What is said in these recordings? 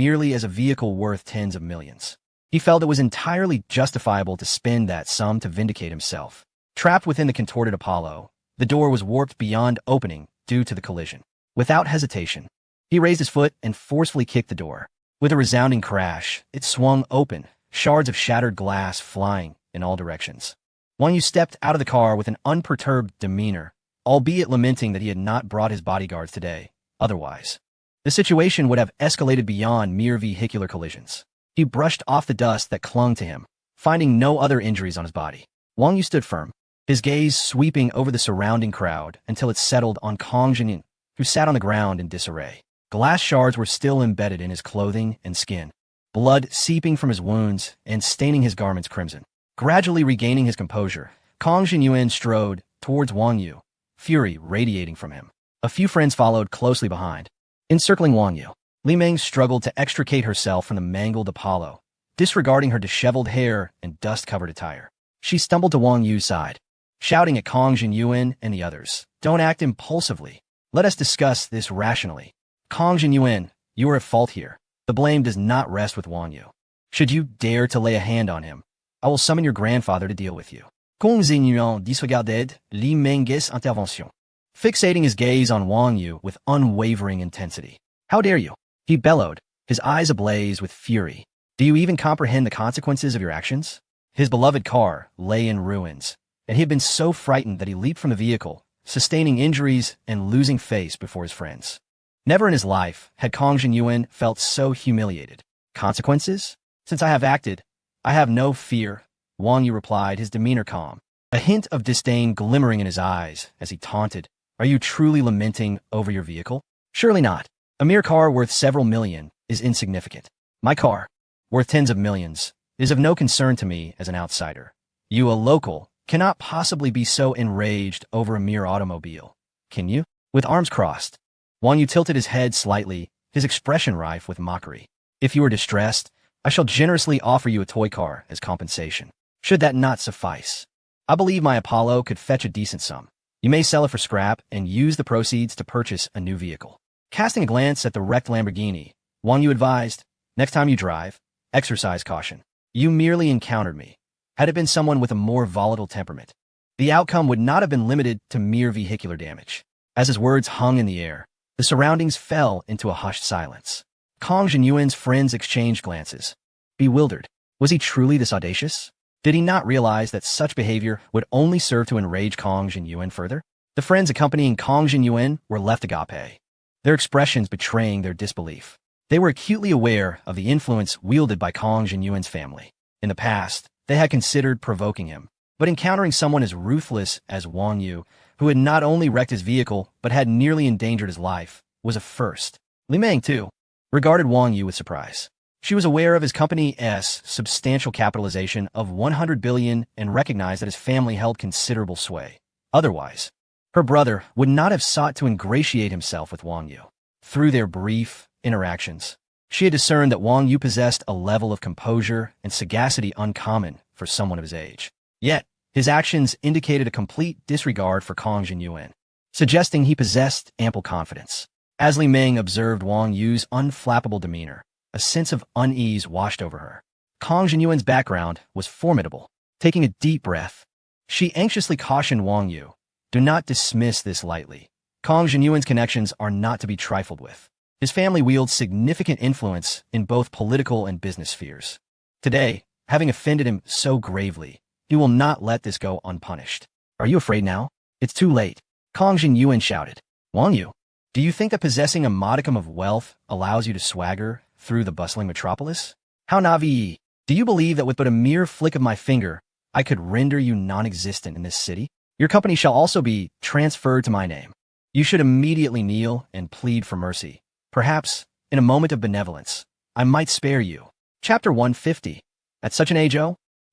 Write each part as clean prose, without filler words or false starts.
merely as a vehicle worth tens of millions. He felt it was entirely justifiable to spend that sum to vindicate himself. Trapped within the contorted Apollo, the door was warped beyond opening due to the collision. Without hesitation, he raised his foot and forcefully kicked the door. With a resounding crash, it swung open, shards of shattered glass flying in all directions. Wang Yu stepped out of the car with an unperturbed demeanor, albeit lamenting that he had not brought his bodyguards today. Otherwise, the situation would have escalated beyond mere vehicular collisions. He brushed off the dust that clung to him, finding no other injuries on his body. Wang Yu stood firm, his gaze sweeping over the surrounding crowd until it settled on Kang Jinyan, who sat on the ground in disarray. Glass shards were still embedded in his clothing and skin, blood seeping from his wounds and staining his garments crimson. Gradually regaining his composure, Kang Jinyuan strode towards Wang Yu, fury radiating from him. A few friends followed closely behind, encircling Wang Yu. Li Meng struggled to extricate herself from the mangled Apollo, disregarding her disheveled hair and dust-covered attire. She stumbled to Wang Yu's side, shouting at Kang Jinyuan and the others, "Don't act impulsively. Let us discuss this rationally. Kang Jinyuan, you are at fault here. The blame does not rest with Wang Yu. Should you dare to lay a hand on him, I will summon your grandfather to deal with you." Kang Jinyuan disregarded Li Meng's intervention, fixating his gaze on Wang Yu with unwavering intensity. "How dare you?" he bellowed, his eyes ablaze with fury. "Do you even comprehend the consequences of your actions?" His beloved car lay in ruins, and he had been so frightened that he leaped from the vehicle, sustaining injuries and losing face before his friends. Never in his life had Kang Jinyuan felt so humiliated. "Consequences? Since I have acted, I have no fear," Wang Yu replied, his demeanor calm, a hint of disdain glimmering in his eyes as he taunted, "Are you truly lamenting over your vehicle? Surely not. A mere car worth several million is insignificant. My car, worth tens of millions, is of no concern to me as an outsider. You, a local, cannot possibly be so enraged over a mere automobile, can you?" With arms crossed, Wang Yu tilted his head slightly, his expression rife with mockery. "If you are distressed, I shall generously offer you a toy car as compensation. Should that not suffice, I believe my Apollo could fetch a decent sum. You may sell it for scrap and use the proceeds to purchase a new vehicle." Casting a glance at the wrecked Lamborghini, Wang Yu advised, "Next time you drive, exercise caution. You merely encountered me. Had it been someone with a more volatile temperament, the outcome would not have been limited to mere vehicular damage." As his words hung in the air, the surroundings fell into a hushed silence. Kang Jinyuan's friends exchanged glances. Bewildered, was he truly this audacious? Did he not realize that such behavior would only serve to enrage Kang Jinyuan further? The friends accompanying Kang Jinyuan were left agape, their expressions betraying their disbelief. They were acutely aware of the influence wielded by Kang Jinyuan's family. In the past, they had considered provoking him, but encountering someone as ruthless as Wang Yu, who had not only wrecked his vehicle but had nearly endangered his life, was a first. Li Meng, too, regarded Wang Yu with surprise. She was aware of his company's substantial capitalization of 100 billion and recognized that his family held considerable sway. Otherwise, her brother would not have sought to ingratiate himself with Wang Yu. Through their brief interactions, she had discerned that Wang Yu possessed a level of composure and sagacity uncommon for someone of his age. Yet, his actions indicated a complete disregard for Kang Jinyuan, suggesting he possessed ample confidence. As Li Meng observed Wang Yu's unflappable demeanor, a sense of unease washed over her. Kang Jinyuan's background was formidable. Taking a deep breath, she anxiously cautioned Wang Yu, "Do not dismiss this lightly. Kang Jinyuan's connections are not to be trifled with. His family wields significant influence in both political and business spheres. Today, having offended him so gravely, he will not let this go unpunished. Are you afraid now? It's too late." Kang Jinyuan shouted. "Wang Yu, do you think that possessing a modicum of wealth allows you to swagger through the bustling metropolis? How naive! Do you believe that with but a mere flick of my finger, I could render you non-existent in this city? Your company shall also be transferred to my name. You should immediately kneel and plead for mercy. Perhaps, in a moment of benevolence, I might spare you." Chapter 150. At such an age,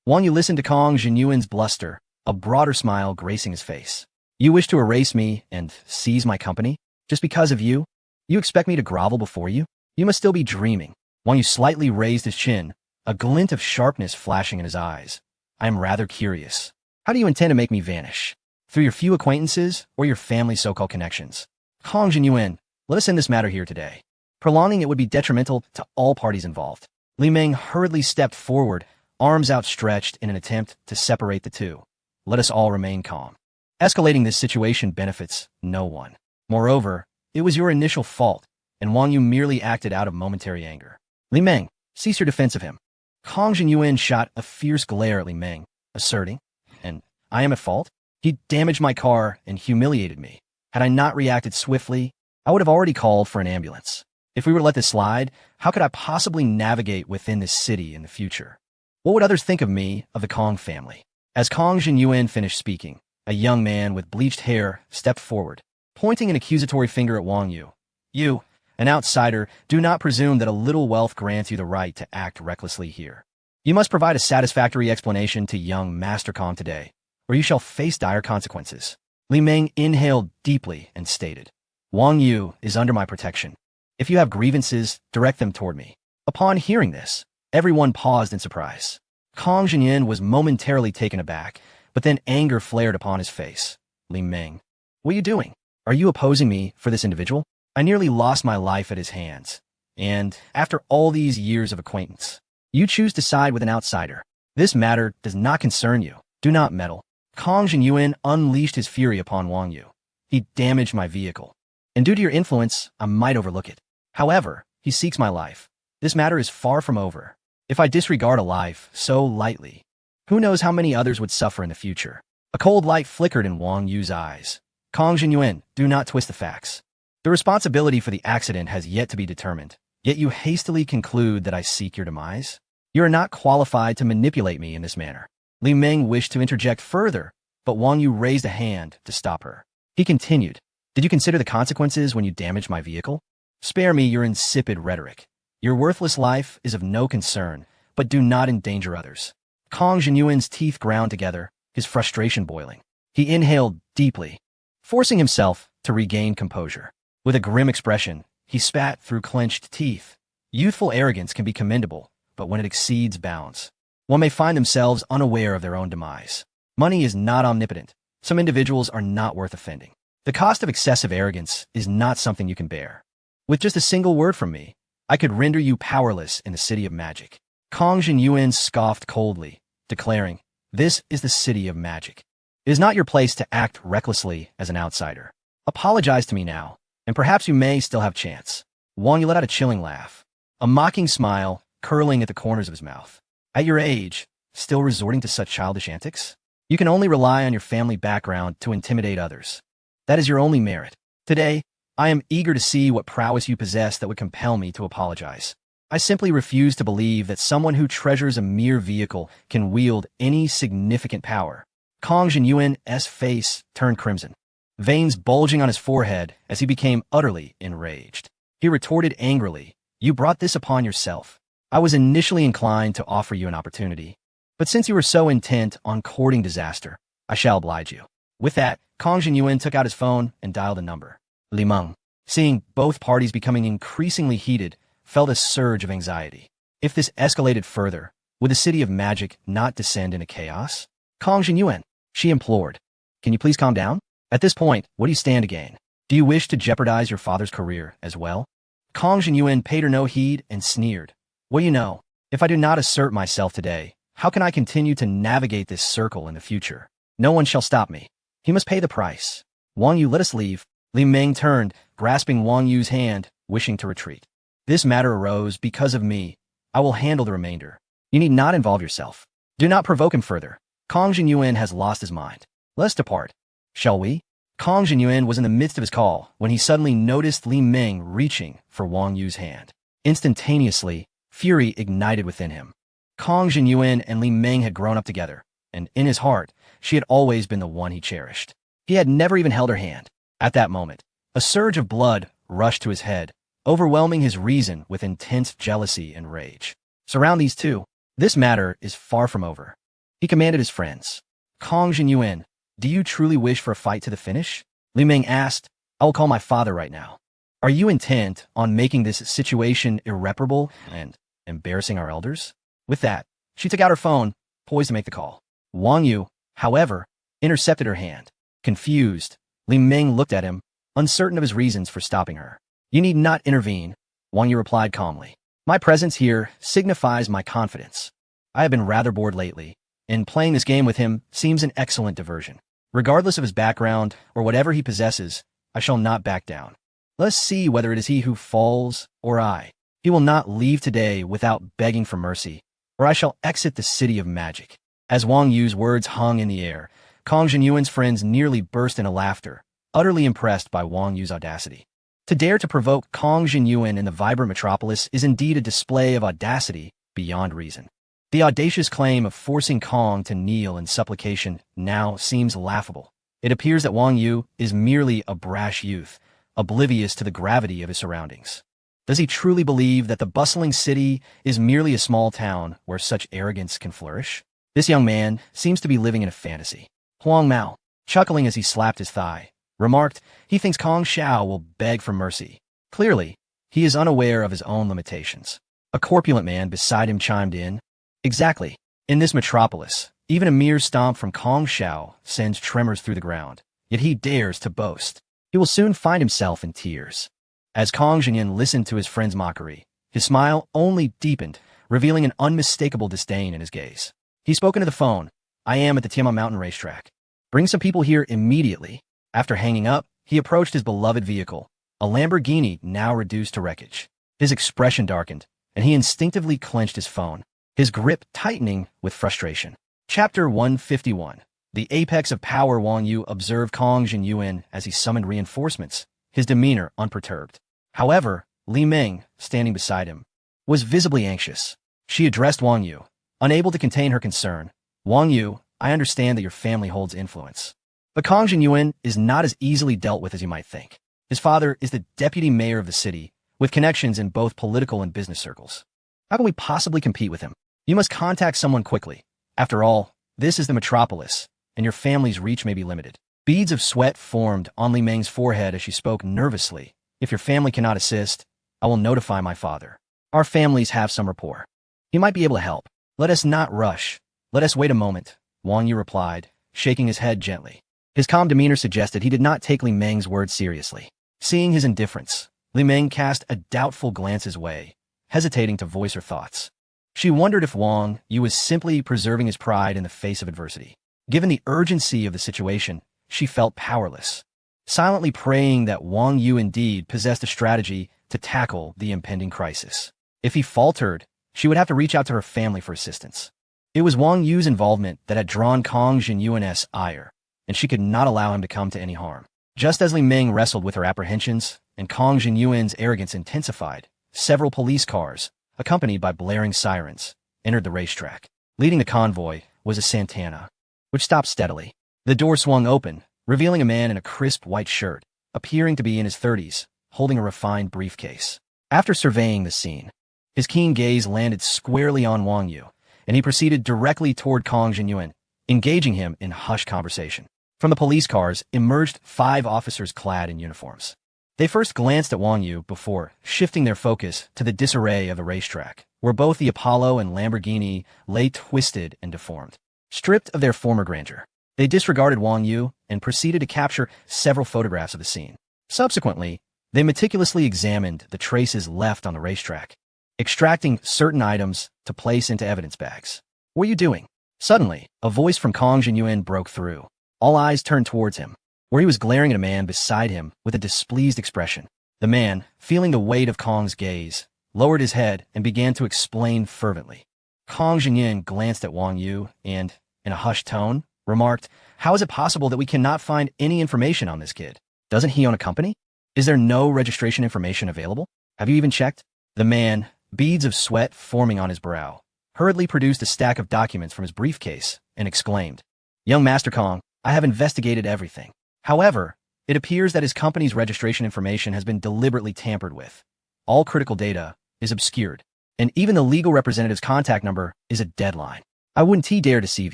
Wang Yu listened to Kang Jinyuan's bluster, a broader smile gracing his face. "You wish to erase me and seize my company? Just because of you? You expect me to grovel before you? You must still be dreaming." Wang Yu slightly raised his chin, a glint of sharpness flashing in his eyes. "I am rather curious. How do you intend to make me vanish? Through your few acquaintances or your family's so-called connections? Kang Jinyuan, let us end this matter here today." Prolonging it would be detrimental to all parties involved. Li Meng hurriedly stepped forward, arms outstretched in an attempt to separate the two. Let us all remain calm. Escalating this situation benefits no one. Moreover, it was your initial fault, and Wang Yu merely acted out of momentary anger. Li Meng, cease your defense of him. Kang Jinyuan shot a fierce glare at Li Meng, asserting, and I am at fault? He damaged my car and humiliated me. Had I not reacted swiftly, I would have already called for an ambulance. If we were to let this slide, how could I possibly navigate within this city in the future? What would others think of me, of the Kong family? As Kang Jinyuan finished speaking, a young man with bleached hair stepped forward, pointing an accusatory finger at Wang Yu. You, an outsider, do not presume that a little wealth grants you the right to act recklessly here. You must provide a satisfactory explanation to young Master Kong today, or you shall face dire consequences. Li Meng inhaled deeply and stated, Wang Yu is under my protection. If you have grievances, direct them toward me. Upon hearing this, everyone paused in surprise. Kang Jinyuan was momentarily taken aback, but then anger flared upon his face. Li Meng, what are you doing? Are you opposing me for this individual? I nearly lost my life at his hands. And after all these years of acquaintance, you choose to side with an outsider. This matter does not concern you. Do not meddle. Kang Jinyuan unleashed his fury upon Wang Yu. He damaged my vehicle, and due to your influence, I might overlook it. However, he seeks my life. This matter is far from over. If I disregard a life so lightly, who knows how many others would suffer in the future? A cold light flickered in Wang Yu's eyes. Kang Jinyuan, do not twist the facts. The responsibility for the accident has yet to be determined, yet you hastily conclude that I seek your demise? You are not qualified to manipulate me in this manner. Li Meng wished to interject further, but Wang Yu raised a hand to stop her. He continued, did you consider the consequences when you damaged my vehicle? Spare me your insipid rhetoric. Your worthless life is of no concern, but do not endanger others. Kang Jinyuan's teeth ground together, his frustration boiling. He inhaled deeply, forcing himself to regain composure. With a grim expression, he spat through clenched teeth. Youthful arrogance can be commendable, but when it exceeds bounds, one may find themselves unaware of their own demise. Money is not omnipotent. Some individuals are not worth offending. The cost of excessive arrogance is not something you can bear. With just a single word from me, I could render you powerless in the city of magic. Kang Jinyuan scoffed coldly, declaring, this is the city of magic. It is not your place to act recklessly as an outsider. Apologize to me now, and perhaps you may still have chance. Wang Yu let out a chilling laugh, a mocking smile curling at the corners of his mouth. At your age, still resorting to such childish antics? You can only rely on your family background to intimidate others. That is your only merit. Today, I am eager to see what prowess you possess that would compel me to apologize. I simply refuse to believe that someone who treasures a mere vehicle can wield any significant power. Kang Jinyuan's face turned crimson, veins bulging on his forehead as he became utterly enraged. He retorted angrily, you brought this upon yourself. I was initially inclined to offer you an opportunity, but since you were so intent on courting disaster, I shall oblige you. With that, Kang Jinyuan took out his phone and dialed a number. Li Meng, seeing both parties becoming increasingly heated, felt a surge of anxiety. If this escalated further, would the city of magic not descend into chaos? Kang Jinyuan, she implored, can you please calm down? At this point, what do you stand to gain? Do you wish to jeopardize your father's career as well? Kang Jinyuan paid her no heed and sneered. Well, you know, if I do not assert myself today, how can I continue to navigate this circle in the future? No one shall stop me. He must pay the price. Wang Yu, let us leave. Li Meng turned, grasping Wang Yu's hand, wishing to retreat. This matter arose because of me. I will handle the remainder. You need not involve yourself. Do not provoke him further. Kang Jinyuan has lost his mind. Let's depart. Shall we? Kang Jinyuan was in the midst of his call when he suddenly noticed Li Meng reaching for Wang Yu's hand. Instantaneously, fury ignited within him. Kang Jinyuan and Li Meng had grown up together, and in his heart, she had always been the one he cherished. He had never even held her hand. At that moment, a surge of blood rushed to his head, overwhelming his reason with intense jealousy and rage. Surround these two. This matter is far from over. He commanded his friends. Kang Jinyuan, do you truly wish for a fight to the finish? Li Meng asked. I will call my father right now. Are you intent on making this situation irreparable and embarrassing our elders? With that, she took out her phone, poised to make the call. Wang Yu, however, intercepted her hand. Confused, Li Meng looked at him, uncertain of his reasons for stopping her. You need not intervene. Wang Yu replied calmly. My presence here signifies my confidence. I have been rather bored lately, and playing this game with him seems an excellent diversion. Regardless of his background or whatever he possesses, I shall not back down. Let us see whether it is he who falls or I. He will not leave today without begging for mercy, or I shall exit the city of magic. As Wang Yu's words hung in the air, Kong Jinyuan's friends nearly burst into laughter, utterly impressed by Wang Yu's audacity. To dare to provoke Kong Jinyuan in the vibrant metropolis is indeed a display of audacity beyond reason. The audacious claim of forcing Kong to kneel in supplication now seems laughable. It appears that Wang Yu is merely a brash youth, oblivious to the gravity of his surroundings. Does he truly believe that the bustling city is merely a small town where such arrogance can flourish? This young man seems to be living in a fantasy. Huang Mao, chuckling as he slapped his thigh, remarked he thinks Kong Xiao will beg for mercy. Clearly, he is unaware of his own limitations. A corpulent man beside him chimed in. Exactly. In this metropolis, even a mere stomp from Kong Xiao sends tremors through the ground, yet he dares to boast. He will soon find himself in tears. As Kong Jinyan listened to his friend's mockery, his smile only deepened, revealing an unmistakable disdain in his gaze. He spoke into the phone. I am at the Tiamat Mountain racetrack. Bring some people here immediately. After hanging up, he approached his beloved vehicle, a Lamborghini now reduced to wreckage. His expression darkened, and he instinctively clenched his phone, his grip tightening with frustration. Chapter 151. The apex of power. Wang Yu observed Kong Jinyuan as he summoned reinforcements, his demeanor unperturbed. However, Li Meng, standing beside him, was visibly anxious. She addressed Wang Yu, unable to contain her concern. Wang Yu, I understand that your family holds influence. But Kong Jinyuan is not as easily dealt with as you might think. His father is the deputy mayor of the city, with connections in both political and business circles. How can we possibly compete with him? You must contact someone quickly. After all, this is the metropolis, and your family's reach may be limited. Beads of sweat formed on Li Meng's forehead as she spoke nervously. If your family cannot assist, I will notify my father. Our families have some rapport. He might be able to help. Let us not rush. Let us wait a moment, Wang Yu replied, shaking his head gently. His calm demeanor suggested he did not take Li Meng's words seriously. Seeing his indifference, Li Meng cast a doubtful glance his way, hesitating to voice her thoughts. She wondered if Wang Yu was simply preserving his pride in the face of adversity. Given the urgency of the situation, she felt powerless, silently praying that Wang Yu indeed possessed a strategy to tackle the impending crisis. If he faltered, she would have to reach out to her family for assistance. It was Wang Yu's involvement that had drawn Kong Jinyuan's ire, and she could not allow him to come to any harm. Just as Li Meng wrestled with her apprehensions and Kong Jinyuan's arrogance intensified, several police cars, accompanied by blaring sirens, entered the racetrack. Leading the convoy was a Santana, which stopped steadily. The door swung open, revealing a man in a crisp white shirt, appearing to be in his 30s, holding a refined briefcase. After surveying the scene, his keen gaze landed squarely on Wang Yu, and he proceeded directly toward Kong Jinyuan, engaging him in hushed conversation. From the police cars emerged 5 officers clad in uniforms. They first glanced at Wang Yu before shifting their focus to the disarray of the racetrack, where both the Apollo and Lamborghini lay twisted and deformed. Stripped of their former grandeur, they disregarded Wang Yu and proceeded to capture several photographs of the scene. Subsequently, they meticulously examined the traces left on the racetrack, extracting certain items to place into evidence bags. What are you doing? Suddenly, a voice from Kong Jinyuan broke through. All eyes turned towards him, where he was glaring at a man beside him with a displeased expression. The man, feeling the weight of Kong's gaze, lowered his head and began to explain fervently. Kong Jinyuan glanced at Wang Yu and, in a hushed tone, remarked, How is it possible that we cannot find any information on this kid? Doesn't he own a company? Is there no registration information available? Have you even checked? The man, beads of sweat forming on his brow, hurriedly produced a stack of documents from his briefcase and exclaimed, Young Master Kong, I have investigated everything. However, it appears that his company's registration information has been deliberately tampered with. All critical data is obscured, and even the legal representative's contact number is a deadline. I wouldn't dare deceive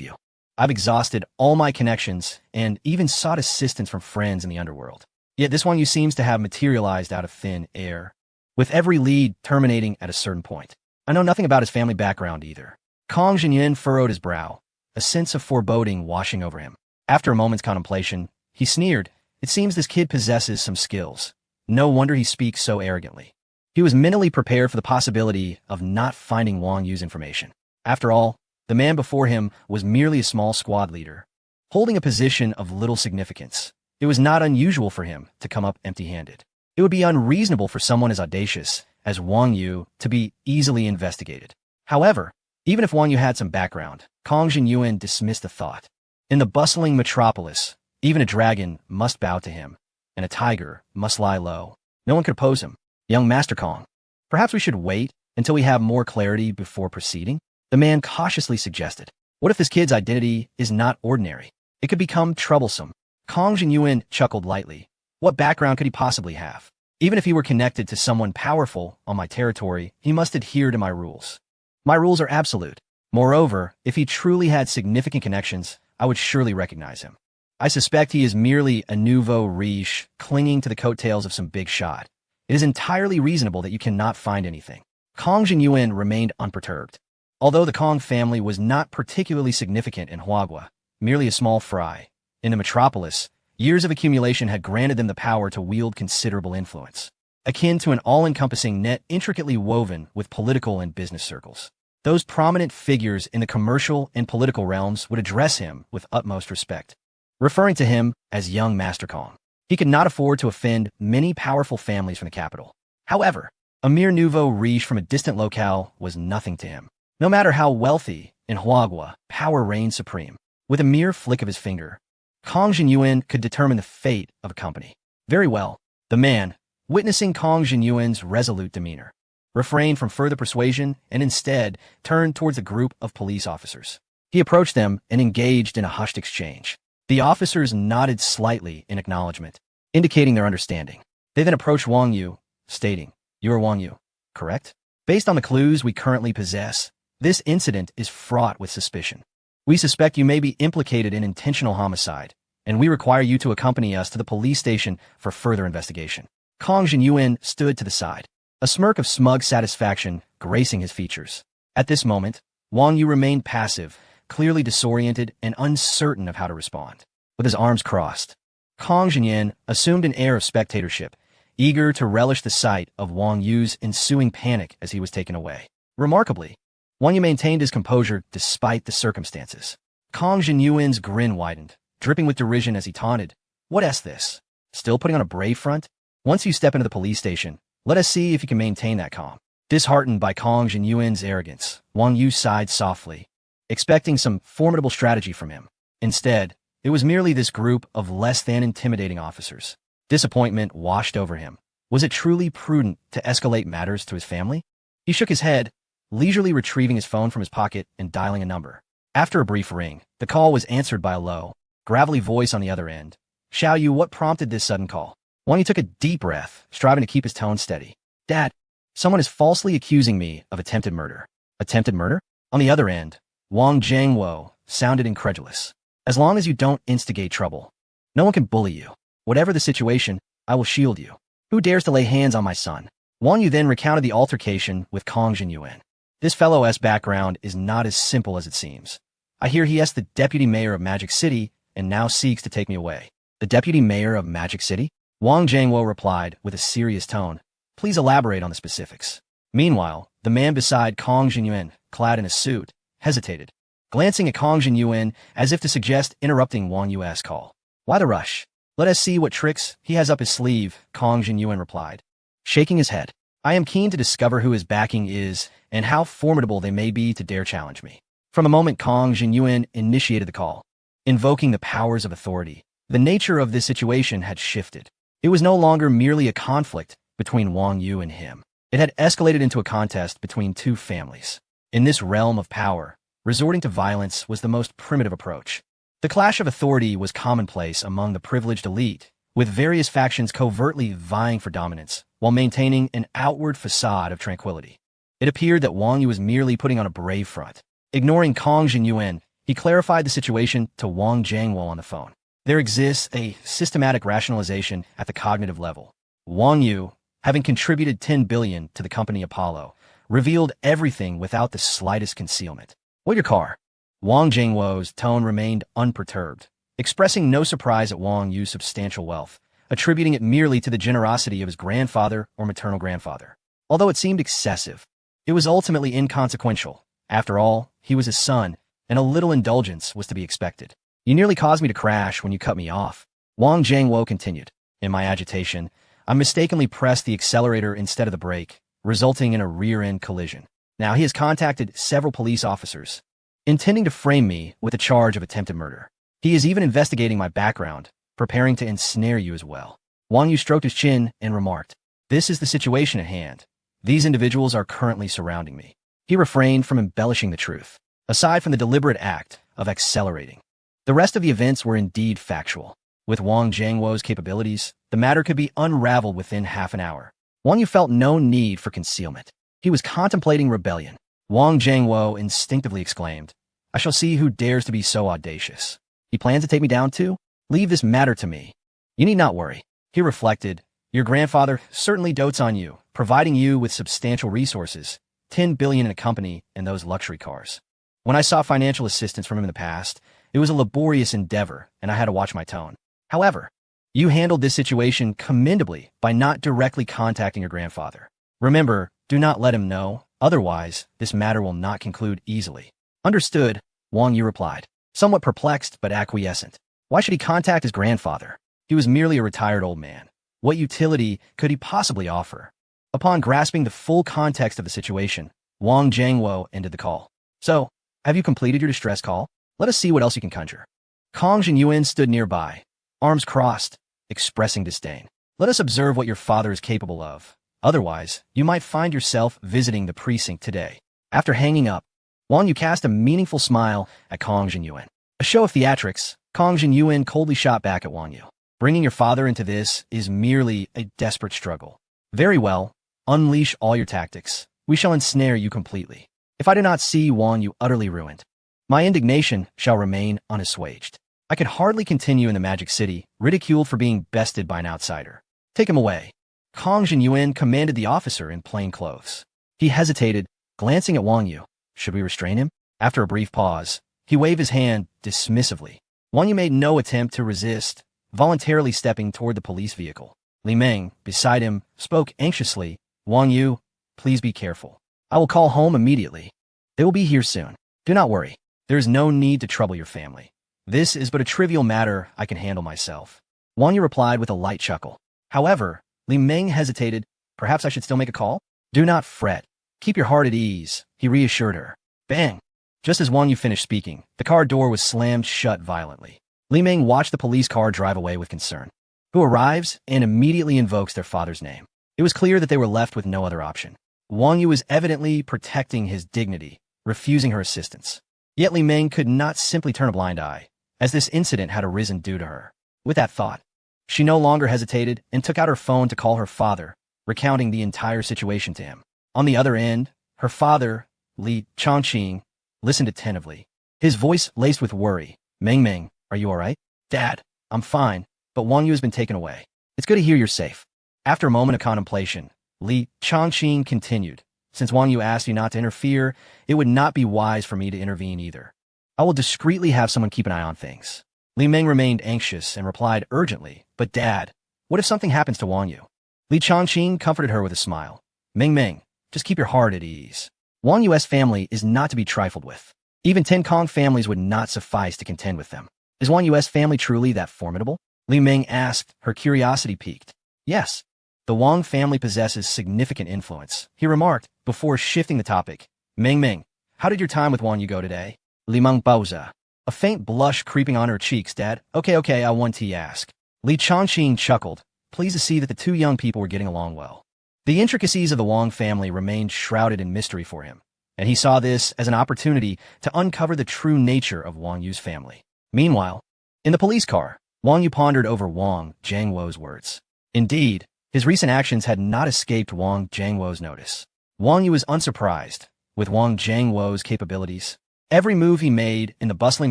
you. I've exhausted all my connections and even sought assistance from friends in the underworld. Yet this one you seems to have materialized out of thin air, with every lead terminating at a certain point. I know nothing about his family background either. Kong Jinyuan furrowed his brow, a sense of foreboding washing over him. After a moment's contemplation, he sneered, It seems this kid possesses some skills. No wonder he speaks so arrogantly. He was mentally prepared for the possibility of not finding Wang Yu's information. After all, the man before him was merely a small squad leader, holding a position of little significance. It was not unusual for him to come up empty-handed. It would be unreasonable for someone as audacious as Wang Yu to be easily investigated. However, even if Wang Yu had some background, Kang Jinyuan dismissed the thought. In the bustling metropolis, even a dragon must bow to him, and a tiger must lie low. No one could oppose him. Young Master Kong, perhaps we should wait until we have more clarity before proceeding? The man cautiously suggested. What if this kid's identity is not ordinary? It could become troublesome. Kang Jinyuan chuckled lightly. What background could he possibly have? Even if he were connected to someone powerful on my territory, he must adhere to my rules. My rules are absolute. Moreover, if he truly had significant connections, I would surely recognize him. I suspect he is merely a nouveau riche clinging to the coattails of some big shot. It is entirely reasonable that you cannot find anything. Kang Jinyuan remained unperturbed. Although the Kong family was not particularly significant in Huagua, merely a small fry, in the metropolis, years of accumulation had granted them the power to wield considerable influence, akin to an all-encompassing net intricately woven with political and business circles. Those prominent figures in the commercial and political realms would address him with utmost respect, referring to him as young Master Kong. He could not afford to offend many powerful families from the capital. However, a mere nouveau riche from a distant locale was nothing to him. No matter how wealthy, in Huagua, power reigned supreme. With a mere flick of his finger, Kang Jinyuan could determine the fate of a company. Very well, the man, witnessing Kang Jinyuan's resolute demeanor, refrained from further persuasion and instead turned towards a group of police officers. He approached them and engaged in a hushed exchange. The officers nodded slightly in acknowledgement, indicating their understanding. They then approached Wang Yu, stating, "You are Wang Yu, correct? Based on the clues we currently possess, this incident is fraught with suspicion. We suspect you may be implicated in intentional homicide, and we require you to accompany us to the police station for further investigation." Kang Jinyuan stood to the side, a smirk of smug satisfaction gracing his features. At this moment, Wang Yu remained passive, clearly disoriented and uncertain of how to respond. With his arms crossed, Kang Jinyuan assumed an air of spectatorship, eager to relish the sight of Wang Yu's ensuing panic as he was taken away. Remarkably, Wang Yu maintained his composure despite the circumstances. Kang Jinyuan's grin widened, dripping with derision as he taunted, "What is this? Still putting on a brave front? Once you step into the police station, let us see if you can maintain that calm." Disheartened by Kang Jinyuan's arrogance, Wang Yu sighed softly, expecting some formidable strategy from him. Instead, it was merely this group of less than intimidating officers. Disappointment washed over him. Was it truly prudent to escalate matters to his family? He shook his head, leisurely retrieving his phone from his pocket and dialing a number. After a brief ring, the call was answered by a low, gravelly voice on the other end. "Xiao Yu, what prompted this sudden call?" Wang Yu took a deep breath, striving to keep his tone steady. "Dad, someone is falsely accusing me of attempted murder." "Attempted murder?" On the other end, Wang Jianguo sounded incredulous. "As long as you don't instigate trouble, no one can bully you. Whatever the situation, I will shield you. Who dares to lay hands on my son?" Wang Yu then recounted the altercation with Kang Jinyuan. "This fellow's background is not as simple as it seems. I hear he is the deputy mayor of Magic City and now seeks to take me away." "The deputy mayor of Magic City?" Wang Jianguo replied with a serious tone. "Please elaborate on the specifics." Meanwhile, the man beside Kang Jinyuan, clad in a suit, hesitated, glancing at Kang Jinyuan as if to suggest interrupting Wang Yu's call. "Why the rush? Let us see what tricks he has up his sleeve," Kang Jinyuan replied, shaking his head. "I am keen to discover who his backing is and how formidable they may be to dare challenge me." From the moment Kang Jinyuan initiated the call, invoking the powers of authority, the nature of this situation had shifted. It was no longer merely a conflict between Wang Yu and him. It had escalated into a contest between two families. In this realm of power, resorting to violence was the most primitive approach. The clash of authority was commonplace among the privileged elite, with various factions covertly vying for dominance while maintaining an outward facade of tranquility. It appeared that Wang Yu was merely putting on a brave front. Ignoring Kang Jinyuan, he clarified the situation to Wang Jianguo on the phone. There exists a systematic rationalization at the cognitive level. Wang Yu, having contributed 10 billion to the company Apollo, revealed everything without the slightest concealment. "Wait your car." Wang Jianguo's tone remained unperturbed, expressing no surprise at Wang Yu's substantial wealth, attributing it merely to the generosity of his grandfather or maternal grandfather. Although it seemed excessive, it was ultimately inconsequential. After all, he was his son, and a little indulgence was to be expected. You nearly caused me to crash when you cut me off. Wang Jiangwo continued. In my agitation, I mistakenly pressed the accelerator instead of the brake, resulting in a rear-end collision. Now he has contacted several police officers, intending to frame me with a charge of attempted murder. He is even investigating my background, preparing to ensnare you as well. Wang Yu stroked his chin and remarked, "This is the situation at hand. These individuals are currently surrounding me." He refrained from embellishing the truth. Aside from the deliberate act of accelerating, the rest of the events were indeed factual. With Wang Jiangwo's capabilities, the matter could be unraveled within half an hour. Wang Yu felt no need for concealment. He was contemplating rebellion. Wang Jiangwo instinctively exclaimed, "I shall see who dares to be so audacious. He plans to take me down too? Leave this matter to me. You need not worry." He reflected, "Your grandfather certainly dotes on you, providing you with substantial resources, 10 billion in a company and those luxury cars. When I saw financial assistance from him in the past, it was a laborious endeavor, and I had to watch my tone. However, you handled this situation commendably by not directly contacting your grandfather. Remember, do not let him know, otherwise this matter will not conclude easily." "Understood," Wang Yu replied, somewhat perplexed but acquiescent. Why should he contact his grandfather? He was merely a retired old man. What utility could he possibly offer? Upon grasping the full context of the situation, Wang Jiangwo ended the call. "So, have you completed your distress call? Let us see what else you can conjure." Kong Zhenyuan stood nearby, arms crossed, expressing disdain. "Let us observe what your father is capable of. Otherwise, you might find yourself visiting the precinct today." After hanging up, Wang Yu cast a meaningful smile at Kong Zhenyuan. A show of theatrics, Kong Zhenyuan coldly shot back at Wang Yu. "Bringing your father into this is merely a desperate struggle. Very well, unleash all your tactics. We shall ensnare you completely. If I do not see Wang Yu utterly ruined, my indignation shall remain unassuaged. I could hardly continue in the Magic City, ridiculed for being bested by an outsider. Take him away." Kong Zhenyuan commanded the officer in plain clothes. He hesitated, glancing at Wang Yu. Should we restrain him? After a brief pause, he waved his hand dismissively. Wang Yu made no attempt to resist, voluntarily stepping toward the police vehicle. Li Meng, beside him, spoke anxiously. "Wang Yu, please be careful. I will call home immediately. They will be here soon. Do not worry. There is no need to trouble your family. This is but a trivial matter I can handle myself." Wang Yu replied with a light chuckle. However, Li Meng hesitated. "Perhaps I should still make a call?" "Do not fret. Keep your heart at ease," he reassured her. Bang! Just as Wang Yu finished speaking, the car door was slammed shut violently. Li Meng watched the police car drive away with concern. Who arrives and immediately invokes their father's name. It was clear that they were left with no other option. Wang Yu was evidently protecting his dignity, refusing her assistance. Yet Li Meng could not simply turn a blind eye, as this incident had arisen due to her. With that thought, she no longer hesitated and took out her phone to call her father, recounting the entire situation to him. On the other end, her father, Li Chongqing, listened attentively, his voice laced with worry. Meng, are you all right?" "Dad, I'm fine, but Wang Yu has been taken away. It's good to hear you're safe." After a moment of contemplation, Li Chongqing continued, "Since Wang Yu asked you not to interfere, it would not be wise for me to intervene either. I will discreetly have someone keep an eye on things." Li Meng remained anxious and replied urgently, "But Dad, what if something happens to Wang Yu?" Li Chongqing comforted her with a smile. Meng, just keep your heart at ease. Wang Yu's family is not to be trifled with. Even 10 Kong families would not suffice to contend with them. Is Wang Yu's family truly that formidable? Li Meng asked, her curiosity piqued. "Yes, the Wang family possesses significant influence," he remarked, before shifting the topic. Meng, how did your time with Wang Yu go today?" Li Meng Baoza, a faint blush creeping on her cheeks. "Dad, okay, I want to ask." Li Chongqing chuckled, pleased to see that the two young people were getting along well. The intricacies of the Wang family remained shrouded in mystery for him, and he saw this as an opportunity to uncover the true nature of Wang Yu's family. Meanwhile, in the police car, Wang Yu pondered over Wang Jiangwo's words. Indeed, his recent actions had not escaped Wang Jiangwo's notice. Wang Yu was unsurprised. With Wang Jiangwo's capabilities, every move he made in the bustling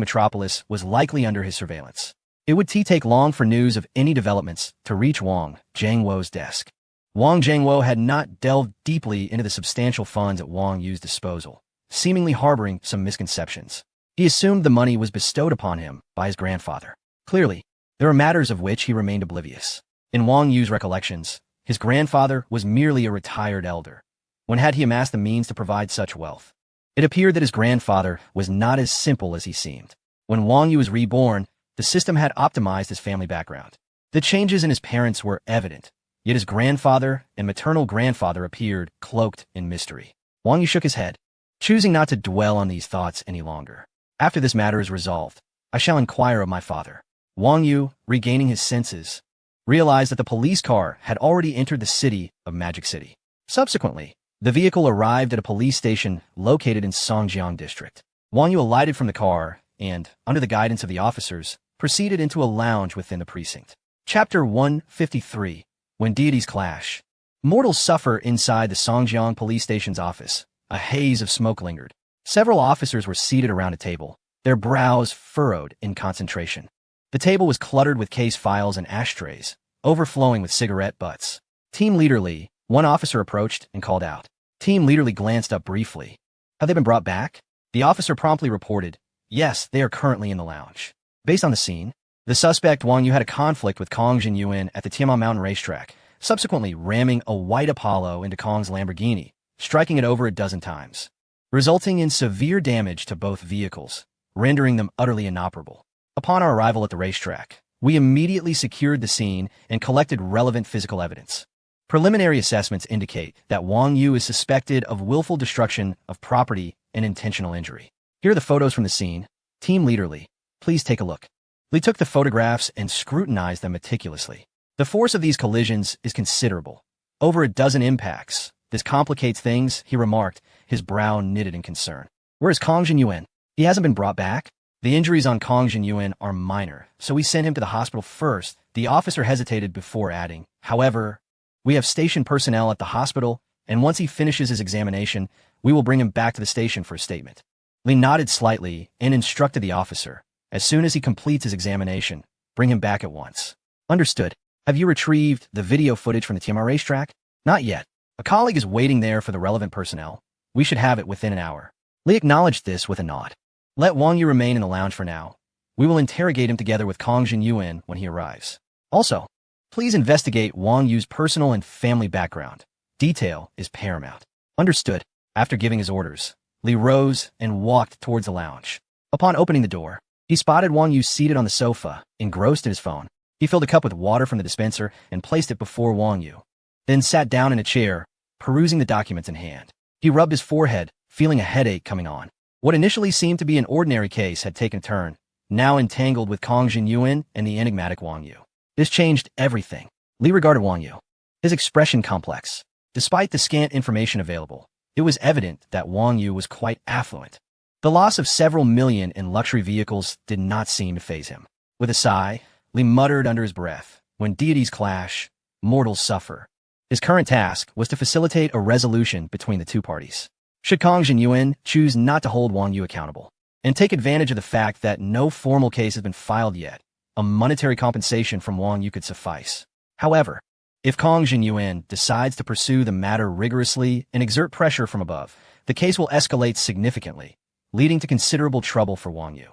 metropolis was likely under his surveillance. It would take long for news of any developments to reach Wang Jiangwo's desk. Wang Jiangwo had not delved deeply into the substantial funds at Wang Yu's disposal, seemingly harboring some misconceptions. He assumed the money was bestowed upon him by his grandfather. Clearly, there were matters of which he remained oblivious. In Wang Yu's recollections, his grandfather was merely a retired elder, When had he amassed the means to provide such wealth? It appeared that his grandfather was not as simple as he seemed. When Wang Yu was reborn, the system had optimized his family background. The changes in his parents were evident, yet his grandfather and maternal grandfather appeared cloaked in mystery. Wang Yu shook his head, choosing not to dwell on these thoughts any longer. After this matter is resolved, I shall inquire of my father. Wang Yu, regaining his senses, realized that the police car had already entered the city of Magic City. Subsequently, the vehicle arrived at a police station located in Songjiang District. Wang Yu alighted from the car and, under the guidance of the officers, proceeded into a lounge within the precinct. Chapter 153. When Deities Clash. Mortals suffer inside the Songjiang police station's office. A haze of smoke lingered. Several officers were seated around a table, their brows furrowed in concentration. The table was cluttered with case files and ashtrays, overflowing with cigarette butts. Team Leader Li, one officer approached and called out. Team Leader Li glanced up briefly. Have they been brought back? The officer promptly reported, yes, they are currently in the lounge. Based on the scene, the suspect Wang Yu had a conflict with Kong Jinyuan at the Tiamat Mountain racetrack, subsequently ramming a white Apollo into Kong's Lamborghini, striking it over a dozen times, resulting in severe damage to both vehicles, rendering them utterly inoperable. Upon our arrival at the racetrack, we immediately secured the scene and collected relevant physical evidence. Preliminary assessments indicate that Wang Yu is suspected of willful destruction of property and intentional injury. Here are the photos from the scene. Team Leader Li, please take a look. Li took the photographs and scrutinized them meticulously. The force of these collisions is considerable. Over a dozen impacts. This complicates things, he remarked, his brow knitted in concern. Where is Kong Jinyuan? He hasn't been brought back? The injuries on Kong Jinyuan are minor, so we sent him to the hospital first. The officer hesitated before adding, however, we have station personnel at the hospital, and once he finishes his examination, we will bring him back to the station for a statement. Li nodded slightly and instructed the officer, as soon as he completes his examination, bring him back at once. Understood. Have you retrieved the video footage from the Tiamat racetrack? Not yet. A colleague is waiting there for the relevant personnel. We should have it within an hour. Li acknowledged this with a nod. Let Wang Yu remain in the lounge for now. We will interrogate him together with Kong Jinyuan when he arrives. Also, please investigate Wang Yu's personal and family background. Detail is paramount. Understood. After giving his orders, Li rose and walked towards the lounge. Upon opening the door, he spotted Wang Yu seated on the sofa, engrossed in his phone. He filled a cup with water from the dispenser and placed it before Wang Yu, then sat down in a chair, perusing the documents in hand. He rubbed his forehead, feeling a headache coming on. What initially seemed to be an ordinary case had taken a turn, now entangled with Kong Jinyuan and the enigmatic Wang Yu. This changed everything. Li regarded Wang Yu, his expression complex. Despite the scant information available, it was evident that Wang Yu was quite affluent. The loss of several million in luxury vehicles did not seem to faze him. With a sigh, Li muttered under his breath, when deities clash, mortals suffer. His current task was to facilitate a resolution between the two parties. Should Kong Jinyuan choose not to hold Wang Yu accountable, and take advantage of the fact that no formal case has been filed yet, a monetary compensation from Wang Yu could suffice. However, if Kong Jinyuan decides to pursue the matter rigorously and exert pressure from above, the case will escalate significantly, leading to considerable trouble for Wang Yu.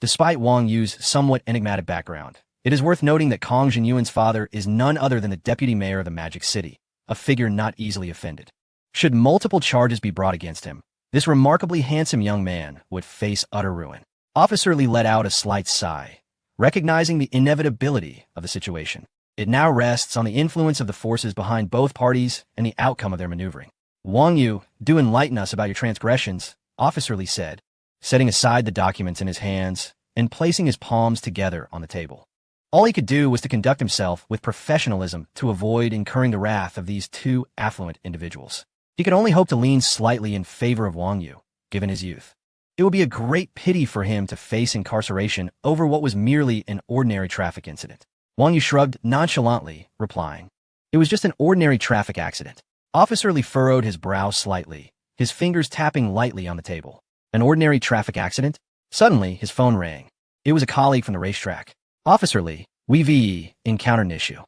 Despite Wang Yu's somewhat enigmatic background, it is worth noting that Kong Jinyuan's father is none other than the deputy mayor of the Magic City, a figure not easily offended. Should multiple charges be brought against him, this remarkably handsome young man would face utter ruin. Officer Li let out a slight sigh, recognizing the inevitability of the situation. It now rests on the influence of the forces behind both parties and the outcome of their maneuvering. Wang Yu, do enlighten us about your transgressions, Officer Li said, setting aside the documents in his hands and placing his palms together on the table. All he could do was to conduct himself with professionalism to avoid incurring the wrath of these two affluent individuals. He could only hope to lean slightly in favor of Wang Yu, given his youth. It would be a great pity for him to face incarceration over what was merely an ordinary traffic incident. Wang Yu shrugged nonchalantly, replying, "It was just an ordinary traffic accident." Officer Li furrowed his brow slightly, his fingers tapping lightly on the table. An ordinary traffic accident? Suddenly, his phone rang. It was a colleague from the racetrack. Officer Li, we've encountered an issue.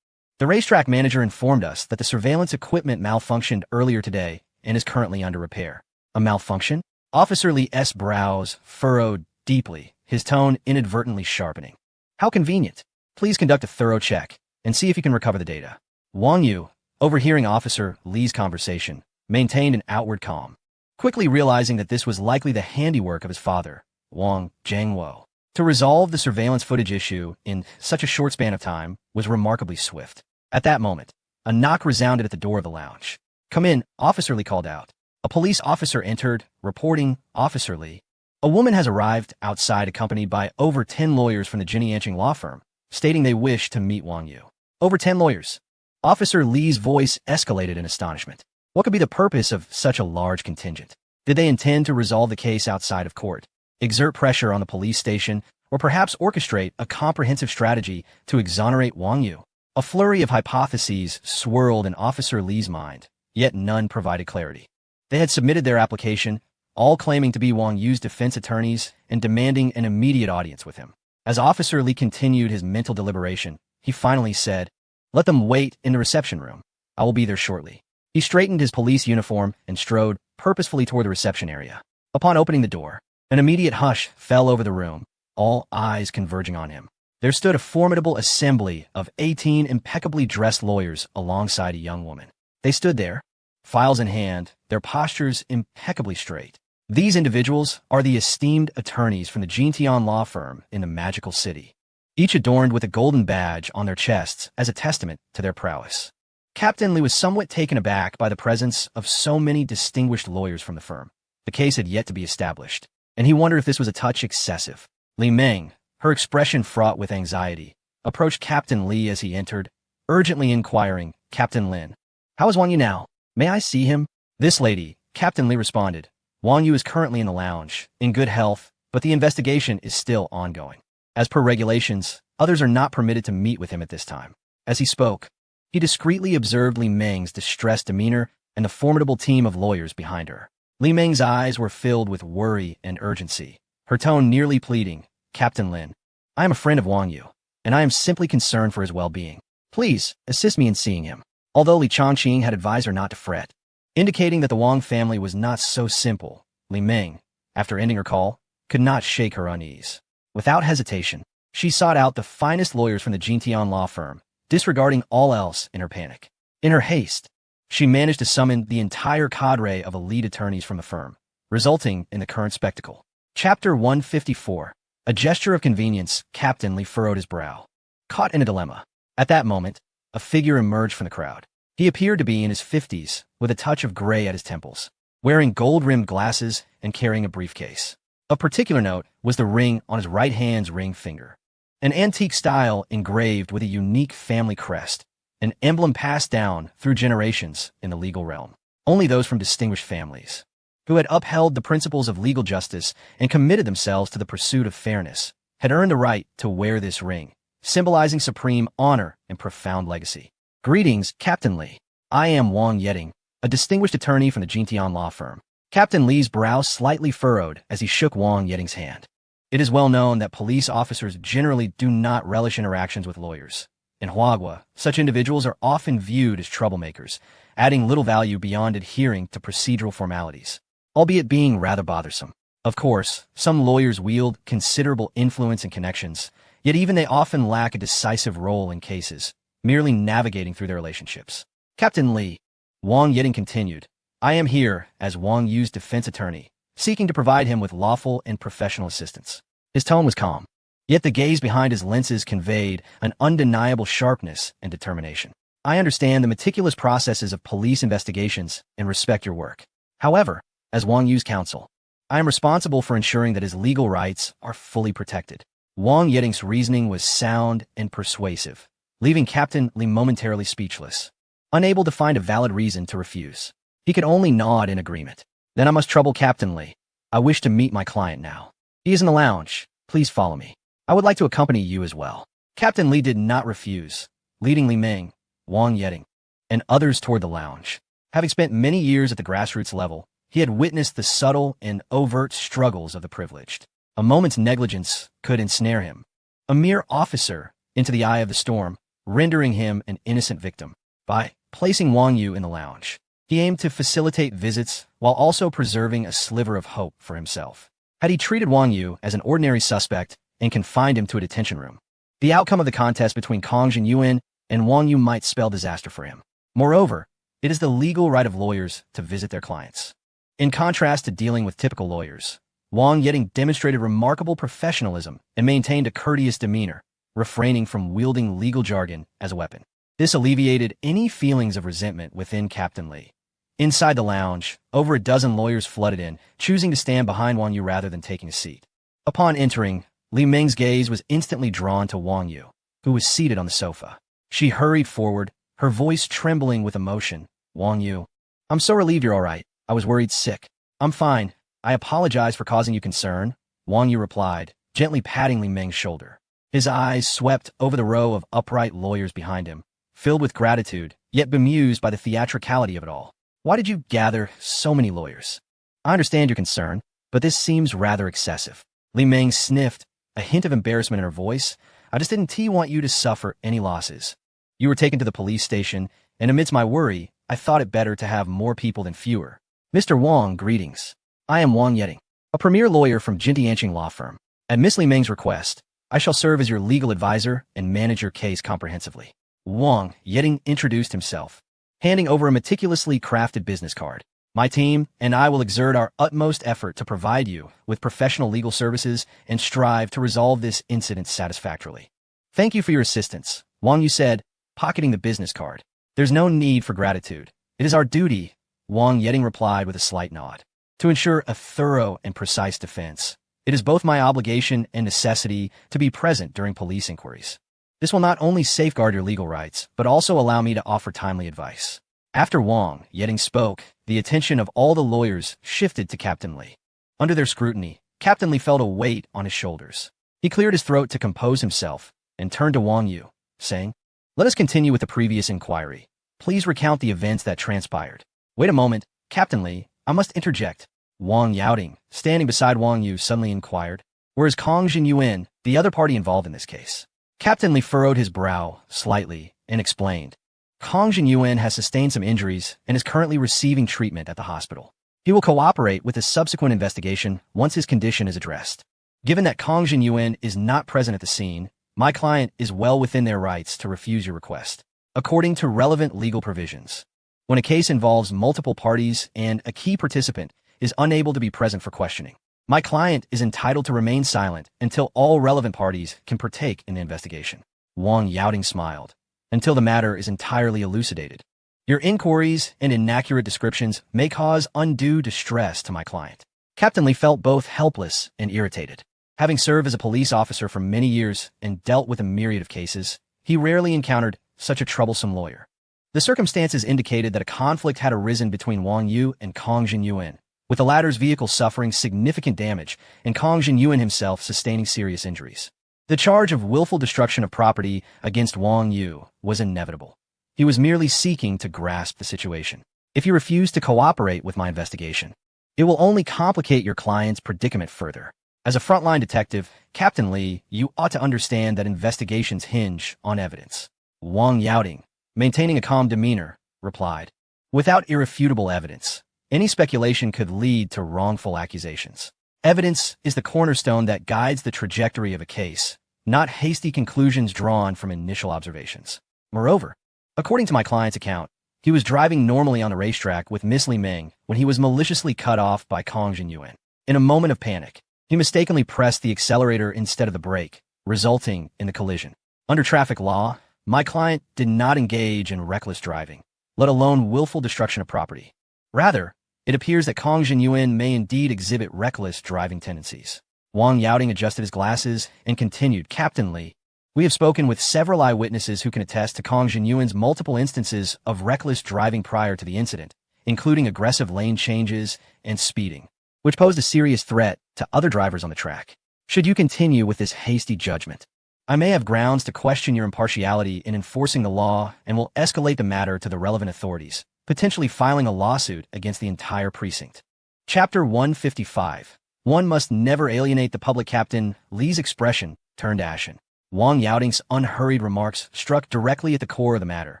The racetrack manager informed us that the surveillance equipment malfunctioned earlier today and is currently under repair. A malfunction? Officer Li's brows furrowed deeply, his tone inadvertently sharpening. How convenient. Please conduct a thorough check and see if you can recover the data. Wang Yu, overhearing Officer Li's conversation, maintained an outward calm, quickly realizing that this was likely the handiwork of his father, Wang Jiangwo. To resolve the surveillance footage issue in such a short span of time was remarkably swift. At that moment, a knock resounded at the door of the lounge. "Come in," Officer Li called out. A police officer entered, reporting, "Officer Li, a woman has arrived outside accompanied by over 10 lawyers from the Jinyanqing law firm, stating they wish to meet Wang Yu." Over 10 lawyers. Officer Li's voice escalated in astonishment. What could be the purpose of such a large contingent? Did they intend to resolve the case outside of court, exert pressure on the police station, or perhaps orchestrate a comprehensive strategy to exonerate Wang Yu? A flurry of hypotheses swirled in Officer Li's mind, yet none provided clarity. They had submitted their application, all claiming to be Wang Yu's defense attorneys and demanding an immediate audience with him. As Officer Li continued his mental deliberation, he finally said, "Let them wait in the reception room. I will be there shortly." He straightened his police uniform and strode purposefully toward the reception area. Upon opening the door, an immediate hush fell over the room, all eyes converging on him. There stood a formidable assembly of 18 impeccably dressed lawyers alongside a young woman. They stood there, files in hand, their postures impeccably straight. These individuals are the esteemed attorneys from the Jintian law firm in the magical city, each adorned with a golden badge on their chests as a testament to their prowess. Captain Li was somewhat taken aback by the presence of so many distinguished lawyers from the firm. The case had yet to be established, and he wondered if this was a touch excessive. Li Meng, her expression fraught with anxiety, approached Captain Li as he entered, urgently inquiring, "Captain Lin, how is Wang Yu now? May I see him?" "This lady," Captain Li responded. "Wang Yu is currently in the lounge, in good health, but the investigation is still ongoing. As per regulations, others are not permitted to meet with him at this time." As he spoke, he discreetly observed Li Meng's distressed demeanor and the formidable team of lawyers behind her. Li Meng's eyes were filled with worry and urgency, her tone nearly pleading, "Captain Lin, I am a friend of Wang Yu, and I am simply concerned for his well-being. Please, assist me in seeing him." Although Li Changqing had advised her not to fret, indicating that the Wang family was not so simple, Li Meng, after ending her call, could not shake her unease. Without hesitation, she sought out the finest lawyers from the Jintian law firm, disregarding all else in her panic. In her haste, she managed to summon the entire cadre of elite attorneys from the firm, resulting in the current spectacle. Chapter 154. A gesture of convenience. Captain Li furrowed his brow, caught in a dilemma. At that moment, a figure emerged from the crowd. He appeared to be in his 50s, with a touch of gray at his temples, wearing gold-rimmed glasses and carrying a briefcase. Of particular note was the ring on his right hand's ring finger, an antique style engraved with a unique family crest, an emblem passed down through generations in the legal realm. Only those from distinguished families, who had upheld the principles of legal justice and committed themselves to the pursuit of fairness, had earned the right to wear this ring, symbolizing supreme honor and profound legacy. "Greetings, Captain Li. I am Wang Yeding, a distinguished attorney from the Jintian law firm." Captain Li's brow slightly furrowed as he shook Wang Yeding's hand. It is well known that police officers generally do not relish interactions with lawyers. In Huagua, such individuals are often viewed as troublemakers, adding little value beyond adhering to procedural formalities, albeit being rather bothersome. Of course, some lawyers wield considerable influence and connections, yet even they often lack a decisive role in cases, merely navigating through their relationships. "Captain Li," Wang Yeding continued, "I am here as Wang Yu's defense attorney, seeking to provide him with lawful and professional assistance." His tone was calm, yet the gaze behind his lenses conveyed an undeniable sharpness and determination. "I understand the meticulous processes of police investigations and respect your work. However, as Wang Yu's counsel, I am responsible for ensuring that his legal rights are fully protected." Wang Yeding's reasoning was sound and persuasive, leaving Captain Li momentarily speechless, unable to find a valid reason to refuse. He could only nod in agreement. "Then I must trouble Captain Li. I wish to meet my client now. He is in the lounge. Please follow me. I would like to accompany you as well." Captain Li did not refuse, leading Li Meng, Wang Yeding, and others toward the lounge. Having spent many years at the grassroots level, he had witnessed the subtle and overt struggles of the privileged. A moment's negligence could ensnare him, a mere officer, into the eye of the storm, rendering him an innocent victim. By placing Wang Yu in the lounge, he aimed to facilitate visits while also preserving a sliver of hope for himself. Had he treated Wang Yu as an ordinary suspect and confined him to a detention room, the outcome of the contest between Kong Jinyuan and Wang Yu might spell disaster for him. Moreover, It is the legal right of lawyers to visit their clients. In contrast to dealing with typical lawyers, Wang Yeding demonstrated remarkable professionalism and maintained a courteous demeanor, refraining from wielding legal jargon as a weapon. This alleviated any feelings of resentment within Captain Li. Inside the lounge, over a dozen lawyers flooded in, choosing to stand behind Wang Yu rather than taking a seat. Upon entering, Li Ming's gaze was instantly drawn to Wang Yu, who was seated on the sofa. She hurried forward, her voice trembling with emotion. Wang Yu, I'm so relieved you're all right. I was worried sick. I'm fine. I apologize for causing you concern, Wang Yu replied, gently patting Li Ming's shoulder. His eyes swept over the row of upright lawyers behind him, filled with gratitude, yet bemused by the theatricality of it all. Why did you gather so many lawyers? I understand your concern, but this seems rather excessive. Li Ming sniffed, a hint of embarrassment in her voice. I just didn't want you to suffer any losses. You were taken to the police station, and amidst my worry, I thought it better to have more people than fewer. Mr. Wang, greetings. I am Wang Yeding, a premier lawyer from Jintianqing Law Firm. At Miss Li Ming's request, I shall serve as your legal advisor and manage your case comprehensively. Wang Yeding introduced himself, handing over a meticulously crafted business card. My team and I will exert our utmost effort to provide you with professional legal services and strive to resolve this incident satisfactorily. Thank you for your assistance, Wang Yu said, pocketing the business card. There's no need for gratitude. It is our duty, Wang Yeding replied with a slight nod, to ensure a thorough and precise defense. It is both my obligation and necessity to be present during police inquiries. This will not only safeguard your legal rights, but also allow me to offer timely advice. After Wang Yeding spoke, the attention of all the lawyers shifted to Captain Li. Under their scrutiny, Captain Li felt a weight on his shoulders. He cleared his throat to compose himself and turned to Wang Yu, saying, Let us continue with the previous inquiry. Please recount the events that transpired. Wait a moment, Captain Li, I must interject. Wang Yeding, standing beside Wang Yu, suddenly inquired, Where is Kong Jinyuan, the other party involved in this case? Captain Li furrowed his brow slightly and explained, Kong Jinyuan has sustained some injuries and is currently receiving treatment at the hospital. He will cooperate with the subsequent investigation once his condition is addressed. Given that Kong Jinyuan is not present at the scene, my client is well within their rights to refuse your request, according to relevant legal provisions. When a case involves multiple parties and a key participant is unable to be present for questioning, my client is entitled to remain silent until all relevant parties can partake in the investigation. Wang Yeding smiled. Until the matter is entirely elucidated. Your inquiries and inaccurate descriptions may cause undue distress to my client. Captain Li felt both helpless and irritated. Having served as a police officer for many years and dealt with a myriad of cases, he rarely encountered such a troublesome lawyer. The circumstances indicated that a conflict had arisen between Wang Yu and Kong Jinyuan, with the latter's vehicle suffering significant damage and Kong Jinyuan himself sustaining serious injuries. The charge of willful destruction of property against Wang Yu was inevitable. He was merely seeking to grasp the situation. If you refuse to cooperate with my investigation, it will only complicate your client's predicament further. As a frontline detective, Captain Li, you ought to understand that investigations hinge on evidence. Wang Yeding, maintaining a calm demeanor, replied, Without irrefutable evidence, any speculation could lead to wrongful accusations. Evidence is the cornerstone that guides the trajectory of a case, not hasty conclusions drawn from initial observations. Moreover, according to my client's account, he was driving normally on the racetrack with Miss Li Ming when he was maliciously cut off by Kong Jinyuan. In a moment of panic, he mistakenly pressed the accelerator instead of the brake, resulting in the collision. Under traffic law, my client did not engage in reckless driving, let alone willful destruction of property. Rather, it appears that Kong Jinyuan may indeed exhibit reckless driving tendencies. Wang Yeding adjusted his glasses and continued, Captain Li, we have spoken with several eyewitnesses who can attest to Kong Jinyuan's multiple instances of reckless driving prior to the incident, including aggressive lane changes and speeding, which posed a serious threat to other drivers on the track. Should you continue with this hasty judgment, I may have grounds to question your impartiality in enforcing the law and will escalate the matter to the relevant authorities, potentially filing a lawsuit against the entire precinct. Chapter 155. One must never alienate the public. Captain Li's expression turned ashen. Wang Yeding's unhurried remarks struck directly at the core of the matter,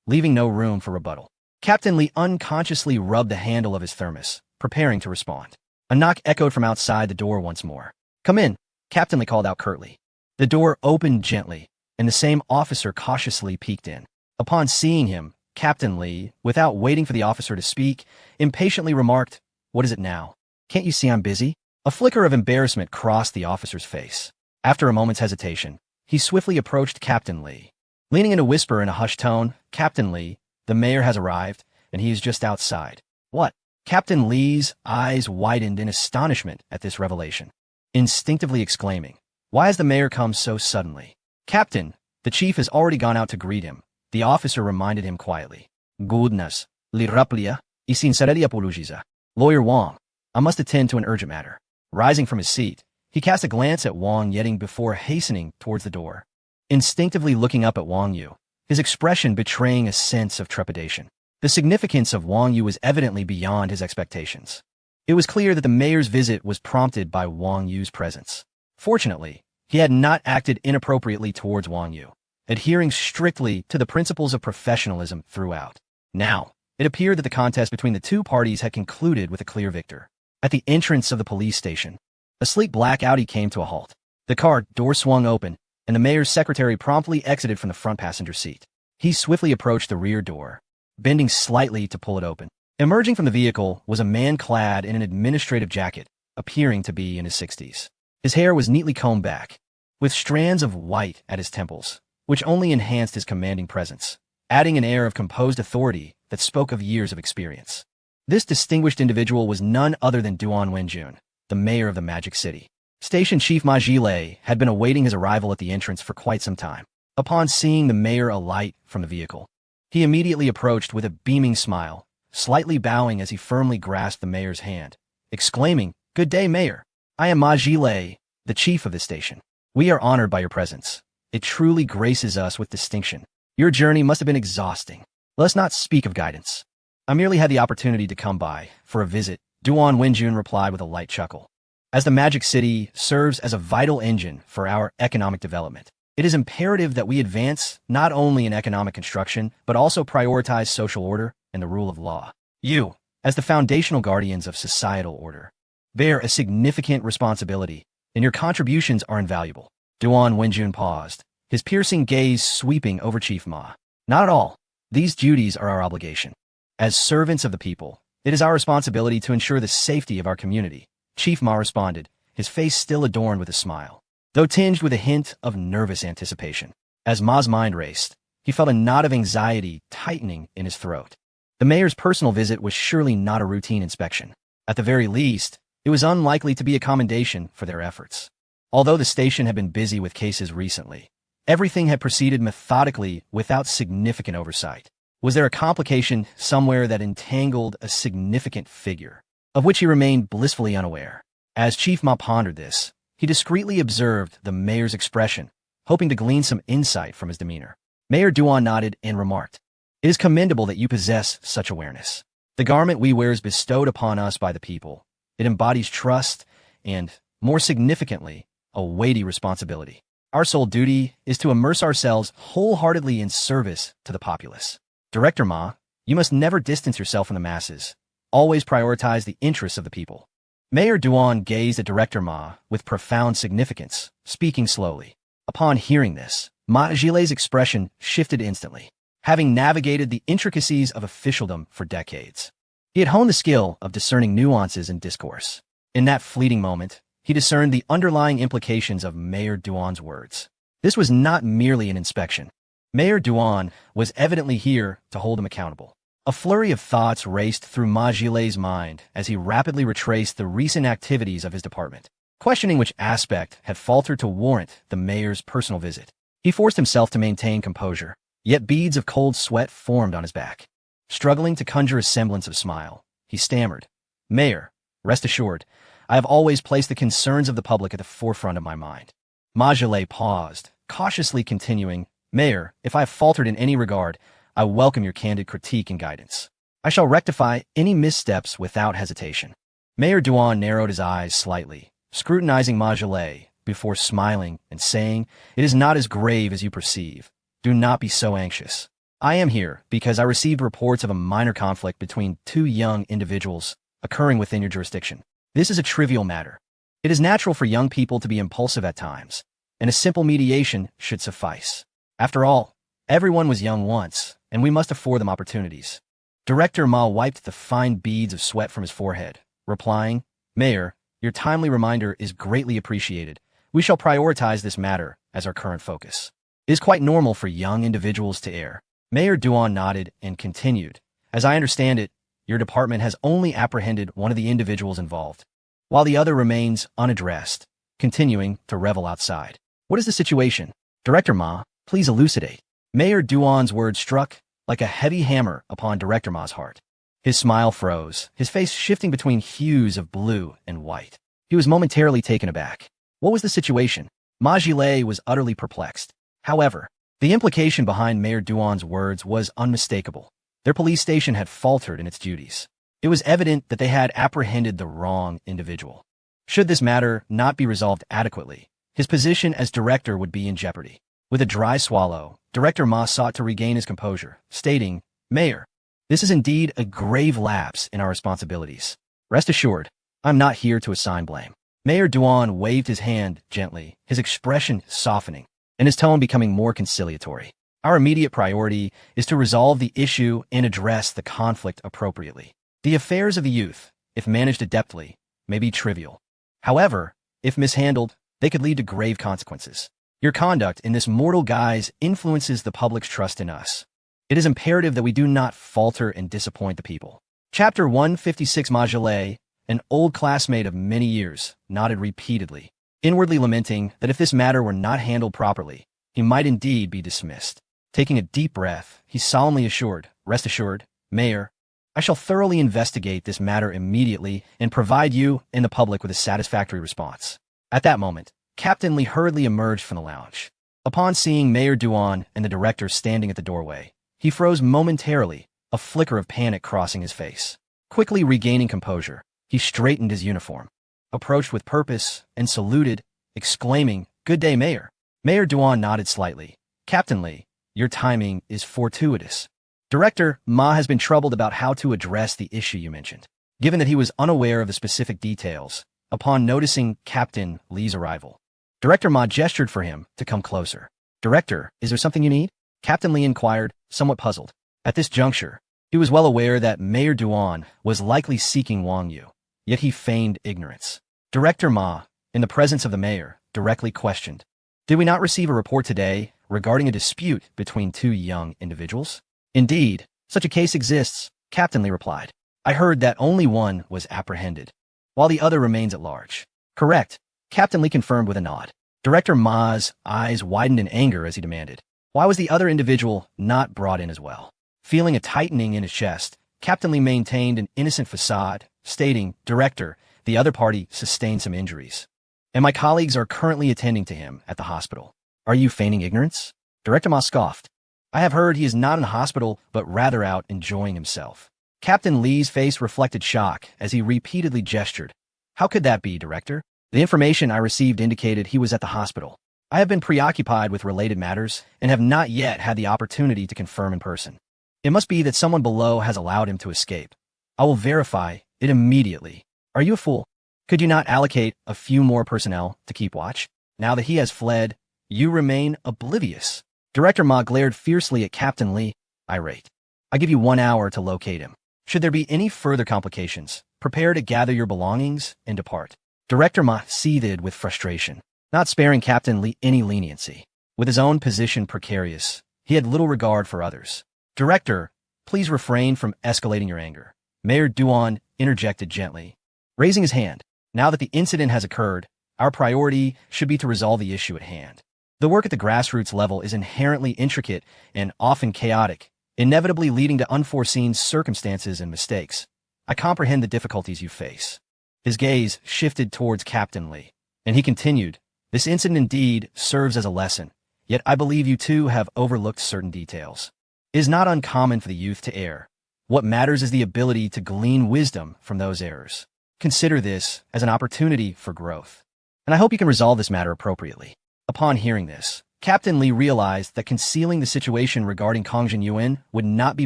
leaving no room for rebuttal. Captain Li unconsciously rubbed the handle of his thermos, preparing to respond. A knock echoed from outside the door once more. Come in, Captain Li called out curtly. The door opened gently, and the same officer cautiously peeked in. Upon seeing him, Captain Li, without waiting for the officer to speak, impatiently remarked, "What is it now? Can't you see I'm busy?" A flicker of embarrassment crossed the officer's face. After a moment's hesitation, he swiftly approached Captain Li. Leaning in to whisper in a hushed tone, "Captain Li, the mayor has arrived, and he is just outside." "What?" Captain Li's eyes widened in astonishment at this revelation, instinctively exclaiming, "Why has the mayor come so suddenly?" "Captain, the chief has already gone out to greet him," the officer reminded him quietly. "Goodness, li raplia, I sincereria polujiza." "Lawyer Wang, I must attend to an urgent matter." Rising from his seat, he cast a glance at Wang Yeding before hastening towards the door, instinctively looking up at Wang Yu, his expression betraying a sense of trepidation. The significance of Wang Yu was evidently beyond his expectations. It was clear that the mayor's visit was prompted by Wang Yu's presence. Fortunately, he had not acted inappropriately towards Wang Yu, adhering strictly to the principles of professionalism throughout. Now, it appeared that the contest between the two parties had concluded with a clear victor. At the entrance of the police station, a sleek black Audi came to a halt. The car door swung open, and the mayor's secretary promptly exited from the front passenger seat. He swiftly approached the rear door, bending slightly to pull it open. Emerging from the vehicle was a man clad in an administrative jacket, appearing to be in his 60s. His hair was neatly combed back, with strands of white at his temples, which only enhanced his commanding presence, adding an air of composed authority that spoke of years of experience. This distinguished individual was none other than Duan Wenjun, the mayor of the Magic City. Station Chief Ma Jilei had been awaiting his arrival at the entrance for quite some time. Upon seeing the mayor alight from the vehicle, he immediately approached with a beaming smile, slightly bowing as he firmly grasped the mayor's hand, exclaiming, "Good day, Mayor. I am Ma Jilei, the chief of this station. We are honored by your presence. It truly graces us with distinction. Your journey must have been exhausting. Let's not speak of guidance. I merely had the opportunity to come by for a visit," Duan Wenjun replied with a light chuckle. "As the Magic City serves as a vital engine for our economic development, it is imperative that we advance not only in economic construction, but also prioritize social order and the rule of law. You, as the foundational guardians of societal order, bear a significant responsibility, and your contributions are invaluable." Duan Wenjun paused, his piercing gaze sweeping over Chief Ma. "Not at all. These duties are our obligation. As servants of the people, it is our responsibility to ensure the safety of our community," Chief Ma responded, his face still adorned with a smile, though tinged with a hint of nervous anticipation. As Ma's mind raced, he felt a knot of anxiety tightening in his throat. The mayor's personal visit was surely not a routine inspection. At the very least, it was unlikely to be a commendation for their efforts. Although the station had been busy with cases recently, everything had proceeded methodically without significant oversight. Was there a complication somewhere that entangled a significant figure, of which he remained blissfully unaware? As Chief Ma pondered this, he discreetly observed the mayor's expression, hoping to glean some insight from his demeanor. Mayor Duan nodded and remarked, "It is commendable that you possess such awareness. The garment we wear is bestowed upon us by the people. It embodies trust and, more significantly, a weighty responsibility. Our sole duty is to immerse ourselves wholeheartedly in service to the populace. Director Ma, you must never distance yourself from the masses. Always prioritize the interests of the people." Mayor Duan gazed at Director Ma with profound significance, speaking slowly. Upon hearing this, Ma Jilei's expression shifted instantly. Having navigated the intricacies of officialdom for decades, he had honed the skill of discerning nuances in discourse. In that fleeting moment, he discerned the underlying implications of Mayor Duan's words. This was not merely an inspection. Mayor Duan was evidently here to hold him accountable. A flurry of thoughts raced through Ma Jilei's mind as he rapidly retraced the recent activities of his department, questioning which aspect had faltered to warrant the mayor's personal visit. He forced himself to maintain composure, yet beads of cold sweat formed on his back. Struggling to conjure a semblance of smile, he stammered, "Mayor, rest assured, I have always placed the concerns of the public at the forefront of my mind." Ma Jilei paused, cautiously continuing, "Mayor, if I have faltered in any regard, I welcome your candid critique and guidance. I shall rectify any missteps without hesitation." Mayor Duan narrowed his eyes slightly, scrutinizing Ma Jilei before smiling and saying, "It is not as grave as you perceive. Do not be so anxious. I am here because I received reports of a minor conflict between two young individuals occurring within your jurisdiction. This is a trivial matter. It is natural for young people to be impulsive at times, and a simple mediation should suffice. After all, Everyone was young once, and we must afford them opportunities. Director Ma wiped the fine beads of sweat from his forehead, replying, Mayor, your timely reminder is greatly appreciated. We shall prioritize this matter as our current focus. It is quite normal for young individuals to err. Mayor Duan nodded and continued. As I understand it, your department has only apprehended one of the individuals involved, while the other remains unaddressed, continuing to revel outside. What is the situation? Director Ma, please elucidate. Mayor Duan's words struck like a heavy hammer upon Director Ma's heart. His smile froze, his face shifting between hues of blue and white. He was momentarily taken aback. What was the situation? Ma Jilei was utterly perplexed. However, the implication behind Mayor Duan's words was unmistakable. Their police station had faltered in its duties. It was evident that they had apprehended the wrong individual. Should this matter not be resolved adequately, his position as director would be in jeopardy. With a dry swallow, Director Ma sought to regain his composure, stating, Mayor, this is indeed a grave lapse in our responsibilities. Rest assured, I'm not here to assign blame. Mayor Duan waved his hand gently, his expression softening, and his tone becoming more conciliatory. Our immediate priority is to resolve the issue and address the conflict appropriately. The affairs of the youth, if managed adeptly, may be trivial. However, if mishandled, they could lead to grave consequences. Your conduct in this mortal guise influences the public's trust in us. It is imperative that we do not falter and disappoint the people. Chapter 156. Ma Jilei, an old classmate of many years, nodded repeatedly, inwardly lamenting that if this matter were not handled properly, he might indeed be dismissed. Taking a deep breath, he solemnly assured, Rest assured, Mayor, I shall thoroughly investigate this matter immediately and provide you and the public with a satisfactory response. At that moment, Captain Li hurriedly emerged from the lounge. Upon seeing Mayor Duan and the director standing at the doorway, he froze momentarily, a flicker of panic crossing his face. Quickly regaining composure, he straightened his uniform, approached with purpose, and saluted, exclaiming, Good day, Mayor. Mayor Duan nodded slightly. Captain Li, your timing is fortuitous. Director Ma has been troubled about how to address the issue you mentioned. Given that he was unaware of the specific details, upon noticing Captain Li's arrival, Director Ma gestured for him to come closer. Director, is there something you need? Captain Li inquired, somewhat puzzled. At this juncture, he was well aware that Mayor Duan was likely seeking Wang Yu, yet he feigned ignorance. Director Ma, in the presence of the mayor, directly questioned, Did we not receive a report today regarding a dispute between two young individuals? Indeed, such a case exists, Captain Li replied. I heard that only one was apprehended, while the other remains at large. Correct, Captain Li confirmed with a nod. Director Ma's eyes widened in anger as he demanded, Why was the other individual not brought in as well? Feeling a tightening in his chest, Captain Li maintained an innocent facade, stating, Director, the other party sustained some injuries, and my colleagues are currently attending to him at the hospital. Are you feigning ignorance? Director Ma scoffed. I have heard he is not in the hospital, but rather out enjoying himself. Captain Li's face reflected shock as he repeatedly gestured. How could that be, Director? The information I received indicated he was at the hospital. I have been preoccupied with related matters and have not yet had the opportunity to confirm in person. It must be that someone below has allowed him to escape. I will verify it immediately. Are you a fool? Could you not allocate a few more personnel to keep watch? Now that he has fled, you remain oblivious. Director Ma glared fiercely at Captain Li, irate. I give you 1 hour to locate him. Should there be any further complications, prepare to gather your belongings and depart. Director Ma seethed with frustration, not sparing Captain Li any leniency. With his own position precarious, he had little regard for others. Director, please refrain from escalating your anger. Mayor Duan interjected gently, raising his hand. Now that the incident has occurred, our priority should be to resolve the issue at hand. The work at the grassroots level is inherently intricate and often chaotic, inevitably leading to unforeseen circumstances and mistakes. I comprehend the difficulties you face. His gaze shifted towards Captain Li, and he continued, This incident indeed serves as a lesson, yet I believe you too have overlooked certain details. It is not uncommon for the youth to err. What matters is the ability to glean wisdom from those errors. Consider this as an opportunity for growth, and I hope you can resolve this matter appropriately. Upon hearing this, Captain Li realized that concealing the situation regarding Kang Jinyuan would not be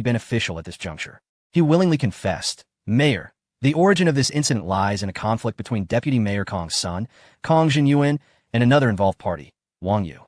beneficial at this juncture. He willingly confessed, Mayor, the origin of this incident lies in a conflict between Deputy Mayor Kang's son, Kang Jinyuan, and another involved party, Wang Yu.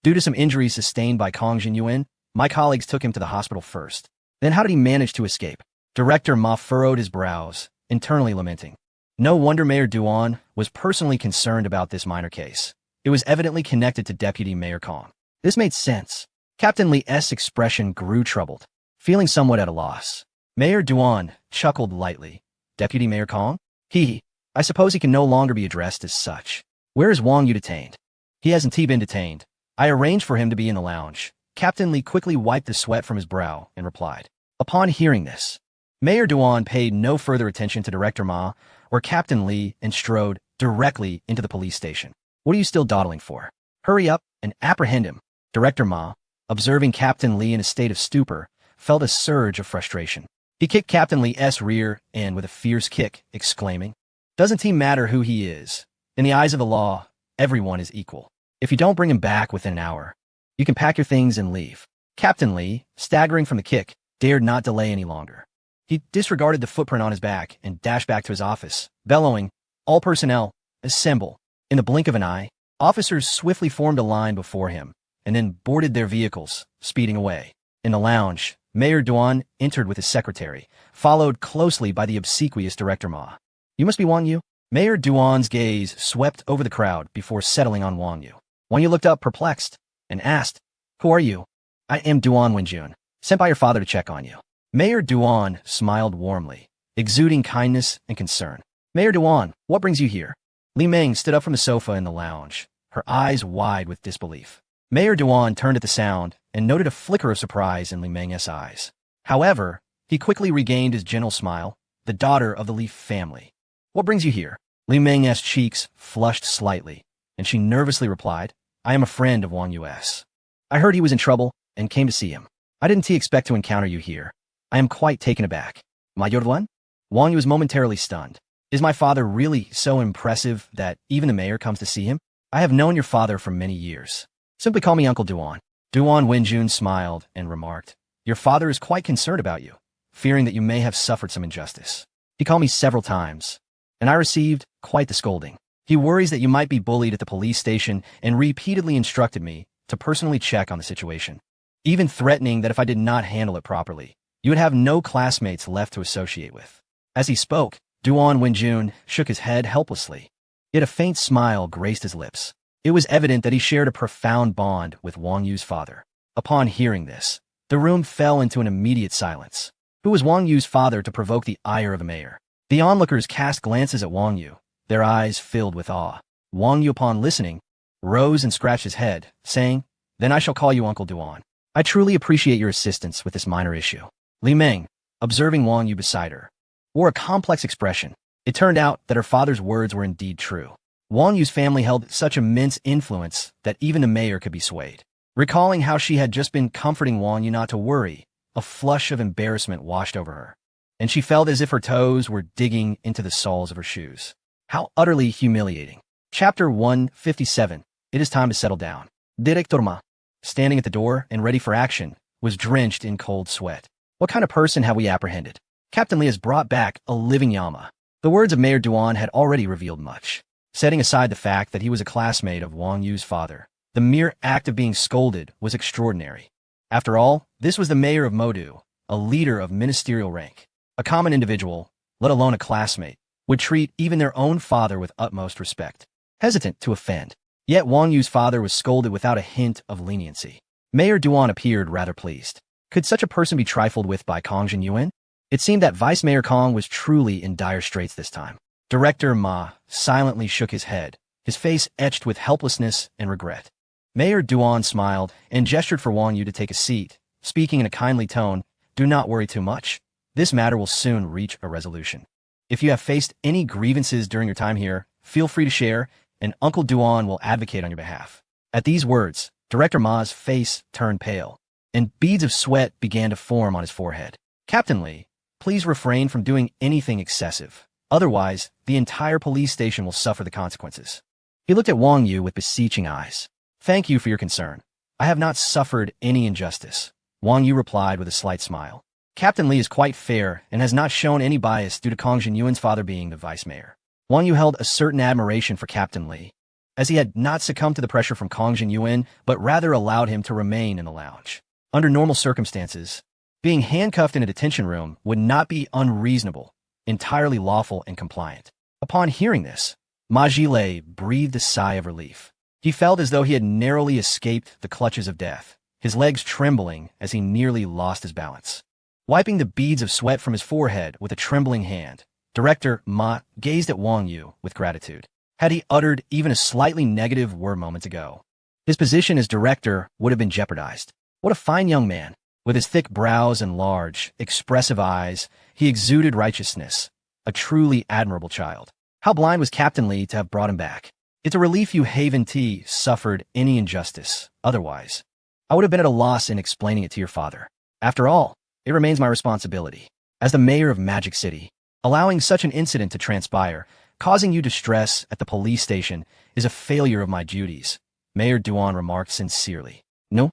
Due to some injuries sustained by Kang Jinyuan, My colleagues took him to the hospital first. Then how did he manage to escape? Director Ma furrowed his brows, internally lamenting. No wonder Mayor Duan was personally concerned about this minor case. It was evidently connected to Deputy Mayor Kong. This made sense. Captain Li's expression grew troubled, feeling somewhat at a loss. Mayor Duan chuckled lightly. Deputy Mayor Kong? I suppose he can no longer be addressed as such. Where is Wang Yu detained? He hasn't been detained. I arranged for him to be in the lounge. Captain Li quickly wiped the sweat from his brow and replied. Upon hearing this, Mayor Duan paid no further attention to Director Ma or Captain Li and strode directly into the police station. What are you still dawdling for? Hurry up and apprehend him. Director Ma, observing Captain Li in a state of stupor, felt a surge of frustration. He kicked Captain Li's rear end with a fierce kick, exclaiming, Doesn't he matter who he is? In the eyes of the law, everyone is equal. If you don't bring him back within an hour, you can pack your things and leave. Captain Li, staggering from the kick, dared not delay any longer. He disregarded the footprint on his back and dashed back to his office, bellowing, All personnel, assemble. In the blink of an eye, officers swiftly formed a line before him and then boarded their vehicles, speeding away. In the lounge, Mayor Duan entered with his secretary, followed closely by the obsequious Director Ma. You must be Wang Yu? Mayor Duan's gaze swept over the crowd before settling on Wang Yu. Wang Yu looked up perplexed and asked, Who are you? I am Duan Wenjun, sent by your father to check on you. Mayor Duan smiled warmly, exuding kindness and concern. Mayor Duan, what brings you here? Li Meng stood up from the sofa in the lounge, her eyes wide with disbelief. Mayor Duan turned at the sound and noted a flicker of surprise in Li Meng's eyes. However, he quickly regained his gentle smile, the daughter of the Li family. What brings you here? Li Meng's cheeks flushed slightly, and she nervously replied, I am a friend of Wang Yu's. I heard he was in trouble and came to see him. I didn't expect to encounter you here. I am quite taken aback. Mayor Duan? Wang Yu was momentarily stunned. Is my father really so impressive that even the mayor comes to see him? I have known your father for many years. Simply call me Uncle Duan. Duan Wenjun smiled and remarked, Your father is quite concerned about you, fearing that you may have suffered some injustice. He called me several times, and I received quite the scolding. He worries that you might be bullied at the police station and repeatedly instructed me to personally check on the situation, even threatening that if I did not handle it properly, you would have no classmates left to associate with. As he spoke, Duan Wenjun shook his head helplessly. Yet a faint smile graced his lips. It was evident that he shared a profound bond with Wang Yu's father. Upon hearing this, the room fell into an immediate silence. Who was Wang Yu's father to provoke the ire of the mayor? The onlookers cast glances at Wang Yu, their eyes filled with awe. Wang Yu, upon listening, rose and scratched his head, saying, Then I shall call you Uncle Duan. I truly appreciate your assistance with this minor issue. Li Meng, observing Wang Yu beside her, wore a complex expression. It turned out that her father's words were indeed true. Wang Yu's family held such immense influence that even the mayor could be swayed. Recalling how she had just been comforting Wang Yu not to worry, a flush of embarrassment washed over her, and she felt as if her toes were digging into the soles of her shoes. How utterly humiliating. Chapter 157. It is time to settle down. Director Ma, standing at the door and ready for action, was drenched in cold sweat. What kind of person have we apprehended? Captain Li has brought back a living Yama. The words of Mayor Duan had already revealed much. Setting aside the fact that he was a classmate of Wang Yu's father, the mere act of being scolded was extraordinary. After all, this was the mayor of Modu, a leader of ministerial rank. A common individual, let alone a classmate, would treat even their own father with utmost respect, hesitant to offend. Yet Wang Yu's father was scolded without a hint of leniency. Mayor Duan appeared rather pleased. Could such a person be trifled with by Kong Jinyuan? It seemed that Vice Mayor Kong was truly in dire straits this time. Director Ma silently shook his head, his face etched with helplessness and regret. Mayor Duan smiled and gestured for Wang Yu to take a seat, speaking in a kindly tone, Do not worry too much. This matter will soon reach a resolution. If you have faced any grievances during your time here, feel free to share, and Uncle Duan will advocate on your behalf. At these words, Director Ma's face turned pale, and beads of sweat began to form on his forehead. Captain Li, please refrain from doing anything excessive. Otherwise, the entire police station will suffer the consequences. He looked at Wang Yu with beseeching eyes. Thank you for your concern. I have not suffered any injustice. Wang Yu replied with a slight smile. Captain Li is quite fair and has not shown any bias due to Kong Jinyuan's father being the vice mayor. Wang Yu held a certain admiration for Captain Li, as he had not succumbed to the pressure from Kong Jinyuan, but rather allowed him to remain in the lounge. Under normal circumstances, being handcuffed in a detention room would not be unreasonable, entirely lawful and compliant. Upon hearing this, Ma Jile breathed a sigh of relief. He felt as though he had narrowly escaped the clutches of death, his legs trembling as he nearly lost his balance. Wiping the beads of sweat from his forehead with a trembling hand, Director Ma gazed at Wang Yu with gratitude. Had he uttered even a slightly negative word moments ago, his position as director would have been jeopardized. What a fine young man. With his thick brows and large, expressive eyes, he exuded righteousness, a truly admirable child. How blind was Captain Li to have brought him back? It's a relief you Haven T suffered any injustice. Otherwise, I would have been at a loss in explaining it to your father. After all, it remains my responsibility. As the mayor of Magic City, allowing such an incident to transpire, causing you distress at the police station, is a failure of my duties, Mayor Duan remarked sincerely. No.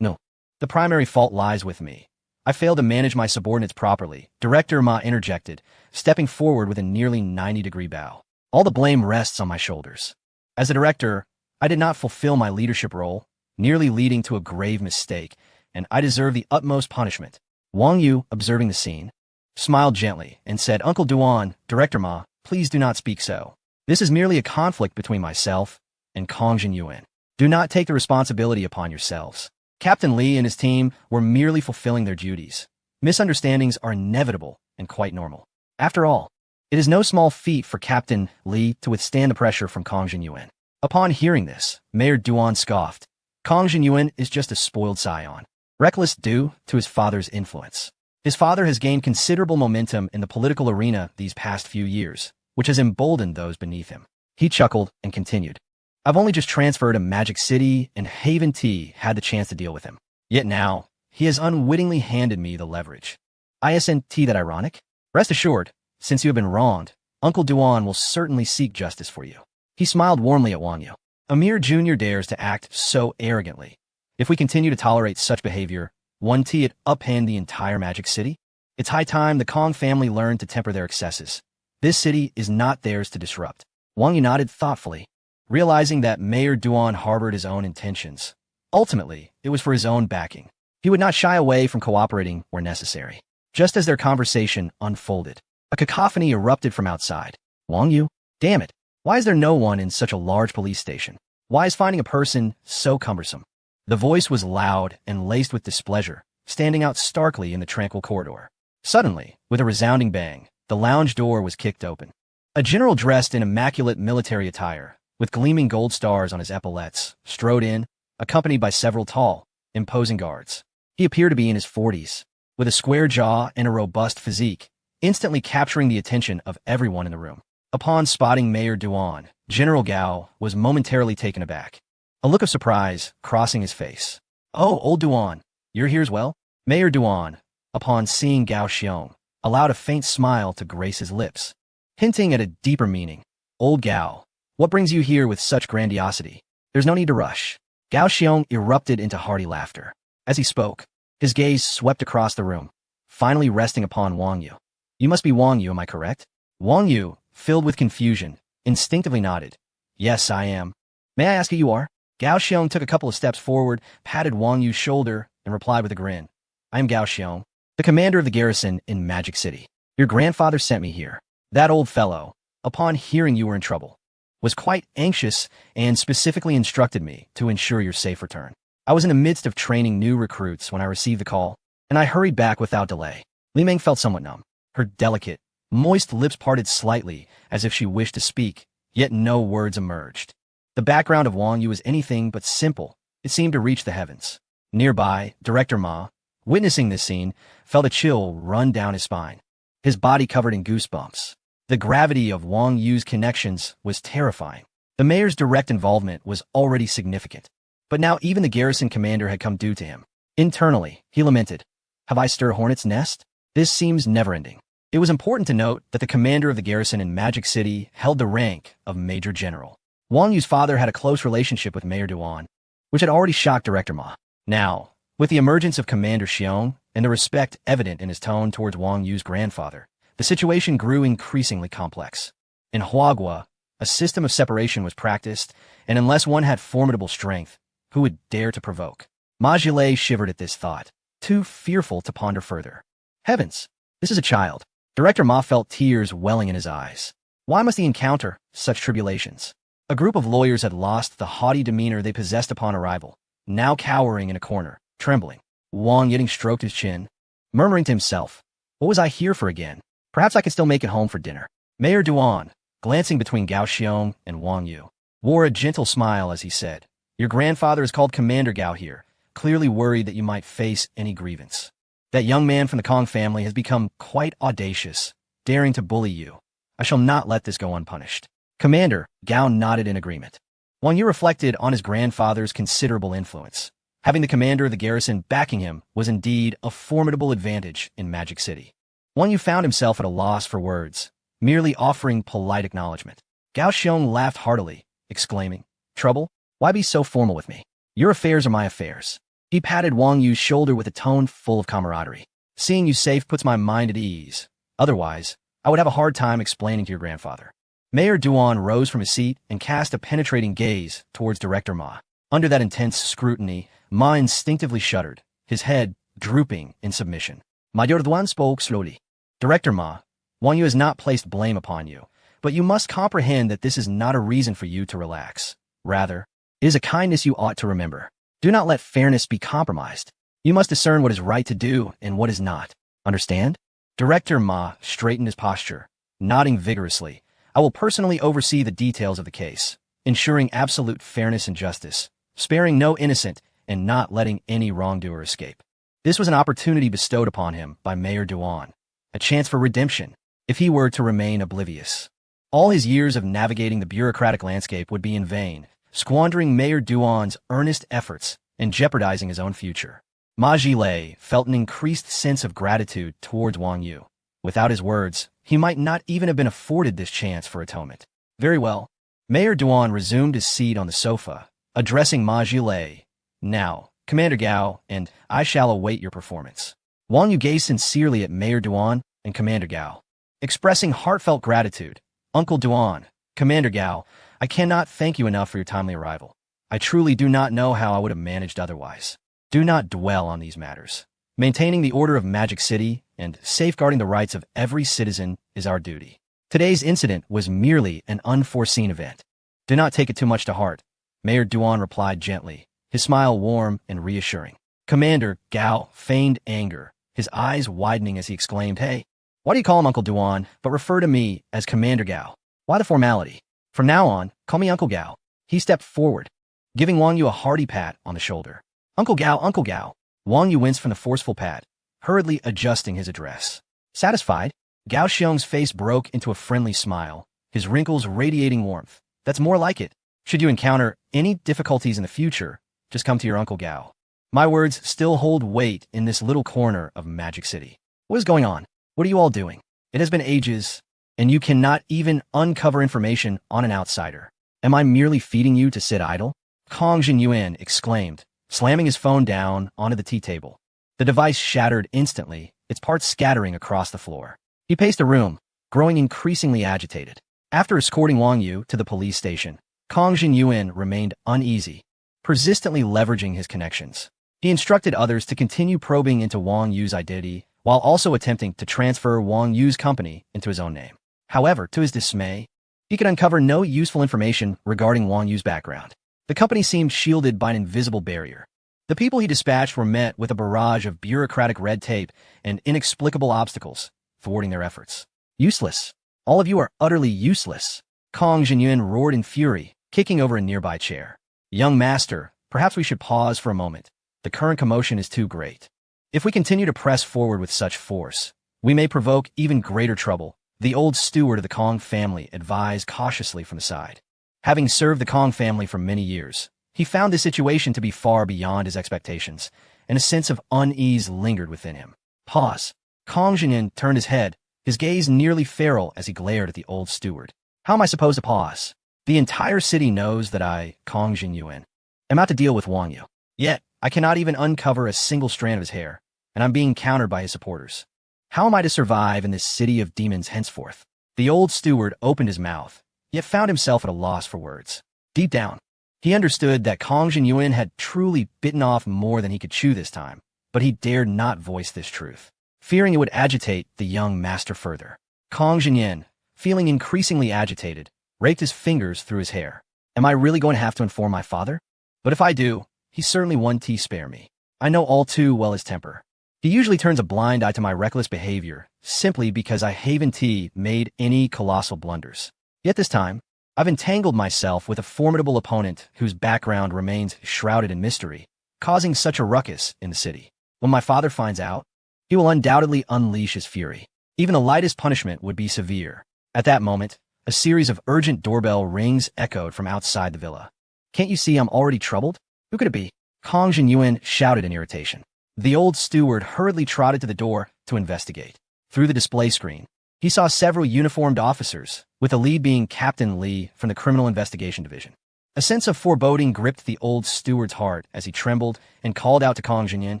The primary fault lies with me. I failed to manage my subordinates properly, Director Ma interjected, stepping forward with a nearly 90-degree bow. All the blame rests on my shoulders. As a director, I did not fulfill my leadership role, nearly leading to a grave mistake, and I deserve the utmost punishment. Wang Yu, observing the scene, smiled gently and said, Uncle Duan, Director Ma, please do not speak so. This is merely a conflict between myself and Kong Jinyuan. Do not take the responsibility upon yourselves. Captain Li and his team were merely fulfilling their duties. Misunderstandings are inevitable and quite normal. After all, it is no small feat for Captain Li to withstand the pressure from Kong Jinyuan. Upon hearing this, Mayor Duan scoffed. Kong Jinyuan is just a spoiled scion, reckless due to his father's influence. His father has gained considerable momentum in the political arena these past few years, which has emboldened those beneath him. He chuckled and continued. I've only just transferred to Magic City, and Haven T had the chance to deal with him. Yet now, he has unwittingly handed me the leverage. Isn't that ironic? Rest assured, since you have been wronged, Uncle Duan will certainly seek justice for you. He smiled warmly at Wang Yu. Amir Jr. dares to act so arrogantly. If we continue to tolerate such behavior, won't it upend the entire Magic City? It's high time the Kong family learned to temper their excesses. This city is not theirs to disrupt. Wang Yu nodded thoughtfully, realizing that Mayor Duan harbored his own intentions. Ultimately, it was for his own backing. He would not shy away from cooperating where necessary. Just as their conversation unfolded, a cacophony erupted from outside. Wang Yu? Damn it. Why is there no one in such a large police station? Why is finding a person so cumbersome? The voice was loud and laced with displeasure, standing out starkly in the tranquil corridor. Suddenly, with a resounding bang, the lounge door was kicked open. A general dressed in immaculate military attire, with gleaming gold stars on his epaulettes, strode in, accompanied by several tall, imposing guards. He appeared to be in his 40s, with a square jaw and a robust physique, instantly capturing the attention of everyone in the room. Upon spotting Mayor Duan, General Gao was momentarily taken aback, a look of surprise crossing his face. Oh, old Duan, you're here as well? Mayor Duan, upon seeing Gao Xiong, allowed a faint smile to grace his lips, hinting at a deeper meaning. Old Gao, what brings you here with such grandiosity? There's no need to rush. Gao Xiong erupted into hearty laughter. As he spoke, his gaze swept across the room, finally resting upon Wang Yu. You must be Wang Yu, am I correct? Wang Yu, filled with confusion, instinctively nodded. Yes, I am. May I ask who you are? Gao Xiong took a couple of steps forward, patted Wang Yu's shoulder, and replied with a grin. I am Gao Xiong, the commander of the garrison in Magic City. Your grandfather sent me here. That old fellow, upon hearing you were in trouble, was quite anxious and specifically instructed me to ensure your safe return. I was in the midst of training new recruits when I received the call, and I hurried back without delay. Li Meng felt somewhat numb. Her delicate, moist lips parted slightly as if she wished to speak, yet no words emerged. The background of Wang Yu was anything but simple. It seemed to reach the heavens. Nearby, Director Ma, witnessing this scene, felt a chill run down his spine, his body covered in goosebumps. The gravity of Wang Yu's connections was terrifying. The mayor's direct involvement was already significant, but now even the garrison commander had come due to him. Internally, he lamented, have I stirred hornet's nest? This seems never-ending. It was important to note that the commander of the garrison in Magic City held the rank of Major General. Wang Yu's father had a close relationship with Mayor Duan, which had already shocked Director Ma. Now, with the emergence of Commander Xiong and the respect evident in his tone towards Wang Yu's grandfather, the situation grew increasingly complex. In Huagua, a system of separation was practiced, and unless one had formidable strength, who would dare to provoke? Ma Jile shivered at this thought, too fearful to ponder further. Heavens! This is a child. Director Ma felt tears welling in his eyes. Why must he encounter such tribulations? A group of lawyers had lost the haughty demeanor they possessed upon arrival, now cowering in a corner, trembling. Wang Yiding stroked his chin, murmuring to himself, what was I here for again? Perhaps I could still make it home for dinner. Mayor Duan, glancing between Gao Xiong and Wang Yu, wore a gentle smile as he said, your grandfather is called Commander Gao here, clearly worried that you might face any grievance. That young man from the Kong family has become quite audacious, daring to bully you. I shall not let this go unpunished. Commander, Gao nodded in agreement. Wang Yu reflected on his grandfather's considerable influence. Having the commander of the garrison backing him was indeed a formidable advantage in Magic City. Wang Yu found himself at a loss for words, merely offering polite acknowledgement. Gao Xiong laughed heartily, exclaiming, trouble? Why be so formal with me? Your affairs are my affairs. He patted Wang Yu's shoulder with a tone full of camaraderie. Seeing you safe puts my mind at ease. Otherwise, I would have a hard time explaining to your grandfather. Mayor Duan rose from his seat and cast a penetrating gaze towards Director Ma. Under that intense scrutiny, Ma instinctively shuddered, his head drooping in submission. Mayor Duan spoke slowly. Director Ma, Wang Yu has not placed blame upon you, but you must comprehend that this is not a reason for you to relax. Rather, it is a kindness you ought to remember. Do not let fairness be compromised. You must discern what is right to do and what is not. Understand? Director Ma straightened his posture, nodding vigorously. I will personally oversee the details of the case, ensuring absolute fairness and justice, sparing no innocent and not letting any wrongdoer escape. This was an opportunity bestowed upon him by Mayor Duan, a chance for redemption, if he were to remain oblivious. All his years of navigating the bureaucratic landscape would be in vain, squandering Mayor Duan's earnest efforts and jeopardizing his own future. Ma Jile felt an increased sense of gratitude towards Wang Yu. Without his words, he might not even have been afforded this chance for atonement. Very well. Mayor Duan resumed his seat on the sofa, addressing Ma Jile. Now, Commander Gao, and I shall await your performance. Wang Yu gazed sincerely at Mayor Duan and Commander Gao, expressing heartfelt gratitude. Uncle Duan, Commander Gao, I cannot thank you enough for your timely arrival. I truly do not know how I would have managed otherwise. Do not dwell on these matters. Maintaining the order of Magic City and safeguarding the rights of every citizen is our duty. Today's incident was merely an unforeseen event. Do not take it too much to heart, Mayor Duan replied gently, his smile warm and reassuring. Commander Gao feigned anger, his eyes widening as he exclaimed, Hey, why do you call him Uncle Duan, but refer to me as Commander Gao? Why the formality? From now on, call me Uncle Gao. He stepped forward, giving Wang Yu a hearty pat on the shoulder. Uncle Gao, Uncle Gao. Wang Yu winced from the forceful pat, hurriedly adjusting his address. Satisfied, Gao Xiong's face broke into a friendly smile, his wrinkles radiating warmth. That's more like it. Should you encounter any difficulties in the future, just come to your Uncle Gao. My words still hold weight in this little corner of Magic City. What is going on? What are you all doing? It has been ages, and you cannot even uncover information on an outsider. Am I merely feeding you to sit idle? Kong Jinyuan exclaimed, slamming his phone down onto the tea table. The device shattered instantly, its parts scattering across the floor. He paced the room, growing increasingly agitated. After escorting Wang Yu to the police station, Kong Jinyuan remained uneasy, persistently leveraging his connections. He instructed others to continue probing into Wang Yu's identity while also attempting to transfer Wang Yu's company into his own name. However, to his dismay, he could uncover no useful information regarding Wang Yu's background. The company seemed shielded by an invisible barrier. The people he dispatched were met with a barrage of bureaucratic red tape and inexplicable obstacles, thwarting their efforts. Useless. All of you are utterly useless. Kong Jinyuan roared in fury, kicking over a nearby chair. Young master, perhaps we should pause for a moment. The current commotion is too great. If we continue to press forward with such force, we may provoke even greater trouble, the old steward of the Kong family advised cautiously from the side. Having served the Kong family for many years, he found the situation to be far beyond his expectations, and a sense of unease lingered within him. Pause. Kong Jinyuan turned his head, his gaze nearly feral as he glared at the old steward. How am I supposed to pause? The entire city knows that I, Kong Jinyuan, am out to deal with Wang Yu. Yet, I cannot even uncover a single strand of his hair, and I'm being countered by his supporters. How am I to survive in this city of demons henceforth? The old steward opened his mouth, yet found himself at a loss for words. Deep down, He understood that Kong Jinyuan had truly bitten off more than he could chew this time, but he dared not voice this truth, fearing it would agitate the young master further. Kong Jinyuan, feeling increasingly agitated, raked his fingers through his hair. Am I really going to have to inform my father? But if I do, he's certainly one tea spare me. I know all too well his temper. He usually turns a blind eye to my reckless behavior, simply because I haven't made any colossal blunders. Yet this time, I've entangled myself with a formidable opponent whose background remains shrouded in mystery, causing such a ruckus in the city. When my father finds out, he will undoubtedly unleash his fury. Even the lightest punishment would be severe. At that moment, a series of urgent doorbell rings echoed from outside the villa. Can't you see I'm already troubled? Who could it be? Kong Jinyuan shouted in irritation. The old steward hurriedly trotted to the door to investigate. Through the display screen, he saw several uniformed officers, with the lead being Captain Li from the Criminal Investigation Division. A sense of foreboding gripped the old steward's heart as he trembled and called out to Kong Jinyuan,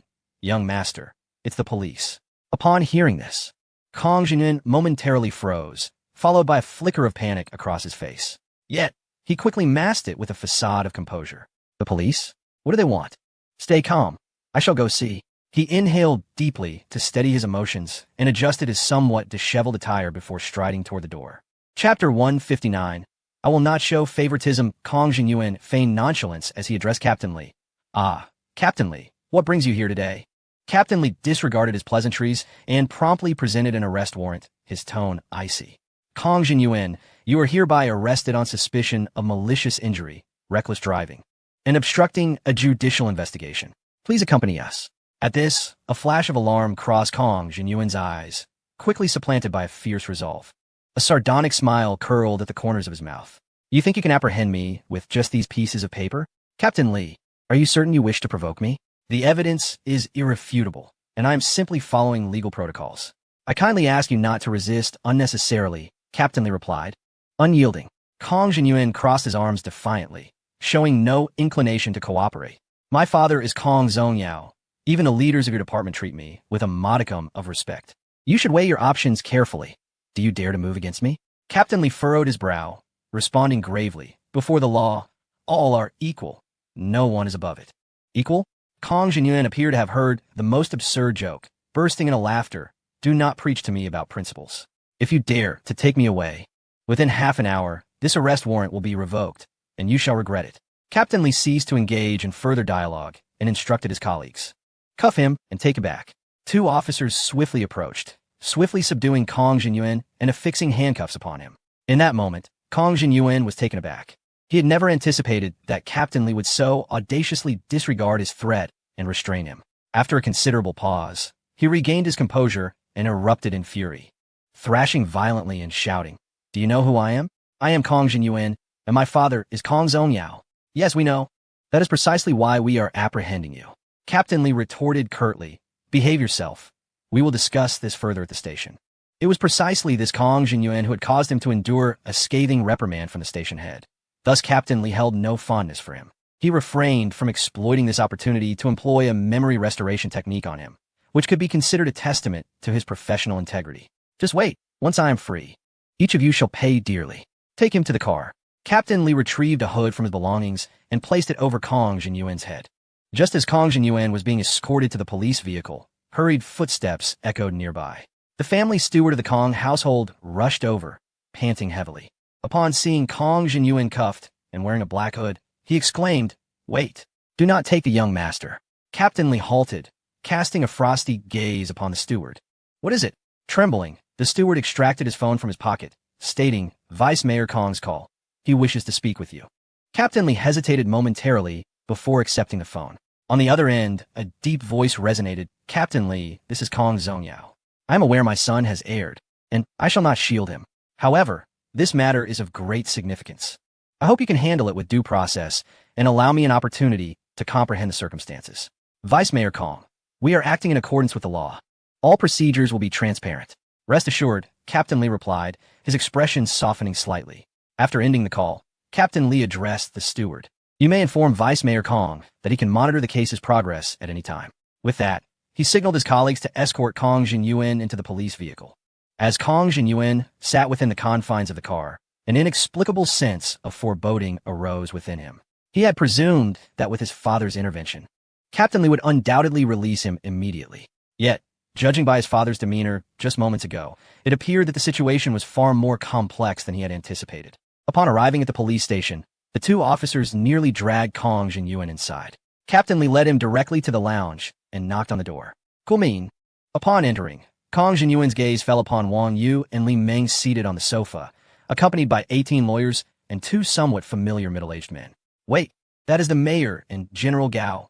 "Young master, it's the police." Upon hearing this, Kong Jinyuan momentarily froze, followed by a flicker of panic across his face. Yet, he quickly masked it with a facade of composure. The police? What do they want? Stay calm. I shall go see. He inhaled deeply to steady his emotions and adjusted his somewhat disheveled attire before striding toward the door. Chapter 159. I will not show favoritism. Kong Jinyuan feigned nonchalance as he addressed Captain Li. Ah, Captain Li, what brings you here today? Captain Li disregarded his pleasantries and promptly presented an arrest warrant, his tone icy. Kong Jinyuan, you are hereby arrested on suspicion of malicious injury, reckless driving, and obstructing a judicial investigation. Please accompany us. At this, a flash of alarm crossed Kong Jinyuan's eyes, quickly supplanted by a fierce resolve. A sardonic smile curled at the corners of his mouth. You think you can apprehend me with just these pieces of paper? Captain Li, are you certain you wish to provoke me? The evidence is irrefutable, and I am simply following legal protocols. I kindly ask you not to resist unnecessarily, Captain Li replied. Unyielding, Kong Jinyuan crossed his arms defiantly, showing no inclination to cooperate. My father is Kong Zongyao. Even the leaders of your department treat me with a modicum of respect. You should weigh your options carefully. Do you dare to move against me? Captain Li furrowed his brow, responding gravely. Before the law, all are equal. No one is above it. Equal? Kong Jinyuan appeared to have heard the most absurd joke, bursting into laughter. Do not preach to me about principles. If you dare to take me away, within half an hour, this arrest warrant will be revoked, and you shall regret it. Captain Li ceased to engage in further dialogue and instructed his colleagues. Cuff him and take him back. Two officers swiftly approached, swiftly subduing Kong Jinyuan and affixing handcuffs upon him. In that moment, Kong Jinyuan was taken aback. He had never anticipated that Captain Li would so audaciously disregard his threat and restrain him. After a considerable pause, he regained his composure and erupted in fury, thrashing violently and shouting, Do you know who I am? I am Kong Jinyuan, and my father is Kong Zongyao. Yes, we know. That is precisely why we are apprehending you. Captain Li retorted curtly, Behave yourself. We will discuss this further at the station. It was precisely this Kong Jinyuan who had caused him to endure a scathing reprimand from the station head. Thus Captain Li held no fondness for him. He refrained from exploiting this opportunity to employ a memory restoration technique on him, which could be considered a testament to his professional integrity. Just wait, once I am free, each of you shall pay dearly. Take him to the car. Captain Li retrieved a hood from his belongings and placed it over Kong Jinyuan's head. Just as Kong Jinyuan was being escorted to the police vehicle, hurried footsteps echoed nearby. The family steward of the Kong household rushed over, panting heavily. Upon seeing Kong Jinyuan cuffed and wearing a black hood, he exclaimed, Wait, do not take the young master. Captain Li halted, casting a frosty gaze upon the steward. What is it? Trembling, the steward extracted his phone from his pocket, stating, Vice Mayor Kong's call. He wishes to speak with you. Captain Li hesitated momentarily before accepting the phone. On the other end, a deep voice resonated. Captain Li, this is Kong Zongyao. I am aware my son has erred, and I shall not shield him. However, this matter is of great significance. I hope you can handle it with due process and allow me an opportunity to comprehend the circumstances. Vice Mayor Kong, we are acting in accordance with the law. All procedures will be transparent. Rest assured, Captain Li replied, his expression softening slightly. After ending the call, Captain Li addressed the steward. You may inform Vice Mayor Kong that he can monitor the case's progress at any time. With that, he signaled his colleagues to escort Kong Jinyuan into the police vehicle. As Kong Jinyuan sat within the confines of the car, an inexplicable sense of foreboding arose within him. He had presumed that with his father's intervention, Captain Lee would undoubtedly release him immediately. Yet, judging by his father's demeanor just moments ago, it appeared that the situation was far more complex than he had anticipated. Upon arriving at the police station, the two officers nearly dragged Kong Jinyuan inside. Captain Lee led him directly to the lounge and knocked on the door. Kumin. Upon entering, Kong Jinyuan's gaze fell upon Wang Yu and Li Meng seated on the sofa, accompanied by 18 lawyers and two somewhat familiar middle-aged men. Wait, that is the mayor and General Gao.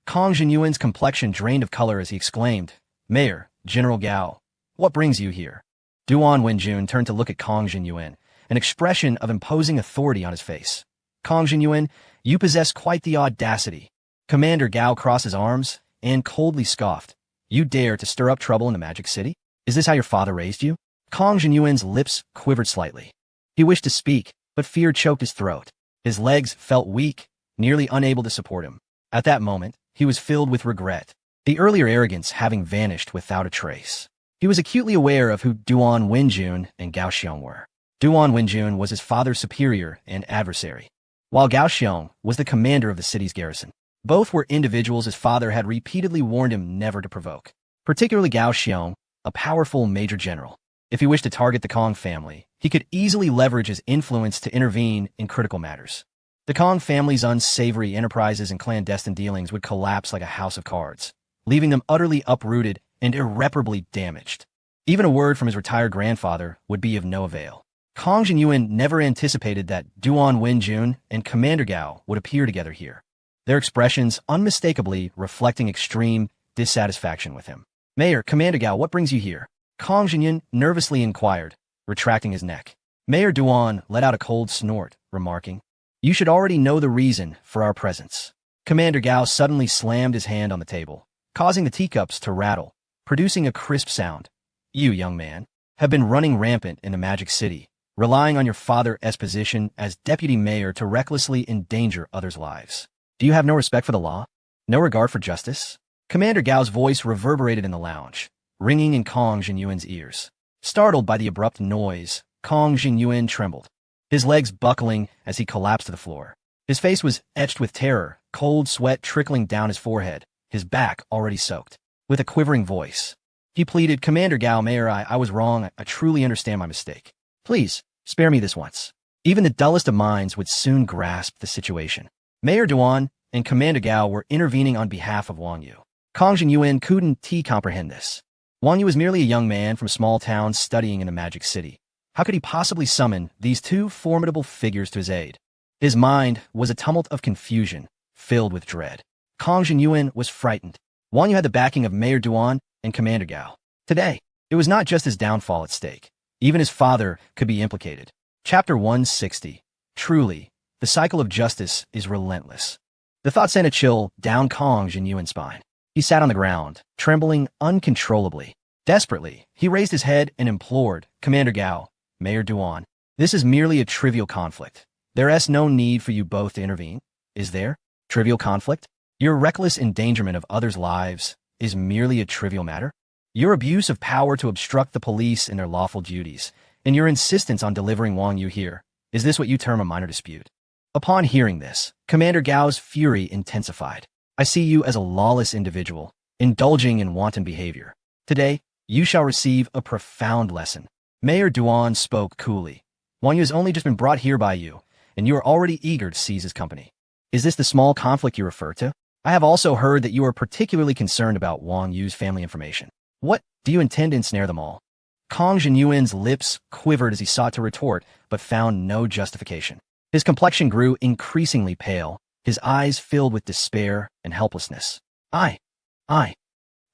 Kong Jinyuan's complexion drained of color as he exclaimed, Mayor, General Gao, what brings you here? Duan Wenjun turned to look at Kong Jinyuan, an expression of imposing authority on his face. Kong Jinyuan, you possess quite the audacity. Commander Gao crossed his arms and coldly scoffed. You dare to stir up trouble in the Magic City? Is this how your father raised you? Kong Jinyuan's lips quivered slightly. He wished to speak, but fear choked his throat. His legs felt weak, nearly unable to support him. At that moment, he was filled with regret, the earlier arrogance having vanished without a trace. He was acutely aware of who Duan Wenjun and Gao Xiong were. Duan Wenjun was his father's superior and adversary, while Gao Xiong was the commander of the city's garrison. Both were individuals his father had repeatedly warned him never to provoke, particularly Gao Xiong, a powerful major general. If he wished to target the Kong family, he could easily leverage his influence to intervene in critical matters. The Kong family's unsavory enterprises and clandestine dealings would collapse like a house of cards, leaving them utterly uprooted and irreparably damaged. Even a word from his retired grandfather would be of no avail. Kong Jinyuan never anticipated that Duan Wenjun and Commander Gao would appear together here, their expressions unmistakably reflecting extreme dissatisfaction with him. Mayor, Commander Gao, what brings you here? Kong Jinyuan nervously inquired, retracting his neck. Mayor Duan let out a cold snort, remarking, You should already know the reason for our presence. Commander Gao suddenly slammed his hand on the table, causing the teacups to rattle, producing a crisp sound. You, young man, have been running rampant in the Magic City, relying on your father's position as deputy mayor to recklessly endanger others' lives. Do you have no respect for the law? No regard for justice? Commander Gao's voice reverberated in the lounge, ringing in Kong Jinyuan's ears. Startled by the abrupt noise, Kong Jinyuan trembled, his legs buckling as he collapsed to the floor. His face was etched with terror, cold sweat trickling down his forehead, his back already soaked. With a quivering voice, he pleaded, Commander Gao, Mayor, I was wrong. I truly understand my mistake. Please, spare me this once. Even the dullest of minds would soon grasp the situation. Mayor Duan and Commander Gao were intervening on behalf of Wang Yu. Kong Jinyuan couldn't comprehend this. Wang Yu was merely a young man from a small town studying in the Magic City. How could he possibly summon these two formidable figures to his aid? His mind was a tumult of confusion, filled with dread. Kong Jinyuan was frightened. Wang Yu had the backing of Mayor Duan and Commander Gao. Today, it was not just his downfall at stake. Even his father could be implicated. Chapter 160. Truly, the cycle of justice is relentless. The thought sent a chill down Kong Jinyuan's spine. He sat on the ground, trembling uncontrollably. Desperately, he raised his head and implored, Commander Gao, Mayor Duan, this is merely a trivial conflict. There is no need for you both to intervene. Is there? Trivial conflict? Your reckless endangerment of others' lives is merely a trivial matter? Your abuse of power to obstruct the police in their lawful duties, and your insistence on delivering Wang Yu here, is this what you term a minor dispute? Upon hearing this, Commander Gao's fury intensified. I see you as a lawless individual, indulging in wanton behavior. Today, you shall receive a profound lesson. Mayor Duan spoke coolly. Wang Yu has only just been brought here by you, and you are already eager to seize his company. Is this the small conflict you refer to? I have also heard that you are particularly concerned about Wang Yu's family information. What, do you intend to ensnare them all? Kong Jinyuan's lips quivered as he sought to retort, but found no justification. His complexion grew increasingly pale, his eyes filled with despair and helplessness. I.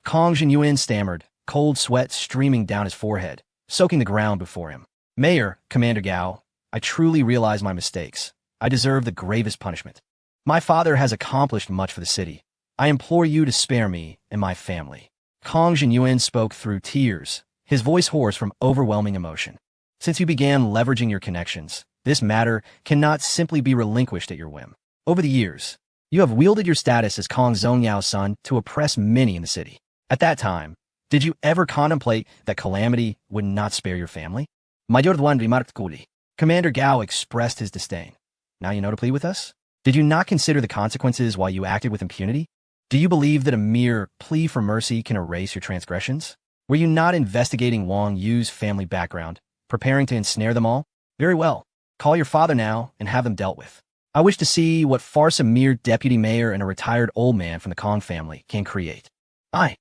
Kong Jinyuan stammered, cold sweat streaming down his forehead, soaking the ground before him. Mayor, Commander Gao, I truly realize my mistakes. I deserve the gravest punishment. My father has accomplished much for the city. I implore you to spare me and my family. Kong Jinyuan spoke through tears, his voice hoarse from overwhelming emotion. Since you began leveraging your connections, this matter cannot simply be relinquished at your whim. Over the years, you have wielded your status as Kong Zhongyao son to oppress many in the city. At that time, did you ever contemplate that calamity would not spare your family? Mayor Duan remarked coolly. Commander Gao expressed his disdain. Now you know to plead with us? Did you not consider the consequences while you acted with impunity? Do you believe that a mere plea for mercy can erase your transgressions? Were you not investigating Wang Yu's family background, preparing to ensnare them all? Very well. Call your father now and have them dealt with. I wish to see what farce a mere deputy mayor and a retired old man from the Kong family can create. I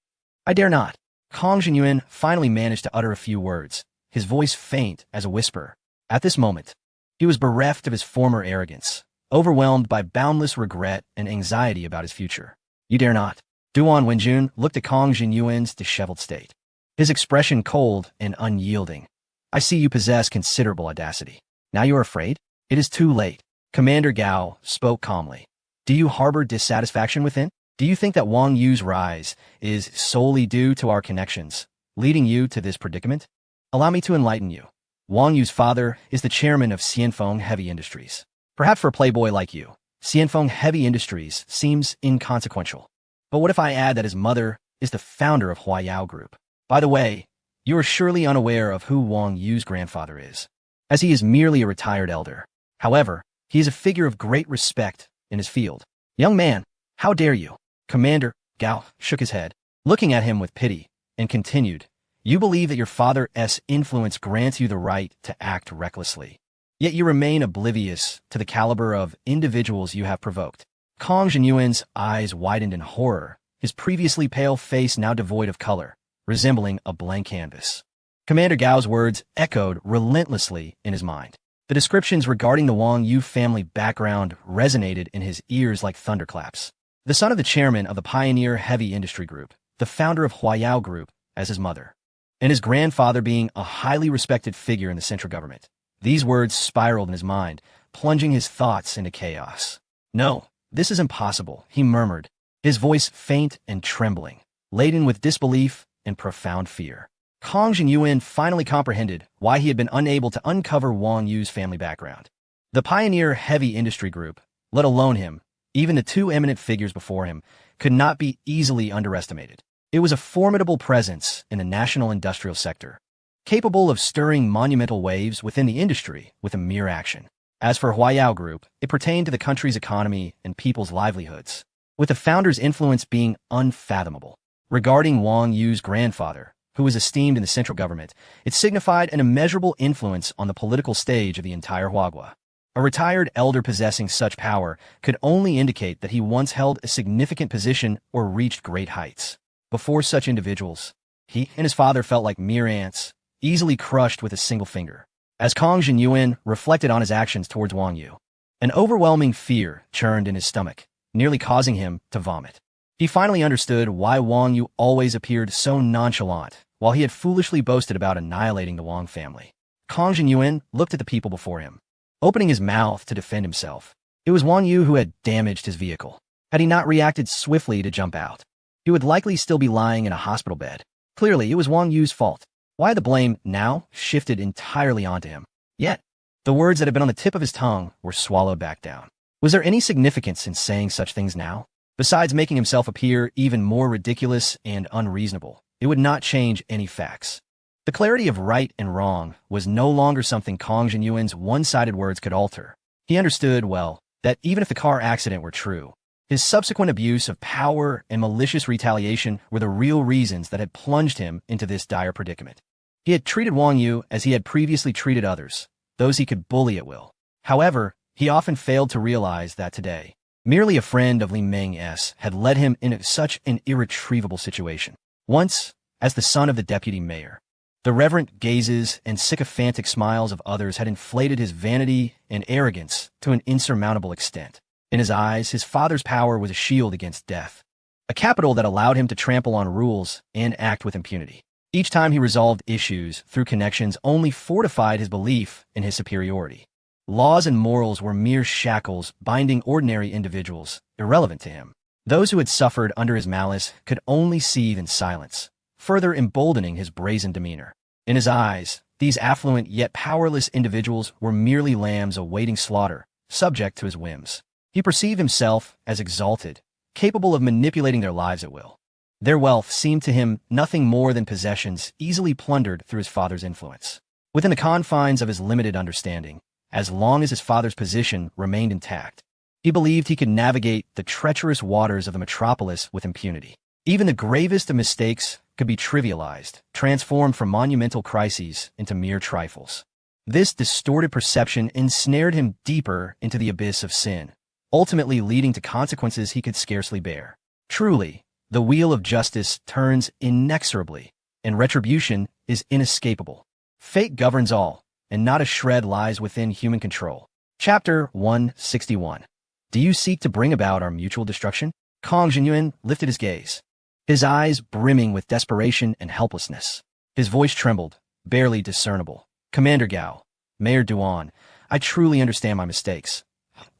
dare not. Kong Jinyuan finally managed to utter a few words, his voice faint as a whisper. At this moment, he was bereft of his former arrogance, overwhelmed by boundless regret and anxiety about his future. You dare not. Duan Wenjun looked at Kong Jinyuan's disheveled state, his expression cold and unyielding. I see you possess considerable audacity. Now you are afraid? It is too late. Commander Gao spoke calmly. Do you harbor dissatisfaction within? Do you think that Wang Yu's rise is solely due to our connections, leading you to this predicament? Allow me to enlighten you. Wang Yu's father is the chairman of Xianfeng Heavy Industries. Perhaps for a playboy like you, Xianfeng Heavy Industries seems inconsequential. But what if I add that his mother is the founder of Huayao Group? By the way, you are surely unaware of who Wang Yu's grandfather is, as he is merely a retired elder. However, he is a figure of great respect in his field. Young man, how dare you? Commander Gao shook his head, looking at him with pity, and continued, you believe that your father's influence grants you the right to act recklessly. Yet you remain oblivious to the caliber of individuals you have provoked. Kong Jinyuan's eyes widened in horror, his previously pale face now devoid of color, resembling a blank canvas. Commander Gao's words echoed relentlessly in his mind. The descriptions regarding the Wang Yu family background resonated in his ears like thunderclaps. The son of the chairman of the Pioneer Heavy Industry Group, the founder of Huayao Group, as his mother, and his grandfather being a highly respected figure in the central government. These words spiraled in his mind, plunging his thoughts into chaos. No, this is impossible, he murmured, his voice faint and trembling, laden with disbelief and profound fear. Kong Jinyuan finally comprehended why he had been unable to uncover Wang Yu's family background. The Pioneer Heavy Industry Group, let alone him, even the two eminent figures before him, could not be easily underestimated. It was a formidable presence in the national industrial sector, capable of stirring monumental waves within the industry with a mere action. As for Huayao Group, it pertained to the country's economy and people's livelihoods, with the founder's influence being unfathomable. Regarding Wang Yu's grandfather, who was esteemed in the central government, it signified an immeasurable influence on the political stage of the entire Huagua. A retired elder possessing such power could only indicate that he once held a significant position or reached great heights. Before such individuals, he and his father felt like mere ants, easily crushed with a single finger. As Kong Jinyuan reflected on his actions towards Wang Yu, an overwhelming fear churned in his stomach, nearly causing him to vomit. He finally understood why Wang Yu always appeared so nonchalant while he had foolishly boasted about annihilating the Wang family. Kong Jinyuan looked at the people before him, opening his mouth to defend himself. It was Wang Yu who had damaged his vehicle. Had he not reacted swiftly to jump out, he would likely still be lying in a hospital bed. Clearly, it was Wang Yu's fault. Why the blame now shifted entirely onto him? Yet, the words that had been on the tip of his tongue were swallowed back down. Was there any significance in saying such things now? Besides making himself appear even more ridiculous and unreasonable, it would not change any facts. The clarity of right and wrong was no longer something Kong Jinyuan's one-sided words could alter. He understood, well, that even if the car accident were true, his subsequent abuse of power and malicious retaliation were the real reasons that had plunged him into this dire predicament. He had treated Wang Yu as he had previously treated others, those he could bully at will. However, he often failed to realize that today, merely a friend of Li Meng's had led him into such an irretrievable situation. Once, as the son of the deputy mayor, the reverent gazes and sycophantic smiles of others had inflated his vanity and arrogance to an insurmountable extent. In his eyes, his father's power was a shield against death, a capital that allowed him to trample on rules and act with impunity. Each time he resolved issues through connections only fortified his belief in his superiority. Laws and morals were mere shackles binding ordinary individuals, irrelevant to him. Those who had suffered under his malice could only seethe in silence, further emboldening his brazen demeanor. In his eyes, these affluent yet powerless individuals were merely lambs awaiting slaughter, subject to his whims. He perceived himself as exalted, capable of manipulating their lives at will. Their wealth seemed to him nothing more than possessions easily plundered through his father's influence. Within the confines of his limited understanding, as long as his father's position remained intact, He believed he could navigate the treacherous waters of the metropolis with impunity. Even the gravest of mistakes could be trivialized, transformed from monumental crises into mere trifles. This distorted perception ensnared him deeper into the abyss of sin, ultimately leading to consequences he could scarcely bear. Truly, the wheel of justice turns inexorably, and retribution is inescapable. Fate governs all, and not a shred lies within human control. Chapter 161. Do you seek to bring about our mutual destruction? Kang Jinyuan lifted his gaze, his eyes brimming with desperation and helplessness. His voice trembled, barely discernible. Commander Gao, Mayor Duan, I truly understand my mistakes.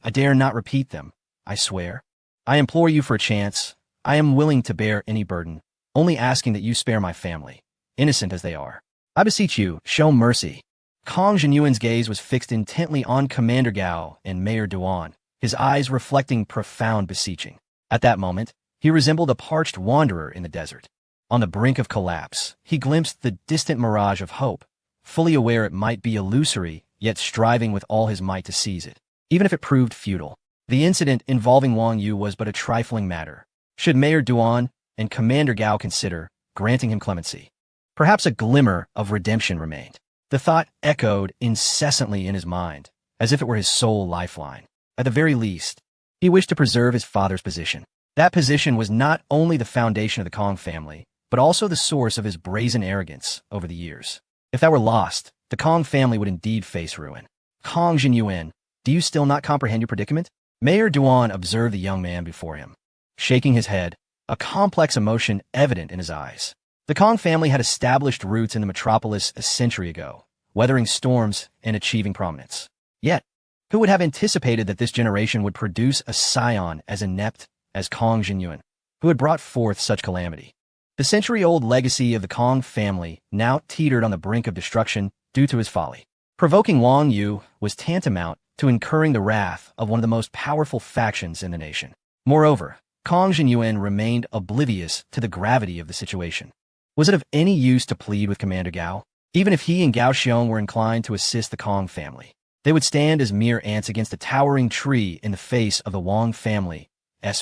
I dare not repeat them, I swear. I implore you for a chance. I am willing to bear any burden, only asking that you spare my family, innocent as they are. I beseech you, show mercy. Kang Jinyuan's gaze was fixed intently on Commander Gao and Mayor Duan, his eyes reflecting profound beseeching. At that moment, he resembled a parched wanderer in the desert. On the brink of collapse, he glimpsed the distant mirage of hope, fully aware it might be illusory, yet striving with all his might to seize it, even if it proved futile. The incident involving Wang Yu was but a trifling matter. Should Mayor Duan and Commander Gao consider granting him clemency? Perhaps a glimmer of redemption remained. The thought echoed incessantly in his mind, as if it were his sole lifeline. At the very least, he wished to preserve his father's position. That position was not only the foundation of the Kang family, but also the source of his brazen arrogance over the years. If that were lost, the Kang family would indeed face ruin. Kang Jinyuan, do you still not comprehend your predicament? Mayor Duan observed the young man before him, shaking his head, a complex emotion evident in his eyes. The Kang family had established roots in the metropolis a century ago, weathering storms and achieving prominence. Yet, who would have anticipated that this generation would produce a scion as inept as Kang Jinyuan, who had brought forth such calamity? The century-old legacy of the Kang family now teetered on the brink of destruction due to his folly. Provoking Wang Yu was tantamount to incurring the wrath of one of the most powerful factions in the nation. Moreover, Kang Jinyuan remained oblivious to the gravity of the situation. Was it of any use to plead with Commander Gao? Even if he and Gao Xiong were inclined to assist the Kang family, they would stand as mere ants against a towering tree in the face of the Wang family's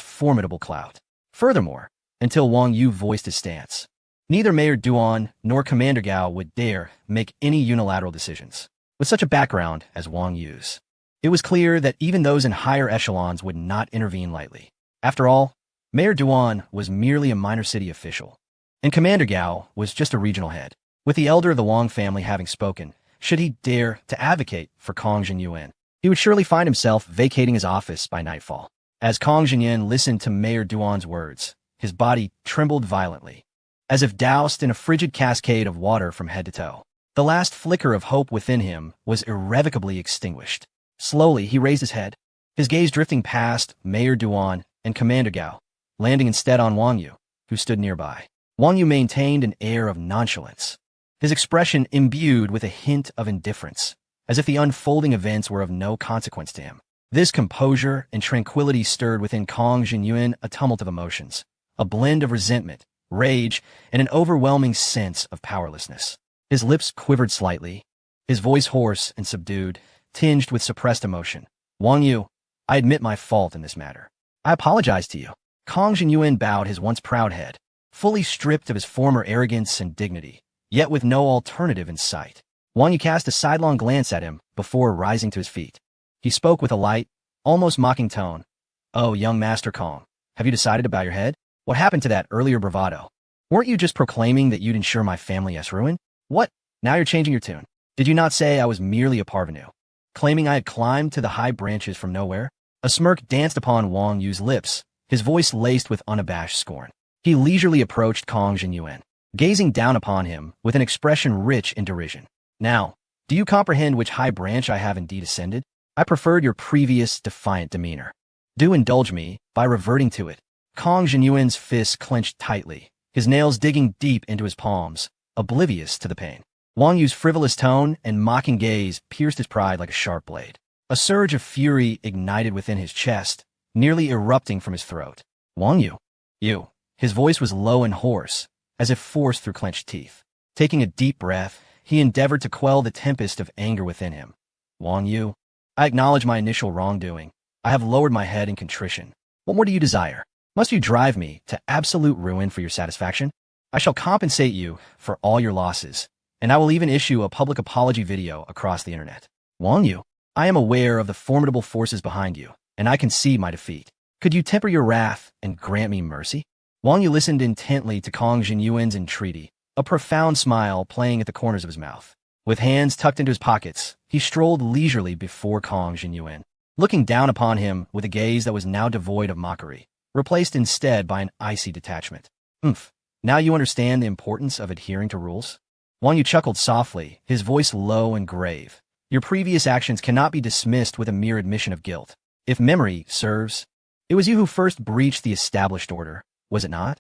formidable clout. Furthermore, until Wang Yu voiced his stance, neither Mayor Duan nor Commander Gao would dare make any unilateral decisions. With such a background as Wang Yu's, it was clear that even those in higher echelons would not intervene lightly. After all, Mayor Duan was merely a minor city official, and Commander Gao was just a regional head. With the elder of the Wang family having spoken, should he dare to advocate for Kang Jinyuan, he would surely find himself vacating his office by nightfall. As Kang Jinyuan listened to Mayor Duan's words, his body trembled violently, as if doused in a frigid cascade of water from head to toe. The last flicker of hope within him was irrevocably extinguished. Slowly, he raised his head, his gaze drifting past Mayor Duan and Commander Gao, landing instead on Wang Yu, who stood nearby. Wang Yu maintained an air of nonchalance, his expression imbued with a hint of indifference, as if the unfolding events were of no consequence to him. This composure and tranquility stirred within Kang Jinyuan a tumult of emotions, a blend of resentment, rage, and an overwhelming sense of powerlessness. His lips quivered slightly, his voice hoarse and subdued, tinged with suppressed emotion. Wang Yu, I admit my fault in this matter. I apologize to you. Kang Jinyuan bowed his once proud head, fully stripped of his former arrogance and dignity, yet with no alternative in sight. Wang Yu cast a sidelong glance at him before rising to his feet. He spoke with a light, almost mocking tone. Oh, young Master Kang, have you decided to bow your head? What happened to that earlier bravado? Weren't you just proclaiming that you'd ensure my family's ruin? What? Now you're changing your tune. Did you not say I was merely a parvenu, claiming I had climbed to the high branches from nowhere? A smirk danced upon Wang Yu's lips, his voice laced with unabashed scorn. He leisurely approached Kang Jinyuan, gazing down upon him with an expression rich in derision. Now, do you comprehend which high branch I have indeed ascended? I preferred your previous defiant demeanor. Do indulge me by reverting to it. Kang Jinyuan's fists clenched tightly, his nails digging deep into his palms, oblivious to the pain. Wang Yu's frivolous tone and mocking gaze pierced his pride like a sharp blade. A surge of fury ignited within his chest, nearly erupting from his throat. Wang Yu. You. His voice was low and hoarse, as if forced through clenched teeth. Taking a deep breath, he endeavored to quell the tempest of anger within him. Wang Yu. I acknowledge my initial wrongdoing, I have lowered my head in contrition. What more do you desire? Must you drive me to absolute ruin for your satisfaction? I shall compensate you for all your losses, and I will even issue a public apology video across the internet. Wang Yu, I am aware of the formidable forces behind you, and I can see my defeat. Could you temper your wrath and grant me mercy? Wang Yu listened intently to Kong Jinyuan's entreaty, a profound smile playing at the corners of his mouth. With hands tucked into his pockets, he strolled leisurely before Kong Jinyuan, looking down upon him with a gaze that was now devoid of mockery, replaced instead by an icy detachment. Now you understand the importance of adhering to rules? Wang Yu chuckled softly, his voice low and grave. Your previous actions cannot be dismissed with a mere admission of guilt. If memory serves, it was you who first breached the established order, was it not?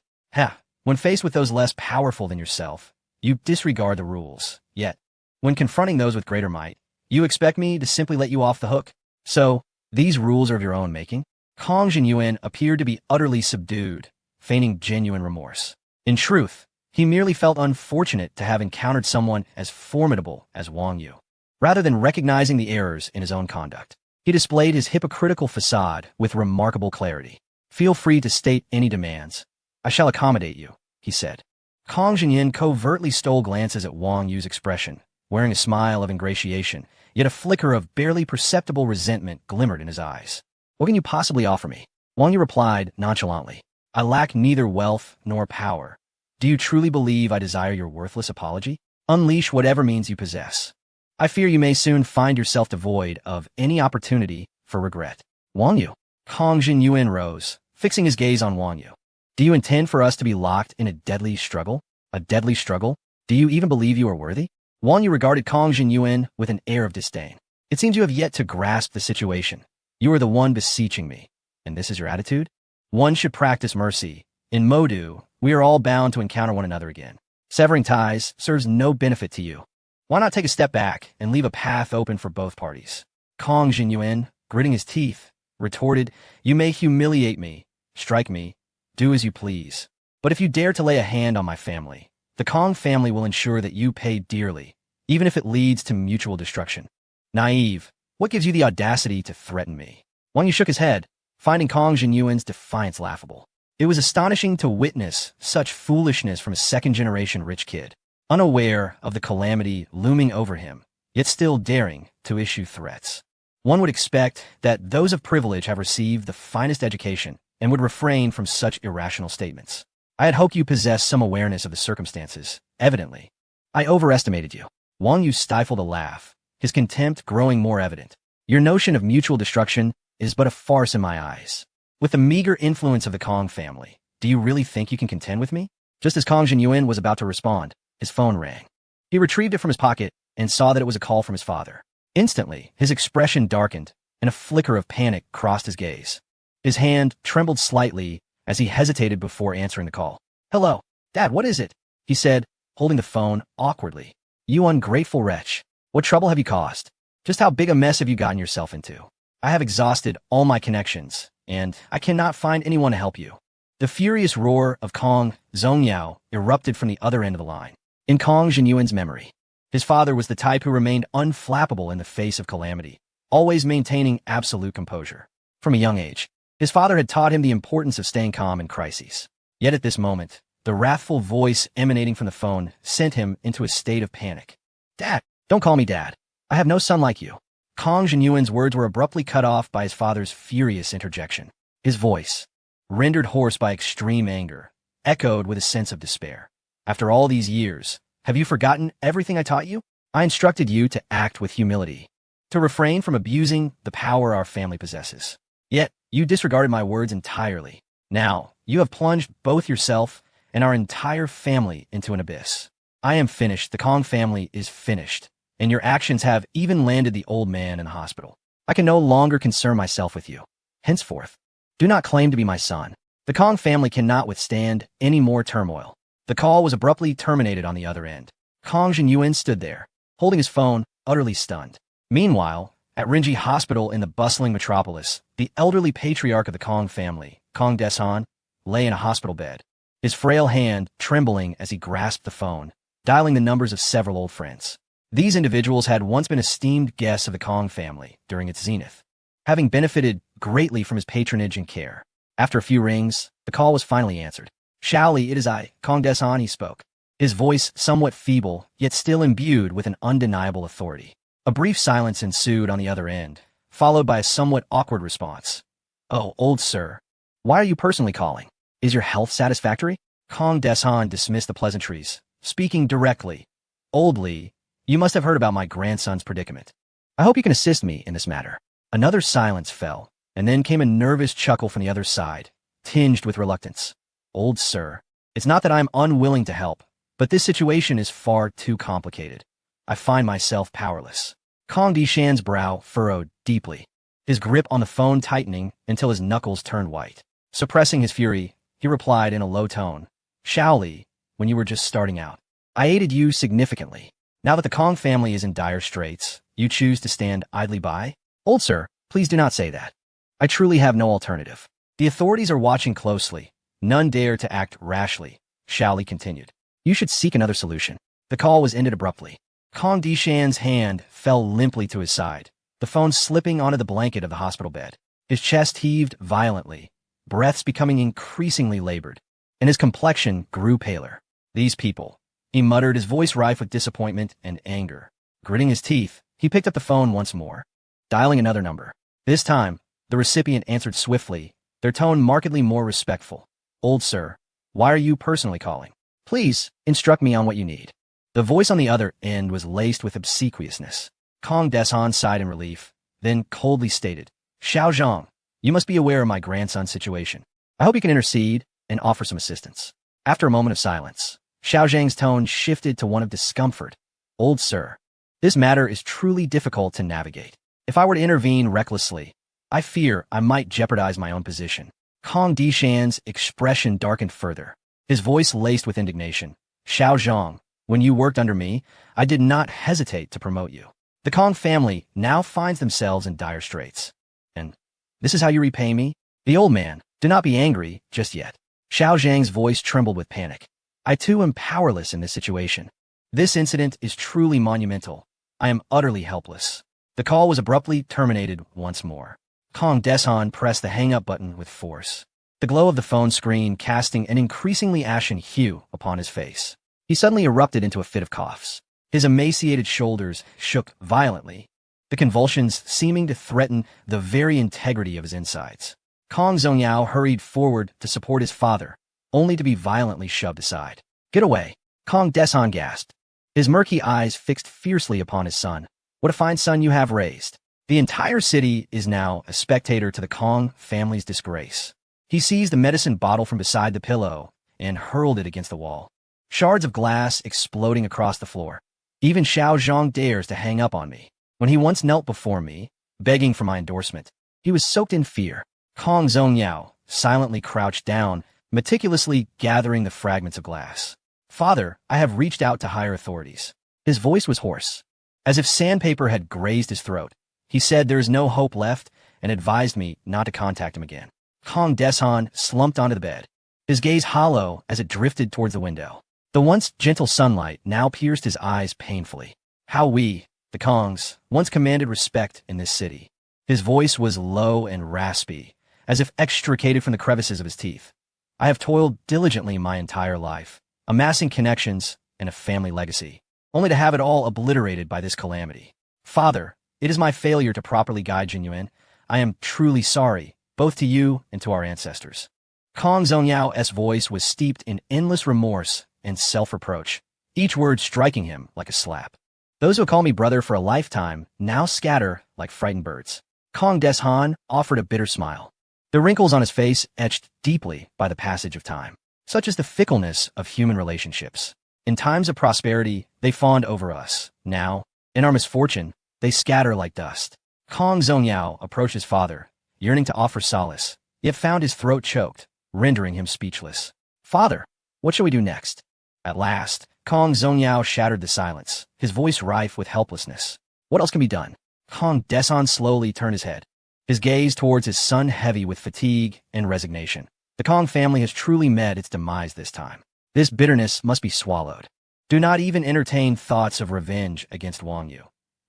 When faced with those less powerful than yourself, you disregard the rules. Yet, when confronting those with greater might, you expect me to simply let you off the hook. So, these rules are of your own making? Kong Jinyuan appeared to be utterly subdued, feigning genuine remorse. In truth, he merely felt unfortunate to have encountered someone as formidable as Wang Yu. Rather than recognizing the errors in his own conduct, he displayed his hypocritical facade with remarkable clarity. Feel free to state any demands. I shall accommodate you, he said. Kong Jinyuan covertly stole glances at Wang Yu's expression, wearing a smile of ingratiation, yet a flicker of barely perceptible resentment glimmered in his eyes. What can you possibly offer me? Wang Yu replied nonchalantly. I lack neither wealth nor power. Do you truly believe I desire your worthless apology? Unleash whatever means you possess. I fear you may soon find yourself devoid of any opportunity for regret. Wang Yu. Kong Jinyuan rose, fixing his gaze on Wang Yu. Do you intend for us to be locked in a deadly struggle? A deadly struggle? Do you even believe you are worthy? Wang Yu regarded Kong Jinyuan with an air of disdain. It seems you have yet to grasp the situation. You are the one beseeching me, and this is your attitude? One should practice mercy. In Modu, we are all bound to encounter one another again. Severing ties serves no benefit to you. Why not take a step back and leave a path open for both parties? Kong Jinyuan, gritting his teeth, retorted, You may humiliate me, strike me, do as you please. But if you dare to lay a hand on my family, the Kong family will ensure that you pay dearly, even if it leads to mutual destruction. Naive, what gives you the audacity to threaten me? Wang Yu shook his head, finding Kong Jinyuan's defiance laughable. It was astonishing to witness such foolishness from a second-generation rich kid, unaware of the calamity looming over him, yet still daring to issue threats. One would expect that those of privilege have received the finest education and would refrain from such irrational statements. I had hoped you possessed some awareness of the circumstances. Evidently, I overestimated you. Wang Yu stifled a laugh, his contempt growing more evident. Your notion of mutual destruction is but a farce in my eyes. With the meager influence of the Kong family, do you really think you can contend with me? Just as Kong Jinyuan was about to respond, his phone rang. He retrieved it from his pocket and saw that it was a call from his father. Instantly, his expression darkened, and a flicker of panic crossed his gaze. His hand trembled slightly as he hesitated before answering the call. Hello, Dad, what is it? He said, holding the phone awkwardly. You ungrateful wretch. What trouble have you caused? Just how big a mess have you gotten yourself into? I have exhausted all my connections, and I cannot find anyone to help you. The furious roar of Kong Zongyao erupted from the other end of the line. In Kong Jinyuan's memory, his father was the type who remained unflappable in the face of calamity, always maintaining absolute composure. From a young age, his father had taught him the importance of staying calm in crises. Yet at this moment, the wrathful voice emanating from the phone sent him into a state of panic. Dad, don't call me Dad. I have no son like you. Kong Jinyuan's words were abruptly cut off by his father's furious interjection. His voice, rendered hoarse by extreme anger, echoed with a sense of despair. After all these years, have you forgotten everything I taught you? I instructed you to act with humility, to refrain from abusing the power our family possesses. Yet, you disregarded my words entirely. Now, you have plunged both yourself and our entire family into an abyss. I am finished. The Kong family is finished, and your actions have even landed the old man in the hospital. I can no longer concern myself with you. Henceforth, do not claim to be my son. The Kong family cannot withstand any more turmoil. The call was abruptly terminated on the other end. Kong Jinyuan stood there, holding his phone, utterly stunned. Meanwhile, at Rinji Hospital in the bustling metropolis, the elderly patriarch of the Kong family, Kong Desan, lay in a hospital bed, his frail hand trembling as he grasped the phone, dialing the numbers of several old friends. These individuals had once been esteemed guests of the Kong family during its zenith, having benefited greatly from his patronage and care. After a few rings, the call was finally answered. Xiao Li, it is I, Kong Desan, he spoke. His voice somewhat feeble, yet still imbued with an undeniable authority. A brief silence ensued on the other end, followed by a somewhat awkward response. Oh, old sir. Why are you personally calling? Is your health satisfactory? Kong Desan dismissed the pleasantries, speaking directly. Old Li, you must have heard about my grandson's predicament. I hope you can assist me in this matter. Another silence fell, and then came a nervous chuckle from the other side, tinged with reluctance. Old sir, it's not that I'm unwilling to help, but this situation is far too complicated. I find myself powerless. Kong Dishan's brow furrowed deeply, his grip on the phone tightening until his knuckles turned white. Suppressing his fury, he replied in a low tone, Xiao Li, when you were just starting out, I aided you significantly. Now that the Kong family is in dire straits, you choose to stand idly by? Old sir, please do not say that. I truly have no alternative. The authorities are watching closely. None dare to act rashly, Xiao Li continued. You should seek another solution. The call was ended abruptly. Kong Dishan's hand fell limply to his side, the phone slipping onto the blanket of the hospital bed. His chest heaved violently, breaths becoming increasingly labored, and his complexion grew paler. These people, he muttered, his voice rife with disappointment and anger. Gritting his teeth, he picked up the phone once more, dialing another number. This time, the recipient answered swiftly, their tone markedly more respectful. Old sir, why are you personally calling? Please, instruct me on what you need. The voice on the other end was laced with obsequiousness. Kong Desan sighed in relief, then coldly stated, Xiao Zhang, you must be aware of my grandson's situation. I hope you can intercede and offer some assistance. After a moment of silence, Xiao Zhang's tone shifted to one of discomfort. Old sir, this matter is truly difficult to navigate. If I were to intervene recklessly, I fear I might jeopardize my own position. Kong Dishan's expression darkened further, his voice laced with indignation. Xiao Zhang, when you worked under me, I did not hesitate to promote you. The Kong family now finds themselves in dire straits. And this is how you repay me? The old man, do not be angry just yet. Xiao Zhang's voice trembled with panic. I too am powerless in this situation. This incident is truly monumental. I am utterly helpless. The call was abruptly terminated once more. Kong Desan pressed the hang-up button with force, the glow of the phone screen casting an increasingly ashen hue upon his face. He suddenly erupted into a fit of coughs. His emaciated shoulders shook violently, the convulsions seeming to threaten the very integrity of his insides. Kong Zongyao hurried forward to support his father, only to be violently shoved aside. Get away! Kong Desan gasped, his murky eyes fixed fiercely upon his son. What a fine son you have raised. The entire city is now a spectator to the Kong family's disgrace. He seized the medicine bottle from beside the pillow and hurled it against the wall, shards of glass exploding across the floor. Even Xiao Zhang dares to hang up on me. When he once knelt before me, begging for my endorsement, he was soaked in fear. Kong Zongyao silently crouched down, meticulously gathering the fragments of glass. Father, I have reached out to higher authorities. His voice was hoarse, as if sandpaper had grazed his throat. He said there is no hope left and advised me not to contact him again. Kong Desan slumped onto the bed, his gaze hollow as it drifted towards the window. The once gentle sunlight now pierced his eyes painfully. How we, the Kongs, once commanded respect in this city. His voice was low and raspy, as if extricated from the crevices of his teeth. I have toiled diligently my entire life, amassing connections and a family legacy, only to have it all obliterated by this calamity. Father, it is my failure to properly guide Jinyuan. I am truly sorry, both to you and to our ancestors. Kong Zongyao-'s voice was steeped in endless remorse and self-reproach, each word striking him like a slap. Those who call me brother for a lifetime now scatter like frightened birds. Kong Desan offered a bitter smile, the wrinkles on his face etched deeply by the passage of time. Such is the fickleness of human relationships. In times of prosperity, they fawned over us. Now, in our misfortune, they scatter like dust. Kong Zongyao approached his father, yearning to offer solace, yet found his throat choked, rendering him speechless. Father, what shall we do next? At last, Kong Zongyao shattered the silence, his voice rife with helplessness. What else can be done? Kong Desan slowly turned his head, his gaze towards his son heavy with fatigue and resignation. The Kong family has truly met its demise this time. This bitterness must be swallowed. Do not even entertain thoughts of revenge against Wang Yu.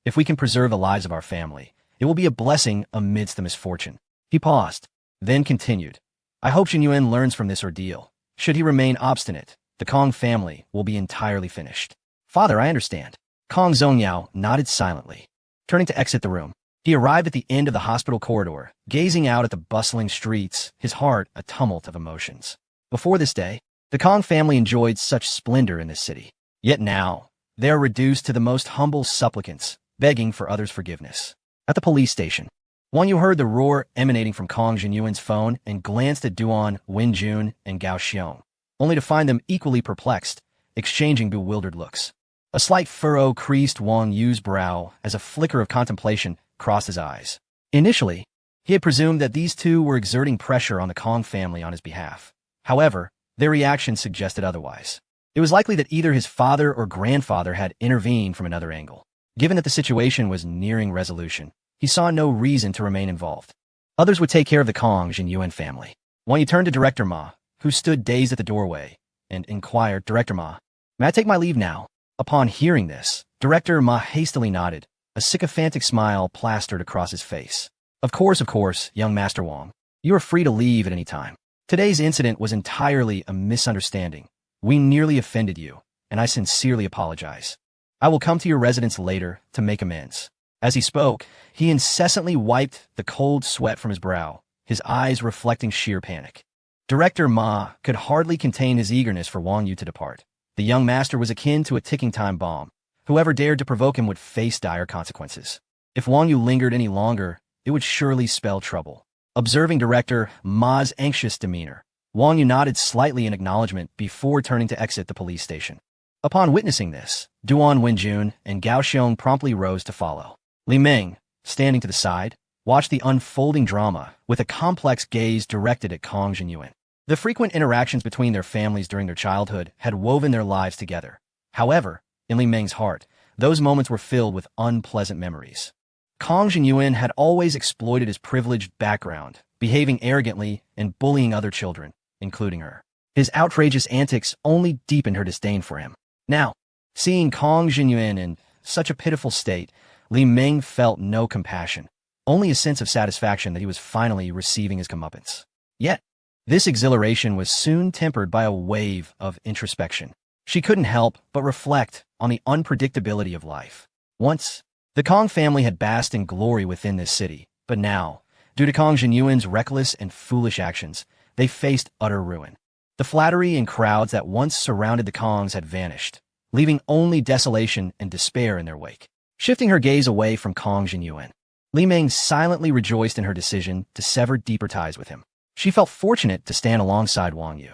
If we can preserve the lives of our family, it will be a blessing amidst the misfortune. He paused, then continued. I hope Jin Yuan learns from this ordeal. Should he remain obstinate, the Kong family will be entirely finished. Father, I understand. Kong Zongyao nodded silently. Turning to exit the room, he arrived at the end of the hospital corridor, gazing out at the bustling streets, his heart a tumult of emotions. Before this day, the Kong family enjoyed such splendor in this city. Yet now, they are reduced to the most humble supplicants, begging for others' forgiveness. At the police station, Wang Yu heard the roar emanating from Kong Jinyuan's phone and glanced at Duan, Wenjun, and Gao Xiong, only to find them equally perplexed, exchanging bewildered looks. A slight furrow creased Wang Yu's brow as a flicker of contemplation crossed his eyes. Initially, he had presumed that these two were exerting pressure on the Kong family on his behalf. However, their reaction suggested otherwise. It was likely that either his father or grandfather had intervened from another angle. Given that the situation was nearing resolution, he saw no reason to remain involved. Others would take care of the Kong Jinyuan family. Wang Yu turned to Director Ma, who stood dazed at the doorway, and inquired, Director Ma, may I take my leave now? Upon hearing this, Director Ma hastily nodded, a sycophantic smile plastered across his face. Of course, young Master Wang. You are free to leave at any time. Today's incident was entirely a misunderstanding. We nearly offended you, and I sincerely apologize. I will come to your residence later to make amends. As he spoke, he incessantly wiped the cold sweat from his brow, his eyes reflecting sheer panic. Director Ma could hardly contain his eagerness for Wang Yu to depart. The young master was akin to a ticking time bomb. Whoever dared to provoke him would face dire consequences. If Wang Yu lingered any longer, it would surely spell trouble. Observing Director Ma's anxious demeanor, Wang Yu nodded slightly in acknowledgement before turning to exit the police station. Upon witnessing this, Duan Wenjun and Gao Xiong promptly rose to follow. Li Ming, standing to the side, watched the unfolding drama with a complex gaze directed at Kong Jinyuan. The frequent interactions between their families during their childhood had woven their lives together. However, in Li Ming's heart, those moments were filled with unpleasant memories. Kong Jinyuan had always exploited his privileged background, behaving arrogantly and bullying other children, including her. His outrageous antics only deepened her disdain for him. Now, seeing Kong Jinyuan in such a pitiful state, Li Ming felt no compassion, only a sense of satisfaction that he was finally receiving his comeuppance. Yet, this exhilaration was soon tempered by a wave of introspection. She couldn't help but reflect on the unpredictability of life. Once, the Kong family had basked in glory within this city, but now, due to Kong Jinyuan's reckless and foolish actions, they faced utter ruin. The flattery and crowds that once surrounded the Kongs had vanished, leaving only desolation and despair in their wake. Shifting her gaze away from Kong Jinyuan, Li Ming silently rejoiced in her decision to sever deeper ties with him. She felt fortunate to stand alongside Wang Yu.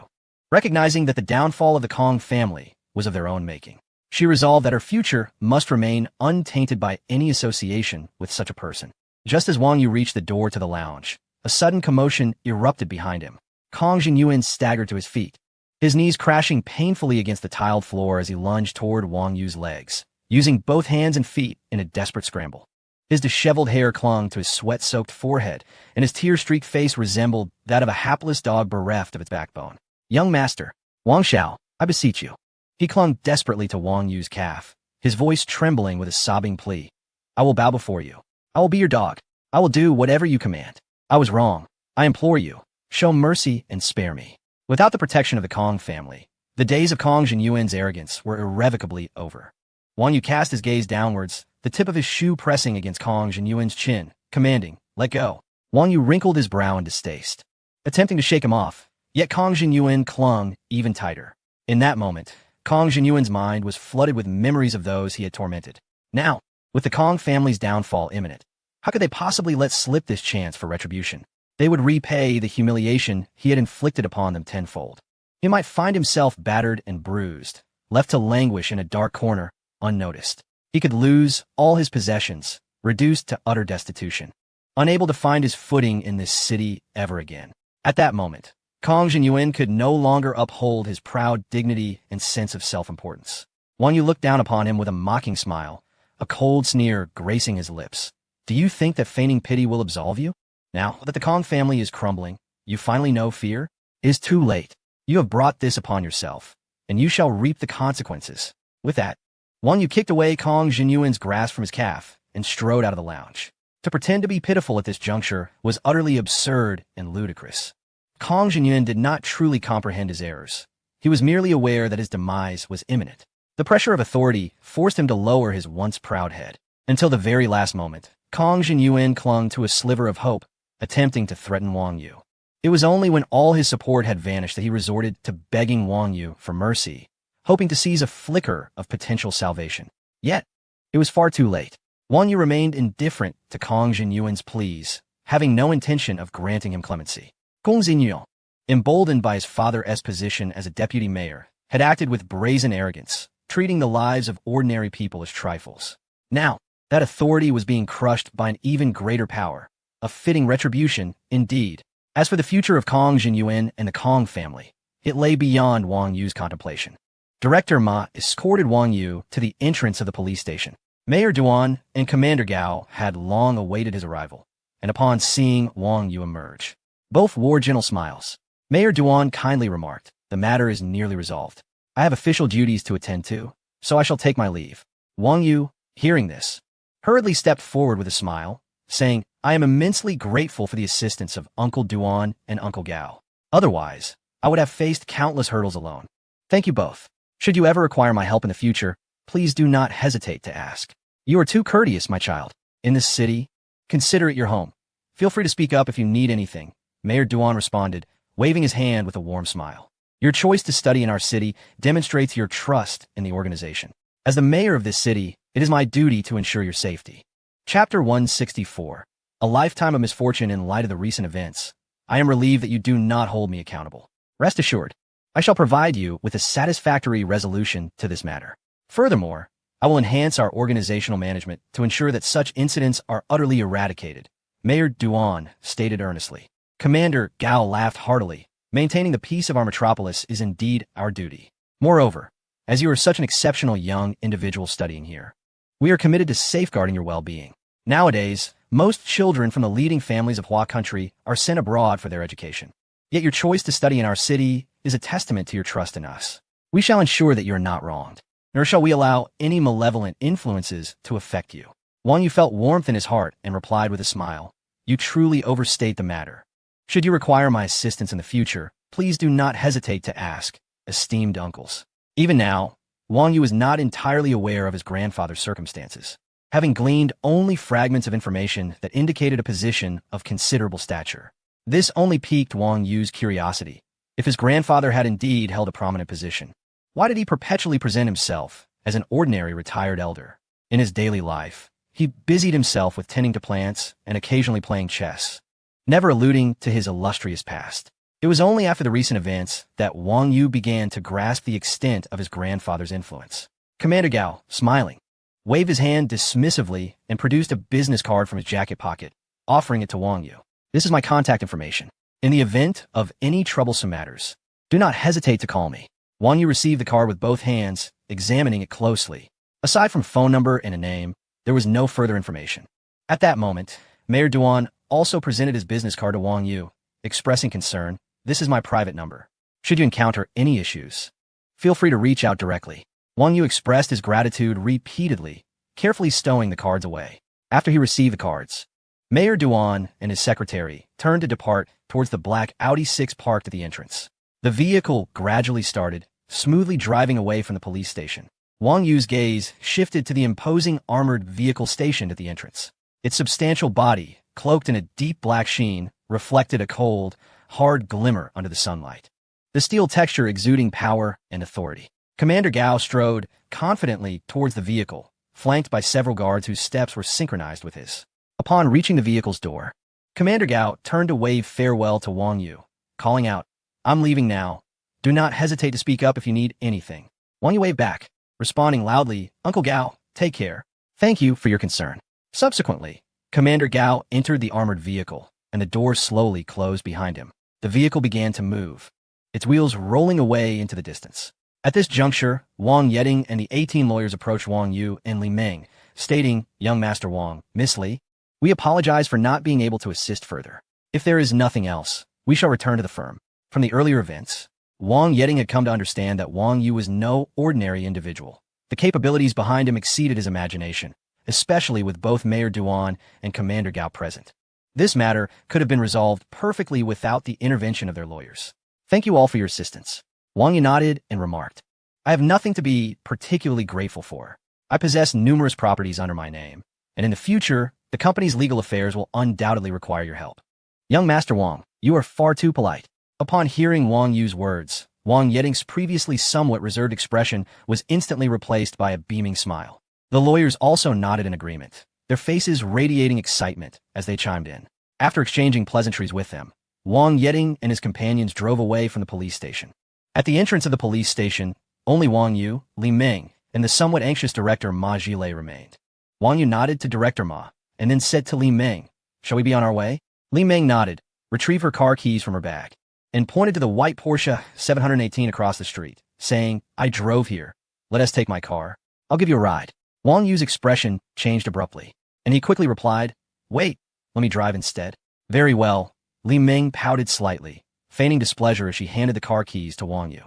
Recognizing that the downfall of the Kong family was of their own making, she resolved that her future must remain untainted by any association with such a person. Just as Wang Yu reached the door to the lounge, a sudden commotion erupted behind him. Kong Jinyuan staggered to his feet, his knees crashing painfully against the tiled floor as he lunged toward Wang Yu's legs, using both hands and feet in a desperate scramble. His disheveled hair clung to his sweat-soaked forehead, and his tear-streaked face resembled that of a hapless dog bereft of its backbone. Young master, Wang Xiao, I beseech you. He clung desperately to Wang Yu's calf, his voice trembling with a sobbing plea. I will bow before you. I will be your dog. I will do whatever you command. I was wrong. I implore you. Show mercy and spare me. Without the protection of the Kong family, the days of Kong Jinyuan's arrogance were irrevocably over. Wang Yu cast his gaze downwards, the tip of his shoe pressing against Kong Jinyuan's chin, commanding, let go. Wang Yu wrinkled his brow in distaste, attempting to shake him off, yet Kong Jinyuan clung even tighter. In that moment, Kong Jinyuan's mind was flooded with memories of those he had tormented. Now, with the Kong family's downfall imminent, how could they possibly let slip this chance for retribution? They would repay the humiliation he had inflicted upon them tenfold. He might find himself battered and bruised, left to languish in a dark corner, unnoticed. He could lose all his possessions, reduced to utter destitution, unable to find his footing in this city ever again. At that moment, Kong Jinyuan could no longer uphold his proud dignity and sense of self-importance. Wang Yu looked down upon him with a mocking smile, a cold sneer gracing his lips. Do you think that feigning pity will absolve you? Now that the Kong family is crumbling, you finally know fear? It is too late. You have brought this upon yourself, and you shall reap the consequences. With that, Wang Yu kicked away Kong Jinyuan's grasp from his calf and strode out of the lounge. To pretend to be pitiful at this juncture was utterly absurd and ludicrous. Kang Jinyuan did not truly comprehend his errors. He was merely aware that his demise was imminent. The pressure of authority forced him to lower his once proud head. Until the very last moment, Kang Jinyuan clung to a sliver of hope, attempting to threaten Wang Yu. It was only when all his support had vanished that he resorted to begging Wang Yu for mercy, hoping to seize a flicker of potential salvation. Yet, it was far too late. Wang Yu remained indifferent to Kang Jinyuan's pleas, having no intention of granting him clemency. Kang Jinyuan, emboldened by his father's position as a deputy mayor, had acted with brazen arrogance, treating the lives of ordinary people as trifles. Now, that authority was being crushed by an even greater power, a fitting retribution, indeed. As for the future of Kang Jinyuan and the Kang family, it lay beyond Wang Yu's contemplation. Director Ma escorted Wang Yu to the entrance of the police station. Mayor Duan and Commander Gao had long awaited his arrival, and upon seeing Wang Yu emerge, both wore gentle smiles. Mayor Duan kindly remarked, "The matter is nearly resolved. I have official duties to attend to, so I shall take my leave." Wang Yu, hearing this, hurriedly stepped forward with a smile, saying, "I am immensely grateful for the assistance of Uncle Duan and Uncle Gao. Otherwise, I would have faced countless hurdles alone. Thank you both. Should you ever require my help in the future, please do not hesitate to ask. You are too courteous, my child. In this city, consider it your home. Feel free to speak up if you need anything." Mayor Duan responded, waving his hand with a warm smile. "Your choice to study in our city demonstrates your trust in the organization. As the mayor of this city, it is my duty to ensure your safety." Chapter 164. A lifetime of misfortune in light of the recent events. I am relieved that you do not hold me accountable. Rest assured, I shall provide you with a satisfactory resolution to this matter. Furthermore, I will enhance our organizational management to ensure that such incidents are utterly eradicated, Mayor Duan stated earnestly. Commander Gao laughed heartily. Maintaining the peace of our metropolis is indeed our duty. Moreover, as you are such an exceptional young individual studying here, we are committed to safeguarding your well-being. Nowadays, most children from the leading families of Hua country are sent abroad for their education. Yet your choice to study in our city is a testament to your trust in us. We shall ensure that you are not wronged, nor shall we allow any malevolent influences to affect you. Wang Yu felt warmth in his heart and replied with a smile, "You truly overstate the matter. Should you require my assistance in the future, please do not hesitate to ask, esteemed uncles." Even now, Wang Yu was not entirely aware of his grandfather's circumstances, having gleaned only fragments of information that indicated a position of considerable stature. This only piqued Wang Yu's curiosity. If his grandfather had indeed held a prominent position, why did he perpetually present himself as an ordinary retired elder? In his daily life, he busied himself with tending to plants and occasionally playing chess, never alluding to his illustrious past. It was only after the recent events that Wang Yu began to grasp the extent of his grandfather's influence. Commander Gao, smiling, waved his hand dismissively and produced a business card from his jacket pocket, offering it to Wang Yu. "This is my contact information. In the event of any troublesome matters, do not hesitate to call me." Wang Yu received the card with both hands, examining it closely. Aside from phone number and a name, there was no further information. At that moment, Mayor Duan also presented his business card to Wang Yu, expressing concern. "This is my private number. Should you encounter any issues, feel free to reach out directly." Wang Yu expressed his gratitude repeatedly, carefully stowing the cards away. After he received the cards, Mayor Duan and his secretary turned to depart towards the black Audi 6 parked at the entrance. The vehicle gradually started, smoothly driving away from the police station. Wang Yu's gaze shifted to the imposing armored vehicle stationed at the entrance. Its substantial body, cloaked in a deep black sheen, reflected a cold, hard glimmer under the sunlight, the steel texture exuding power and authority. Commander Gao strode confidently towards the vehicle, flanked by several guards whose steps were synchronized with his. Upon reaching the vehicle's door, Commander Gao turned to wave farewell to Wang Yu, calling out, "I'm leaving now. Do not hesitate to speak up if you need anything." Wang Yu waved back, responding loudly, "Uncle Gao, take care. Thank you for your concern." Subsequently, Commander Gao entered the armored vehicle, and the door slowly closed behind him. The vehicle began to move, its wheels rolling away into the distance. At this juncture, Wang Yeding and the 18 lawyers approached Wang Yu and Li Meng, stating, "Young Master Wang, Miss Li, we apologize for not being able to assist further. If there is nothing else, we shall return to the firm." From the earlier events, Wang Yeding had come to understand that Wang Yu was no ordinary individual. The capabilities behind him exceeded his imagination, especially with both Mayor Duan and Commander Gao present. This matter could have been resolved perfectly without the intervention of their lawyers. Thank you all for your assistance. Wang Yu nodded and remarked, I have nothing to be particularly grateful for. I possess numerous properties under my name, and in the future, the company's legal affairs will undoubtedly require your help. Young Master Wang, you are far too polite. Upon hearing Wang Yu's words, Wang Yeding's previously somewhat reserved expression was instantly replaced by a beaming smile. The lawyers also nodded in agreement, their faces radiating excitement as they chimed in. After exchanging pleasantries with them, Wang Yeding and his companions drove away from the police station. At the entrance of the police station, only Wang Yu, Li Ming, and the somewhat anxious director Ma Zhilei remained. Wang Yu nodded to Director Ma, and then said to Li Ming, Shall we be on our way? Li Ming nodded, retrieved her car keys from her bag, and pointed to the white Porsche 718 across the street, saying, I drove here. Let us take my car. I'll give you a ride. Wang Yu's expression changed abruptly, and he quickly replied, Wait, let me drive instead. Very well. Li Ming pouted slightly, feigning displeasure as she handed the car keys to Wang Yu.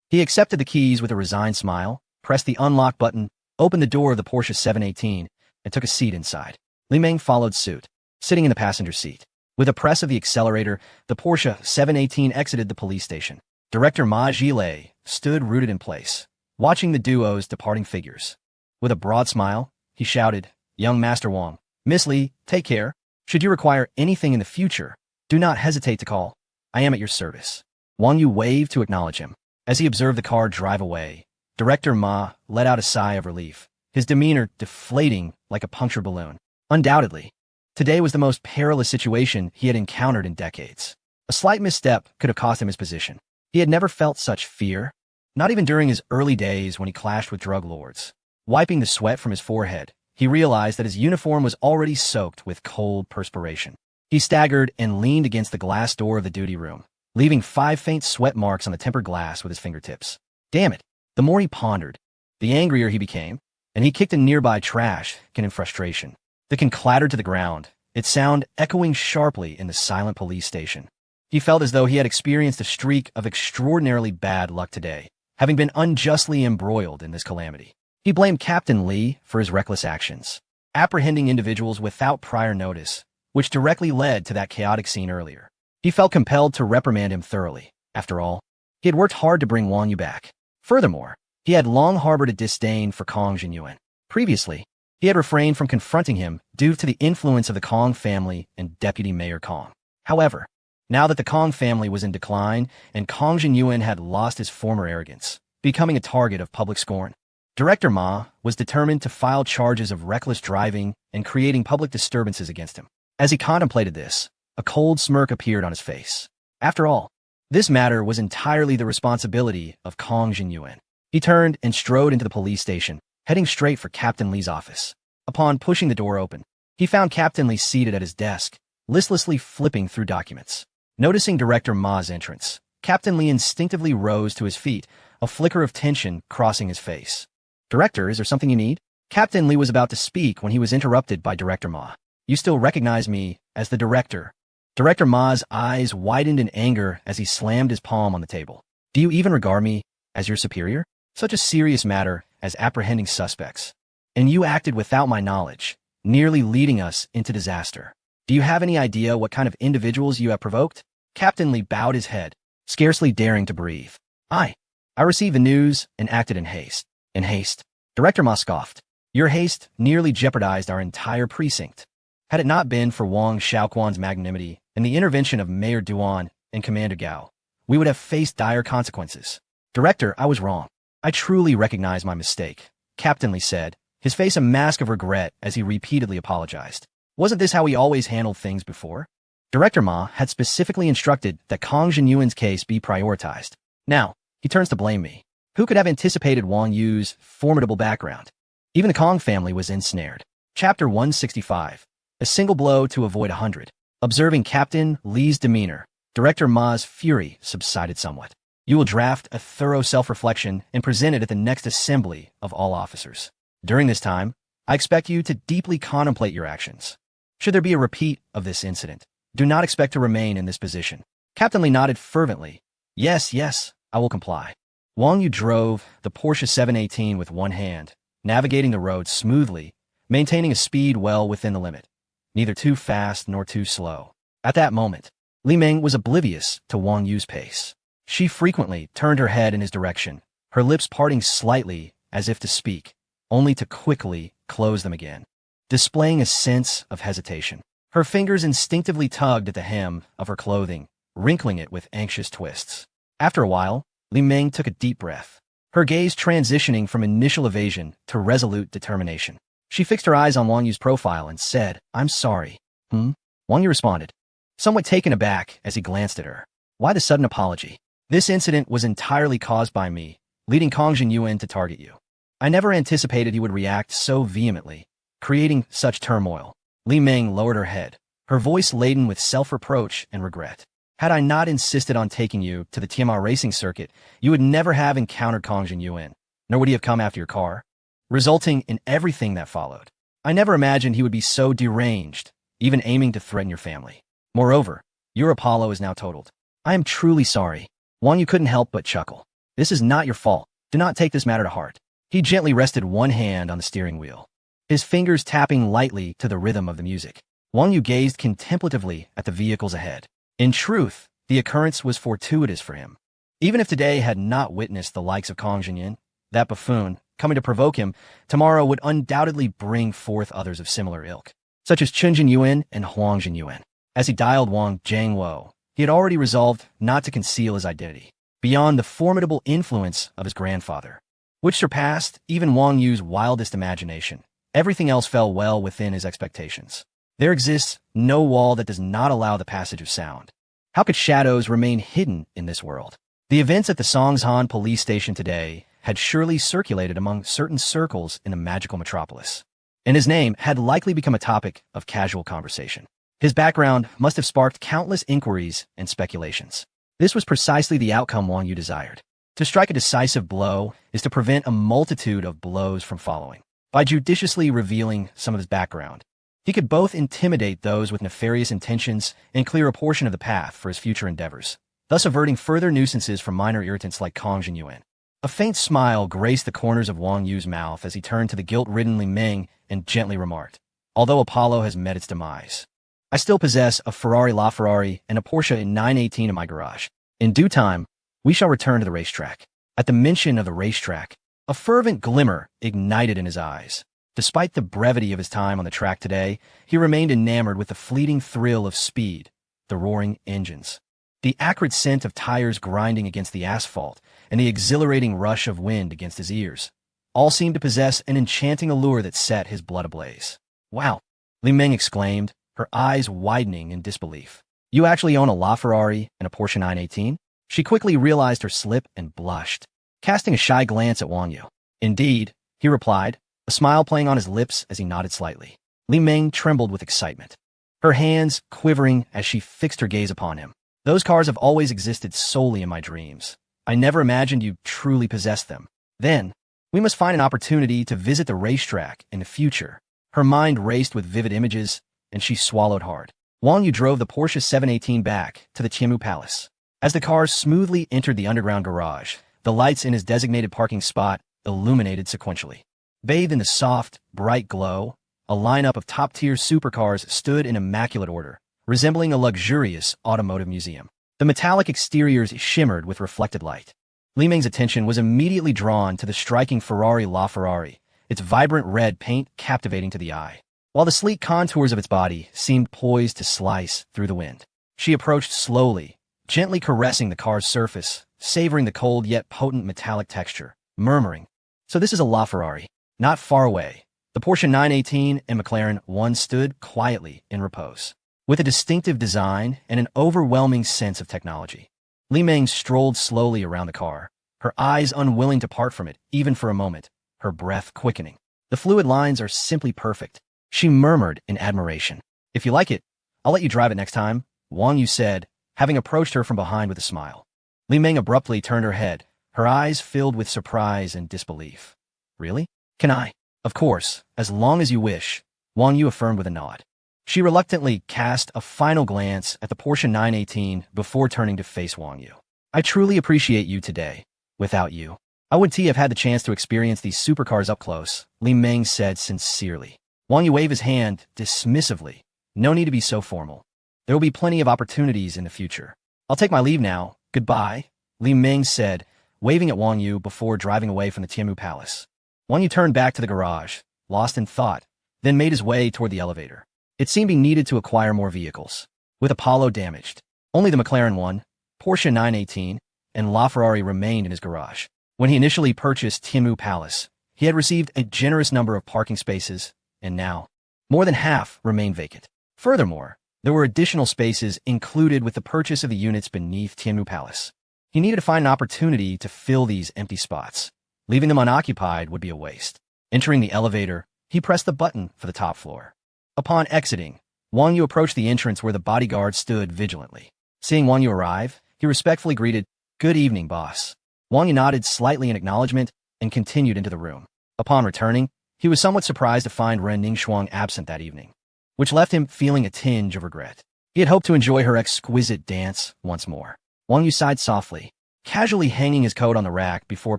He accepted the keys with a resigned smile, pressed the unlock button, opened the door of the Porsche 718, and took a seat inside. Li Ming followed suit, sitting in the passenger seat. With a press of the accelerator, the Porsche 718 exited the police station. Director Ma Zhilei stood rooted in place, watching the duo's departing figures. With a broad smile, he shouted, Young Master Wang, Miss Li, take care. Should you require anything in the future, do not hesitate to call. I am at your service. Wang Yu waved to acknowledge him. As he observed the car drive away, Director Ma let out a sigh of relief, his demeanor deflating like a punctured balloon. Undoubtedly, today was the most perilous situation he had encountered in decades. A slight misstep could have cost him his position. He had never felt such fear, not even during his early days when he clashed with drug lords. Wiping the sweat from his forehead, he realized that his uniform was already soaked with cold perspiration. He staggered and leaned against the glass door of the duty room, leaving 5 faint sweat marks on the tempered glass with his fingertips. Damn it! The more he pondered, the angrier he became, and he kicked a nearby trash can in frustration. The can clattered to the ground, its sound echoing sharply in the silent police station. He felt as though he had experienced a streak of extraordinarily bad luck today, having been unjustly embroiled in this calamity. He blamed Captain Li for his reckless actions, apprehending individuals without prior notice, which directly led to that chaotic scene earlier. He felt compelled to reprimand him thoroughly. After all, he had worked hard to bring Wang Yu back. Furthermore, he had long harbored a disdain for Kong Jinyuan. Previously, he had refrained from confronting him due to the influence of the Kong family and Deputy Mayor Kong. However, now that the Kong family was in decline and Kong Jinyuan had lost his former arrogance, becoming a target of public scorn, Director Ma was determined to file charges of reckless driving and creating public disturbances against him. As he contemplated this, a cold smirk appeared on his face. After all, this matter was entirely the responsibility of Kong Jinyuan. He turned and strode into the police station, heading straight for Captain Li's office. Upon pushing the door open, he found Captain Li seated at his desk, listlessly flipping through documents. Noticing Director Ma's entrance, Captain Li instinctively rose to his feet, a flicker of tension crossing his face. Director, is there something you need? Captain Li was about to speak when he was interrupted by Director Ma. You still recognize me as the director? Director Ma's eyes widened in anger as he slammed his palm on the table. Do you even regard me as your superior? Such a serious matter as apprehending suspects. And you acted without my knowledge, nearly leading us into disaster. Do you have any idea what kind of individuals you have provoked? Captain Li bowed his head, scarcely daring to breathe. I received the news and acted in haste. In haste? Director Ma scoffed. Your haste nearly jeopardized our entire precinct. Had it not been for Wang Xiaoquan's magnanimity and the intervention of Mayor Duan and Commander Gao, we would have faced dire consequences. Director, I was wrong. I truly recognize my mistake, Captain Li said, his face a mask of regret as he repeatedly apologized. Wasn't this how he always handled things before? Director Ma had specifically instructed that Kong Jinyuan's case be prioritized. Now, he turns to blame me. Who could have anticipated Wang Yu's formidable background? Even the Kong family was ensnared. Chapter 165. A single blow to avoid 100. Observing Captain Li's demeanor, Director Ma's fury subsided somewhat. You will draft a thorough self-reflection and present it at the next assembly of all officers. During this time, I expect you to deeply contemplate your actions. Should there be a repeat of this incident, do not expect to remain in this position. Captain Li nodded fervently. Yes, I will comply. Wang Yu drove the Porsche 718 with one hand, navigating the road smoothly maintaining a speed well within the limit, neither too fast nor too slow. At that moment, Li Meng was oblivious to Wang Yu's pace. She frequently turned her head in his direction, her lips parting slightly as if to speak, only to quickly close them again, displaying a sense of hesitation. Her fingers instinctively tugged at the hem of her clothing, wrinkling it with anxious twists. After a while, Li Meng took a deep breath, her gaze transitioning from initial evasion to resolute determination. She fixed her eyes on Wang Yu's profile and said, "I'm sorry." Wang Yu responded, somewhat taken aback as he glanced at her. "Why the sudden apology? This incident was entirely caused by me, leading Kong Jinyuan to target you. I never anticipated he would react so vehemently, creating such turmoil." Li Meng lowered her head, her voice laden with self-reproach and regret. "Had I not insisted on taking you to the Tianma racing circuit, you would never have encountered Kong Jinyuan, nor would he have come after your car, resulting in everything that followed. I never imagined he would be so deranged, even aiming to threaten your family. Moreover, your Apollo is now totaled. I am truly sorry." Wang Yu couldn't help but chuckle. "This is not your fault. Do not take this matter to heart." He gently rested one hand on the steering wheel, his fingers tapping lightly to the rhythm of the music. Wang Yu gazed contemplatively at the vehicles ahead. In truth, the occurrence was fortuitous for him. Even if today had not witnessed the likes of Kong Jinyan, that buffoon, coming to provoke him, tomorrow would undoubtedly bring forth others of similar ilk, such as Chun Jinyuan and Huang Jinyuan. As he dialed Wang Jiangwo, he had already resolved not to conceal his identity, beyond the formidable influence of his grandfather, which surpassed even Wang Yu's wildest imagination. Everything else fell well within his expectations. There exists no wall that does not allow the passage of sound. How could shadows remain hidden in this world? The events at the Songshan police station today had surely circulated among certain circles in the magical metropolis, and his name had likely become a topic of casual conversation. His background must have sparked countless inquiries and speculations. This was precisely the outcome Wang Yu desired. To strike a decisive blow is to prevent a multitude of blows from following. By judiciously revealing some of his background, he could both intimidate those with nefarious intentions and clear a portion of the path for his future endeavors, thus averting further nuisances from minor irritants like Kong Jinyuan. A faint smile graced the corners of Wang Yu's mouth as he turned to the guilt-ridden Li Meng and gently remarked, "Although Apollo has met its demise, I still possess a Ferrari LaFerrari and a Porsche in 918 in my garage. In due time, we shall return to the racetrack." At the mention of the racetrack, a fervent glimmer ignited in his eyes. Despite the brevity of his time on the track today, he remained enamored with the fleeting thrill of speed, the roaring engines, the acrid scent of tires grinding against the asphalt, and the exhilarating rush of wind against his ears. All seemed to possess an enchanting allure that set his blood ablaze. "Wow!" Li Meng exclaimed, her eyes widening in disbelief. "You actually own a LaFerrari and a Porsche 918? She quickly realized her slip and blushed, casting a shy glance at Wang Yu. "Indeed," he replied, a smile playing on his lips as he nodded slightly. Li Meng trembled with excitement, her hands quivering as she fixed her gaze upon him. "Those cars have always existed solely in my dreams. I never imagined you truly possessed them. Then, we must find an opportunity to visit the racetrack in the future." Her mind raced with vivid images, and she swallowed hard. Wang Yu drove the Porsche 718 back to the Qianmu Palace. As the car smoothly entered the underground garage, the lights in his designated parking spot illuminated sequentially. Bathed in the soft, bright glow, a lineup of top-tier supercars stood in immaculate order, resembling a luxurious automotive museum. The metallic exteriors shimmered with reflected light. Li Meng's attention was immediately drawn to the striking Ferrari LaFerrari, its vibrant red paint captivating to the eye, while the sleek contours of its body seemed poised to slice through the wind. She approached slowly, gently caressing the car's surface, savoring the cold yet potent metallic texture, murmuring, "So this is a LaFerrari." Not far away, the Porsche 918 and McLaren 1 stood quietly in repose, with a distinctive design and an overwhelming sense of technology. Li Meng strolled slowly around the car, her eyes unwilling to part from it even for a moment, her breath quickening. "The fluid lines are simply perfect," she murmured in admiration. "If you like it, I'll let you drive it next time," Wang Yu said, having approached her from behind with a smile. Li Meng abruptly turned her head, her eyes filled with surprise and disbelief. "Really? Can I?" "Of course, as long as you wish," Wang Yu affirmed with a nod. She reluctantly cast a final glance at the Porsche 918 before turning to face Wang Yu. "I truly appreciate you today. Without you, I wouldn't have had the chance to experience these supercars up close," Li Meng said sincerely. Wang Yu waved his hand dismissively. No need to be so formal. There will be plenty of opportunities in the future. I'll take my leave now. Goodbye, Li Ming said, waving at Wang Yu before driving away from the Tianmu Palace. Wang Yu turned back to the garage, lost in thought, then made his way toward the elevator. It seemed he needed to acquire more vehicles. With Apollo damaged, only the McLaren 1, Porsche 918, and LaFerrari remained in his garage. When he initially purchased Tianmu Palace, he had received a generous number of parking spaces, and now, more than half remained vacant. Furthermore, there were additional spaces included with the purchase of the units beneath Tianmu Palace. He needed to find an opportunity to fill these empty spots. Leaving them unoccupied would be a waste. Entering the elevator, he pressed the button for the top floor. Upon exiting, Wang Yu approached the entrance where the bodyguard stood vigilantly. Seeing Wang Yu arrive, he respectfully greeted, "Good evening, boss." Wang Yu nodded slightly in acknowledgement and continued into the room. Upon returning, he was somewhat surprised to find Ren Ningxuang absent that evening, which left him feeling a tinge of regret. He had hoped to enjoy her exquisite dance once more. Wang Yu sighed softly, casually hanging his coat on the rack before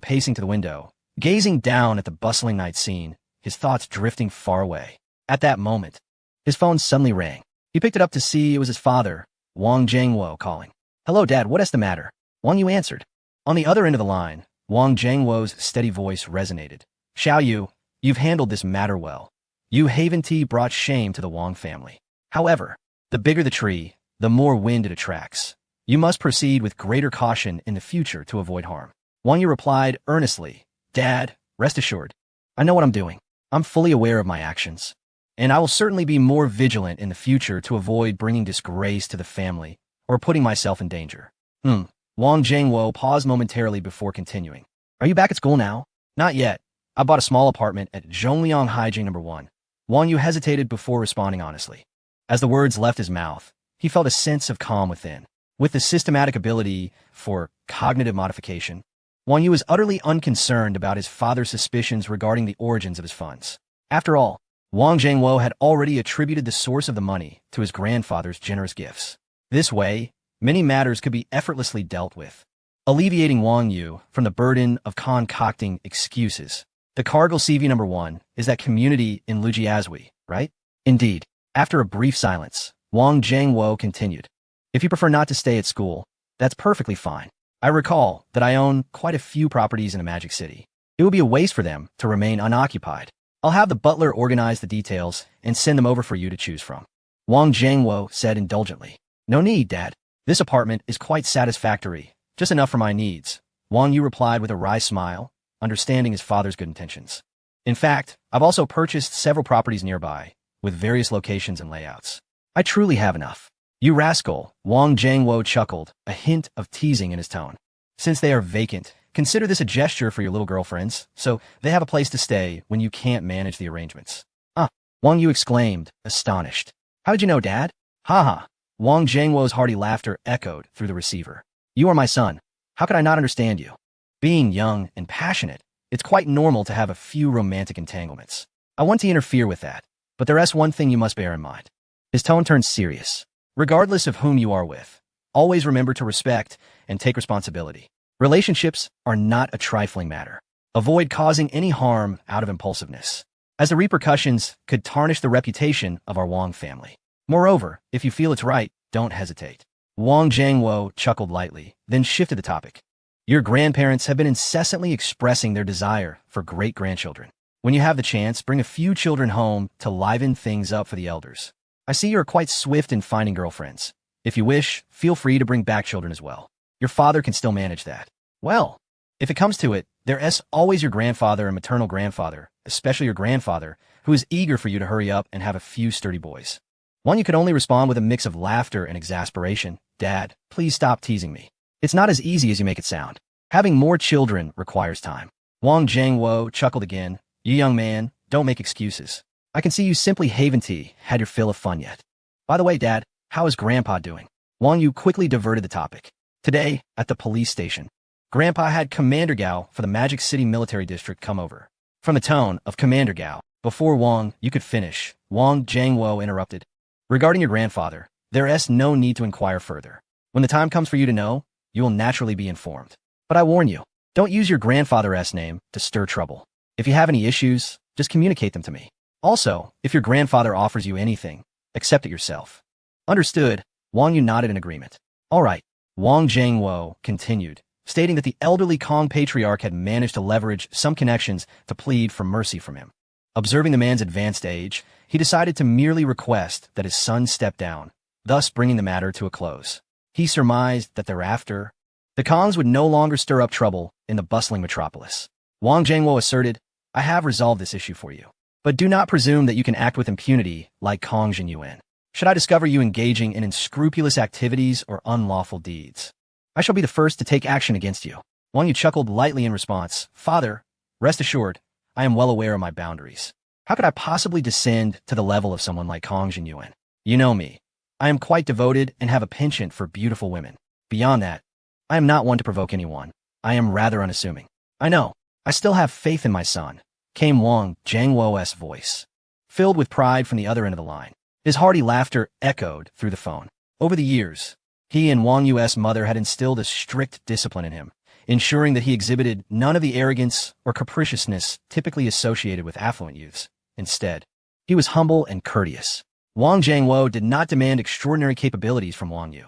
pacing to the window, gazing down at the bustling night scene, his thoughts drifting far away. At that moment, his phone suddenly rang. He picked it up to see it was his father, Wang Zhengwo, calling. "Hello, Dad, what is the matter?" Wang Yu answered. On the other end of the line, Wang Zhengwo's steady voice resonated. "Xiao Yu, you've handled this matter well. Yu Haventii brought shame to the Wang family. However, the bigger the tree, the more wind it attracts. You must proceed with greater caution in the future to avoid harm." Wang Yu replied earnestly, "Dad, rest assured. I know what I'm doing. I'm fully aware of my actions. And I will certainly be more vigilant in the future to avoid bringing disgrace to the family or putting myself in danger." Wang Zhengwo paused momentarily before continuing. "Are you back at school now?" "Not yet. I bought a small apartment at Zhongliang Haijing No. 1. Wang Yu hesitated before responding honestly. As the words left his mouth, he felt a sense of calm within. With the systematic ability for cognitive modification, Wang Yu was utterly unconcerned about his father's suspicions regarding the origins of his funds. After all, Wang Zhengwo had already attributed the source of the money to his grandfather's generous gifts. This way, many matters could be effortlessly dealt with, alleviating Wang Yu from the burden of concocting excuses. "The Cargill CV No. 1 is that community in Lujiazui, right?" "Indeed." After a brief silence, Wang Zhengwo continued. "If you prefer not to stay at school, that's perfectly fine. I recall that I own quite a few properties in the Magic City. It would be a waste for them to remain unoccupied. I'll have the butler organize the details and send them over for you to choose from." Wang Zhengwo said indulgently. "No need, Dad. This apartment is quite satisfactory, just enough for my needs." Wang Yu replied with a wry smile, understanding his father's good intentions. "In fact, I've also purchased several properties nearby, with various locations and layouts. I truly have enough." "You rascal," Wang Zhengwo chuckled, a hint of teasing in his tone. "Since they are vacant, consider this a gesture for your little girlfriends, so they have a place to stay when you can't manage the arrangements." "Ah," Wang Yu exclaimed, astonished. "How did you know, Dad?" "Ha ha." Wang Zhengwo's hearty laughter echoed through the receiver. "You are my son. How could I not understand you? Being young and passionate, it's quite normal to have a few romantic entanglements. I want to interfere with that, but there's one thing you must bear in mind." His tone turned serious. "Regardless of whom you are with, always remember to respect and take responsibility. Relationships are not a trifling matter. Avoid causing any harm out of impulsiveness, as the repercussions could tarnish the reputation of our Wang family. Moreover, if you feel it's right, don't hesitate." Wang Zhengwo chuckled lightly, then shifted the topic. "Your grandparents have been incessantly expressing their desire for great-grandchildren. When you have the chance, bring a few children home to liven things up for the elders. I see you are quite swift in finding girlfriends. If you wish, feel free to bring back children as well. Your father can still manage that." "Well, if it comes to it, there's always your grandfather and maternal grandfather, especially your grandfather, who is eager for you to hurry up and have a few sturdy boys." One you could only respond with a mix of laughter and exasperation. "Dad, please stop teasing me. It's not as easy as you make it sound. Having more children requires time." Wang Zhengwo chuckled again. "You young man, don't make excuses. I can see you simply haven't had your fill of fun yet. By the way, Dad, how is Grandpa doing?" Wang Yu quickly diverted the topic. "Today, at the police station, Grandpa had Commander Gao for the Magic City Military District come over." From the tone of Commander Gao, before Wang Yu could finish, Wang Zhengwo interrupted. "Regarding your grandfather, there's no need to inquire further. When the time comes for you to know, you will naturally be informed. But I warn you, don't use your grandfather's name to stir trouble. If you have any issues, just communicate them to me. Also, if your grandfather offers you anything, accept it yourself. Understood. Wang Yu nodded in agreement. All right. Wang Zhangwo continued, stating that the elderly Kong patriarch had managed to leverage some connections to plead for mercy from him. Observing the man's advanced age, he decided to merely request that his son step down, thus bringing the matter to a close. He surmised that thereafter, the Kongs would no longer stir up trouble in the bustling metropolis. Wang Zhangwo asserted, I have resolved this issue for you, but do not presume that you can act with impunity like Kong Jinyuan. Should I discover you engaging in unscrupulous activities or unlawful deeds, I shall be the first to take action against you. Wang Yu chuckled lightly in response. Father, rest assured, I am well aware of my boundaries. How could I possibly descend to the level of someone like Kong Jinyuan? You know me. I am quite devoted and have a penchant for beautiful women. Beyond that, I am not one to provoke anyone. I am rather unassuming. I know. I still have faith in my son, came Wang Zhangwo's voice, filled with pride from the other end of the line. His hearty laughter echoed through the phone. Over the years, he and Wang Yu's mother had instilled a strict discipline in him, ensuring that he exhibited none of the arrogance or capriciousness typically associated with affluent youths. Instead, he was humble and courteous. Wang Zhangwo did not demand extraordinary capabilities from Wang Yu.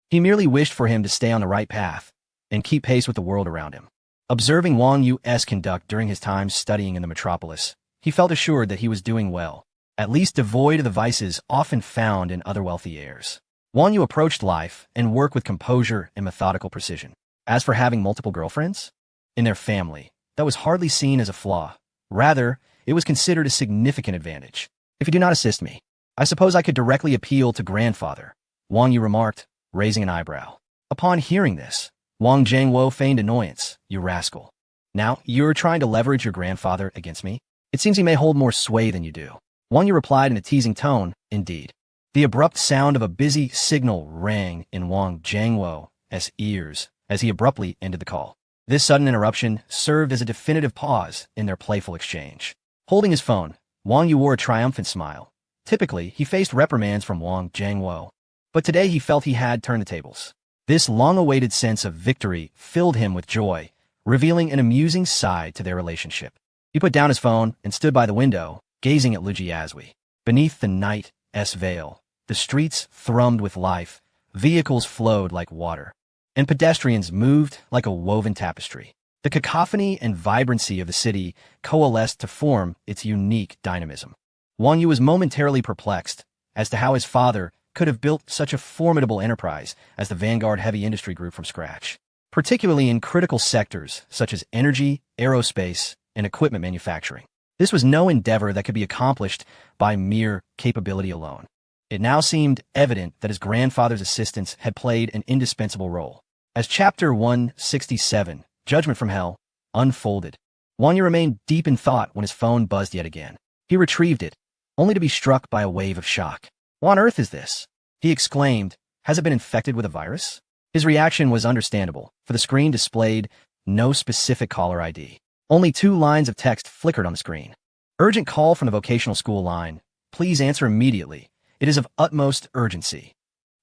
He merely wished for him to stay on the right path and keep pace with the world around him. Observing Wang Yu's conduct during his time studying in the metropolis, he felt assured that he was doing well, at least devoid of the vices often found in other wealthy heirs. Wang Yu approached life and work with composure and methodical precision. As for having multiple girlfriends in their family, that was hardly seen as a flaw. Rather, it was considered a significant advantage. If you do not assist me, I suppose I could directly appeal to grandfather, Wang Yu remarked, raising an eyebrow. Upon hearing this, Wang Zhangwo feigned annoyance. You rascal. Now, you're trying to leverage your grandfather against me? It seems he may hold more sway than you do. Wang Yu replied in a teasing tone, indeed. The abrupt sound of a busy signal rang in Wang Zhangwo's ears as he abruptly ended the call. This sudden interruption served as a definitive pause in their playful exchange. Holding his phone, Wang Yu wore a triumphant smile. Typically, he faced reprimands from Wang Zhangwo, but today he felt he had turned the tables. This long-awaited sense of victory filled him with joy, revealing an amusing side to their relationship. He put down his phone and stood by the window, gazing at Lujiazui. Beneath the night's veil, the streets thrummed with life, vehicles flowed like water, and pedestrians moved like a woven tapestry. The cacophony and vibrancy of the city coalesced to form its unique dynamism. Wang Yu was momentarily perplexed as to how his father could have built such a formidable enterprise as the Vanguard Heavy Industry Group from scratch, particularly in critical sectors such as energy, aerospace, and equipment manufacturing. This was no endeavor that could be accomplished by mere capability alone. It now seemed evident that his grandfather's assistance had played an indispensable role. As Chapter 167, Judgment from Hell, unfolded, Wang Yu remained deep in thought when his phone buzzed yet again. He retrieved it, only to be struck by a wave of shock. What on earth is this? He exclaimed. Has it been infected with a virus? His reaction was understandable, for the screen displayed no specific caller ID. Only 2 lines of text flickered on the screen. Urgent call from the vocational school line. Please answer immediately. It is of utmost urgency.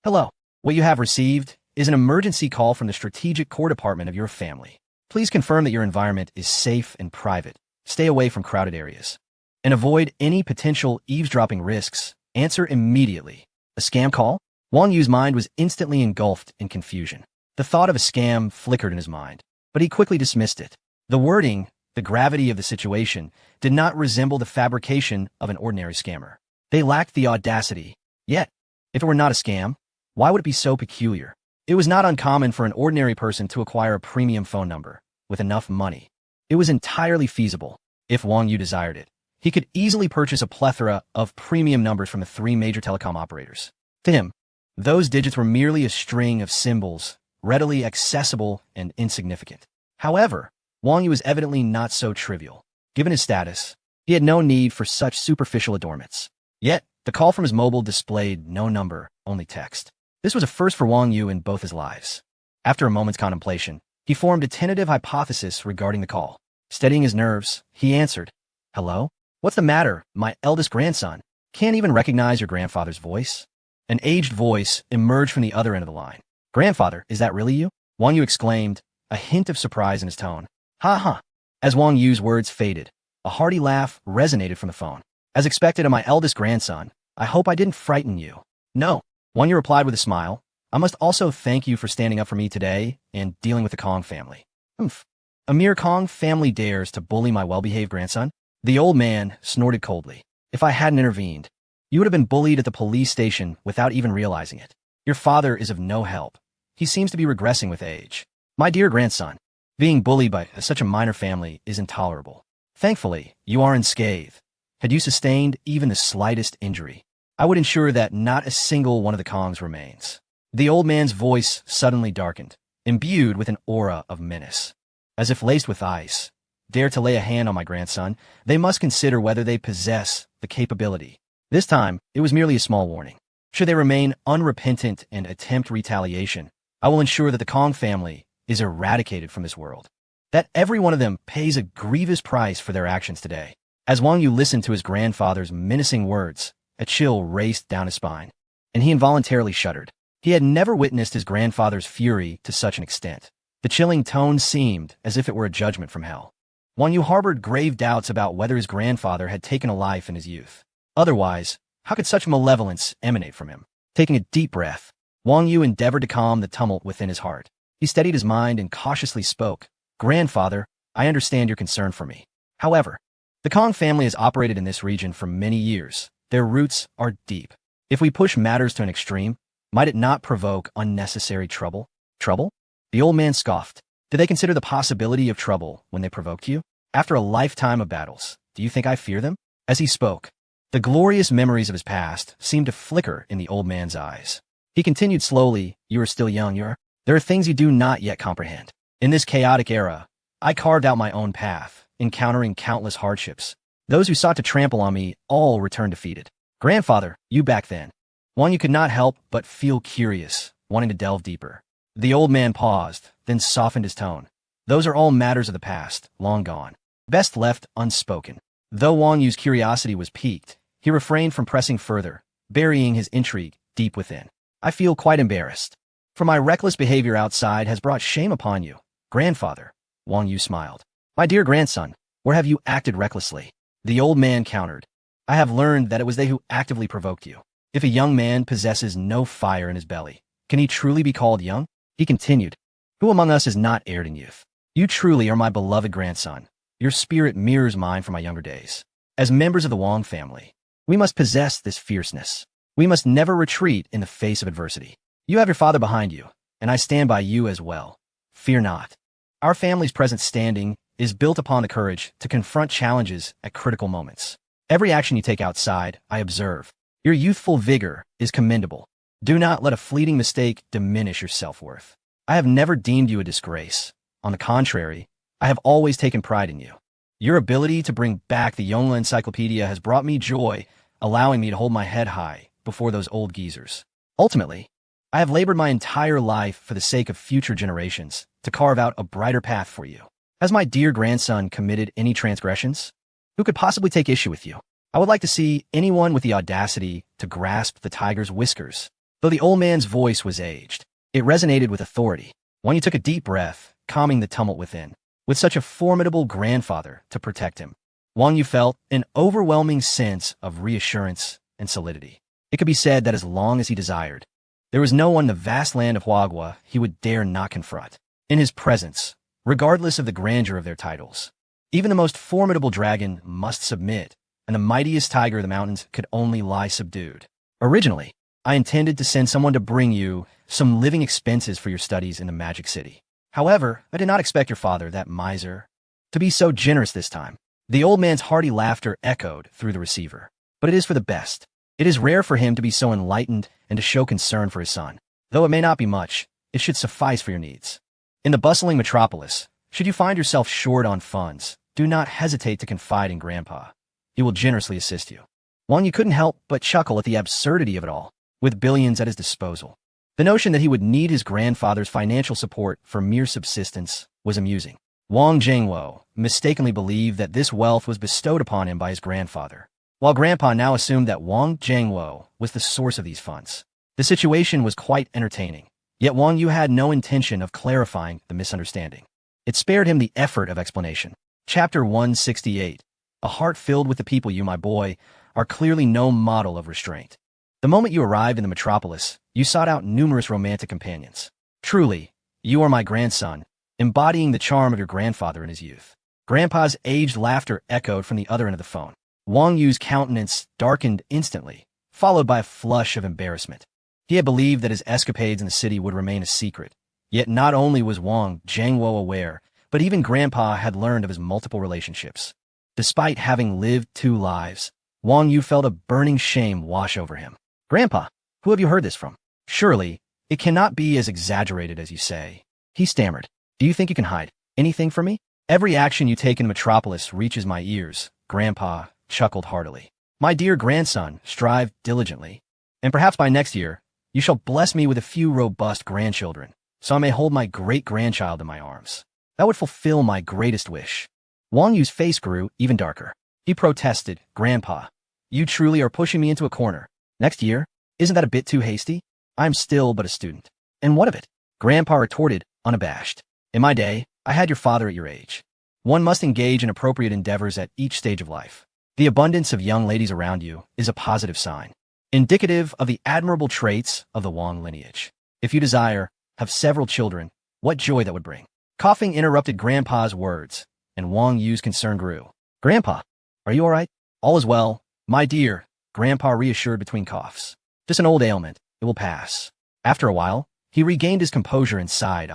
Hello. What you have received is an emergency call from the strategic core department of your family. Please confirm that your environment is safe and private. Stay away from crowded areas. And avoid any potential eavesdropping risks. Answer immediately. A scam call? Wang Yu's mind was instantly engulfed in confusion. The thought of a scam flickered in his mind, but he quickly dismissed it. The wording, the gravity of the situation, did not resemble the fabrication of an ordinary scammer. They lacked the audacity. Yet, if it were not a scam, why would it be so peculiar? It was not uncommon for an ordinary person to acquire a premium phone number with enough money. It was entirely feasible, if Wang Yu desired it. He could easily purchase a plethora of premium numbers from the 3 major telecom operators. To him, those digits were merely a string of symbols, readily accessible and insignificant. However, Wang Yu was evidently not so trivial. Given his status, he had no need for such superficial adornments. Yet, the call from his mobile displayed no number, only text. This was a first for Wang Yu in both his lives. After a moment's contemplation, he formed a tentative hypothesis regarding the call. Steadying his nerves, he answered, Hello? What's the matter, my eldest grandson? Can't even recognize your grandfather's voice? An aged voice emerged from the other end of the line. Grandfather, is that really you? Wang Yu exclaimed, a hint of surprise in his tone. Ha ha. As Wang Yu's words faded, a hearty laugh resonated from the phone. As expected of my eldest grandson, I hope I didn't frighten you. No. Wang Yu replied with a smile. I must also thank you for standing up for me today and dealing with the Kong family. Humph. A mere Kong family dares to bully my well-behaved grandson? The old man snorted coldly. If I hadn't intervened, you would have been bullied at the police station without even realizing it. Your father is of no help. He seems to be regressing with age. My dear grandson, being bullied by such a minor family is intolerable. Thankfully, you are unscathed. Had you sustained even the slightest injury, I would ensure that not a single one of the Kongs remains. The old man's voice suddenly darkened, imbued with an aura of menace. As if laced with ice, dare to lay a hand on my grandson, they must consider whether they possess the capability. This time, it was merely a small warning. Should they remain unrepentant and attempt retaliation, I will ensure that the Kong family is eradicated from this world. That every one of them pays a grievous price for their actions today. As Wang Yu listened to his grandfather's menacing words, a chill raced down his spine, and he involuntarily shuddered. He had never witnessed his grandfather's fury to such an extent. The chilling tone seemed as if it were a judgment from hell. Wang Yu harbored grave doubts about whether his grandfather had taken a life in his youth. Otherwise, how could such malevolence emanate from him? Taking a deep breath, Wang Yu endeavored to calm the tumult within his heart. He steadied his mind and cautiously spoke. Grandfather, I understand your concern for me. However, the Kong family has operated in this region for many years. Their roots are deep. If we push matters to an extreme, might it not provoke unnecessary trouble? Trouble? The old man scoffed. Did they consider the possibility of trouble when they provoked you? After a lifetime of battles, do you think I fear them? As he spoke, the glorious memories of his past seemed to flicker in the old man's eyes. He continued slowly, you are still young, there are things you do not yet comprehend. In this chaotic era, I carved out my own path, encountering countless hardships. Those who sought to trample on me all returned defeated. Grandfather, you back then. Wang Yu could not help but feel curious, wanting to delve deeper. The old man paused, then softened his tone. Those are all matters of the past, long gone. Best left unspoken. Though Wang Yu's curiosity was piqued, he refrained from pressing further, burying his intrigue deep within. I feel quite embarrassed. For my reckless behavior outside has brought shame upon you. Grandfather, Wang Yu smiled. My dear grandson, where have you acted recklessly? The old man countered. I have learned that it was they who actively provoked you. If a young man possesses no fire in his belly, can he truly be called young? He continued. Who among us is not erred in youth? You truly are my beloved grandson. Your spirit mirrors mine from my younger days. As members of the Wang family, we must possess this fierceness. We must never retreat in the face of adversity. You have your father behind you, and I stand by you as well. Fear not. Our family's present standing is built upon the courage to confront challenges at critical moments. Every action you take outside, I observe. Your youthful vigor is commendable. Do not let a fleeting mistake diminish your self-worth. I have never deemed you a disgrace. On the contrary, I have always taken pride in you. Your ability to bring back the Yongle Encyclopedia has brought me joy, allowing me to hold my head high before those old geezers. Ultimately, I have labored my entire life for the sake of future generations to carve out a brighter path for you. Has my dear grandson committed any transgressions? Who could possibly take issue with you? I would like to see anyone with the audacity to grasp the tiger's whiskers. Though the old man's voice was aged, it resonated with authority. Wang Yu took a deep breath, calming the tumult within. With such a formidable grandfather to protect him, Wang Yu felt an overwhelming sense of reassurance and solidity. It could be said that as long as he desired, there was no one in the vast land of Huagua he would dare not confront. In his presence, regardless of the grandeur of their titles, even the most formidable dragon must submit, and the mightiest tiger of the mountains could only lie subdued. Originally, I intended to send someone to bring you some living expenses for your studies in the Magic City. However, I did not expect your father, that miser, to be so generous this time. The old man's hearty laughter echoed through the receiver. But it is for the best. It is rare for him to be so enlightened and to show concern for his son. Though it may not be much, it should suffice for your needs. In the bustling metropolis, should you find yourself short on funds, do not hesitate to confide in Grandpa. He will generously assist you. Wang Yu couldn't help but chuckle at the absurdity of it all, with billions at his disposal. The notion that he would need his grandfather's financial support for mere subsistence was amusing. Wang Jingwo mistakenly believed that this wealth was bestowed upon him by his grandfather, while Grandpa now assumed that Wang Jingwo was the source of these funds. The situation was quite entertaining, yet Wang Yu had no intention of clarifying the misunderstanding. It spared him the effort of explanation. Chapter 168. A heart filled with the people, you, my boy, are clearly no model of restraint. The moment you arrived in the metropolis, you sought out numerous romantic companions. Truly, you are my grandson, embodying the charm of your grandfather in his youth. Grandpa's aged laughter echoed from the other end of the phone. Wang Yu's countenance darkened instantly, followed by a flush of embarrassment. He had believed that his escapades in the city would remain a secret. Yet not only was Wang Jiangwo aware, but even Grandpa had learned of his multiple relationships. Despite having lived 2 lives, Wang Yu felt a burning shame wash over him. Grandpa, who have you heard this from? Surely, it cannot be as exaggerated as you say. He stammered. Do you think you can hide anything from me? Every action you take in the metropolis reaches my ears, Grandpa chuckled heartily. My dear grandson, strive diligently, and perhaps by next year, you shall bless me with a few robust grandchildren, so I may hold my great-grandchild in my arms. That would fulfill my greatest wish. Wang Yu's face grew even darker. He protested, Grandpa, you truly are pushing me into a corner. Next year? Isn't that a bit too hasty? I am still but a student. And what of it? Grandpa retorted, unabashed. In my day, I had your father at your age. One must engage in appropriate endeavors at each stage of life. The abundance of young ladies around you is a positive sign, indicative of the admirable traits of the Wang lineage. If you desire, have several children, what joy that would bring. Coughing interrupted Grandpa's words, and Wang Yu's concern grew. Grandpa, are you all right? All is well, my dear, Grandpa reassured between coughs. Just an old ailment, it will pass. After a while, he regained his composure and sighed.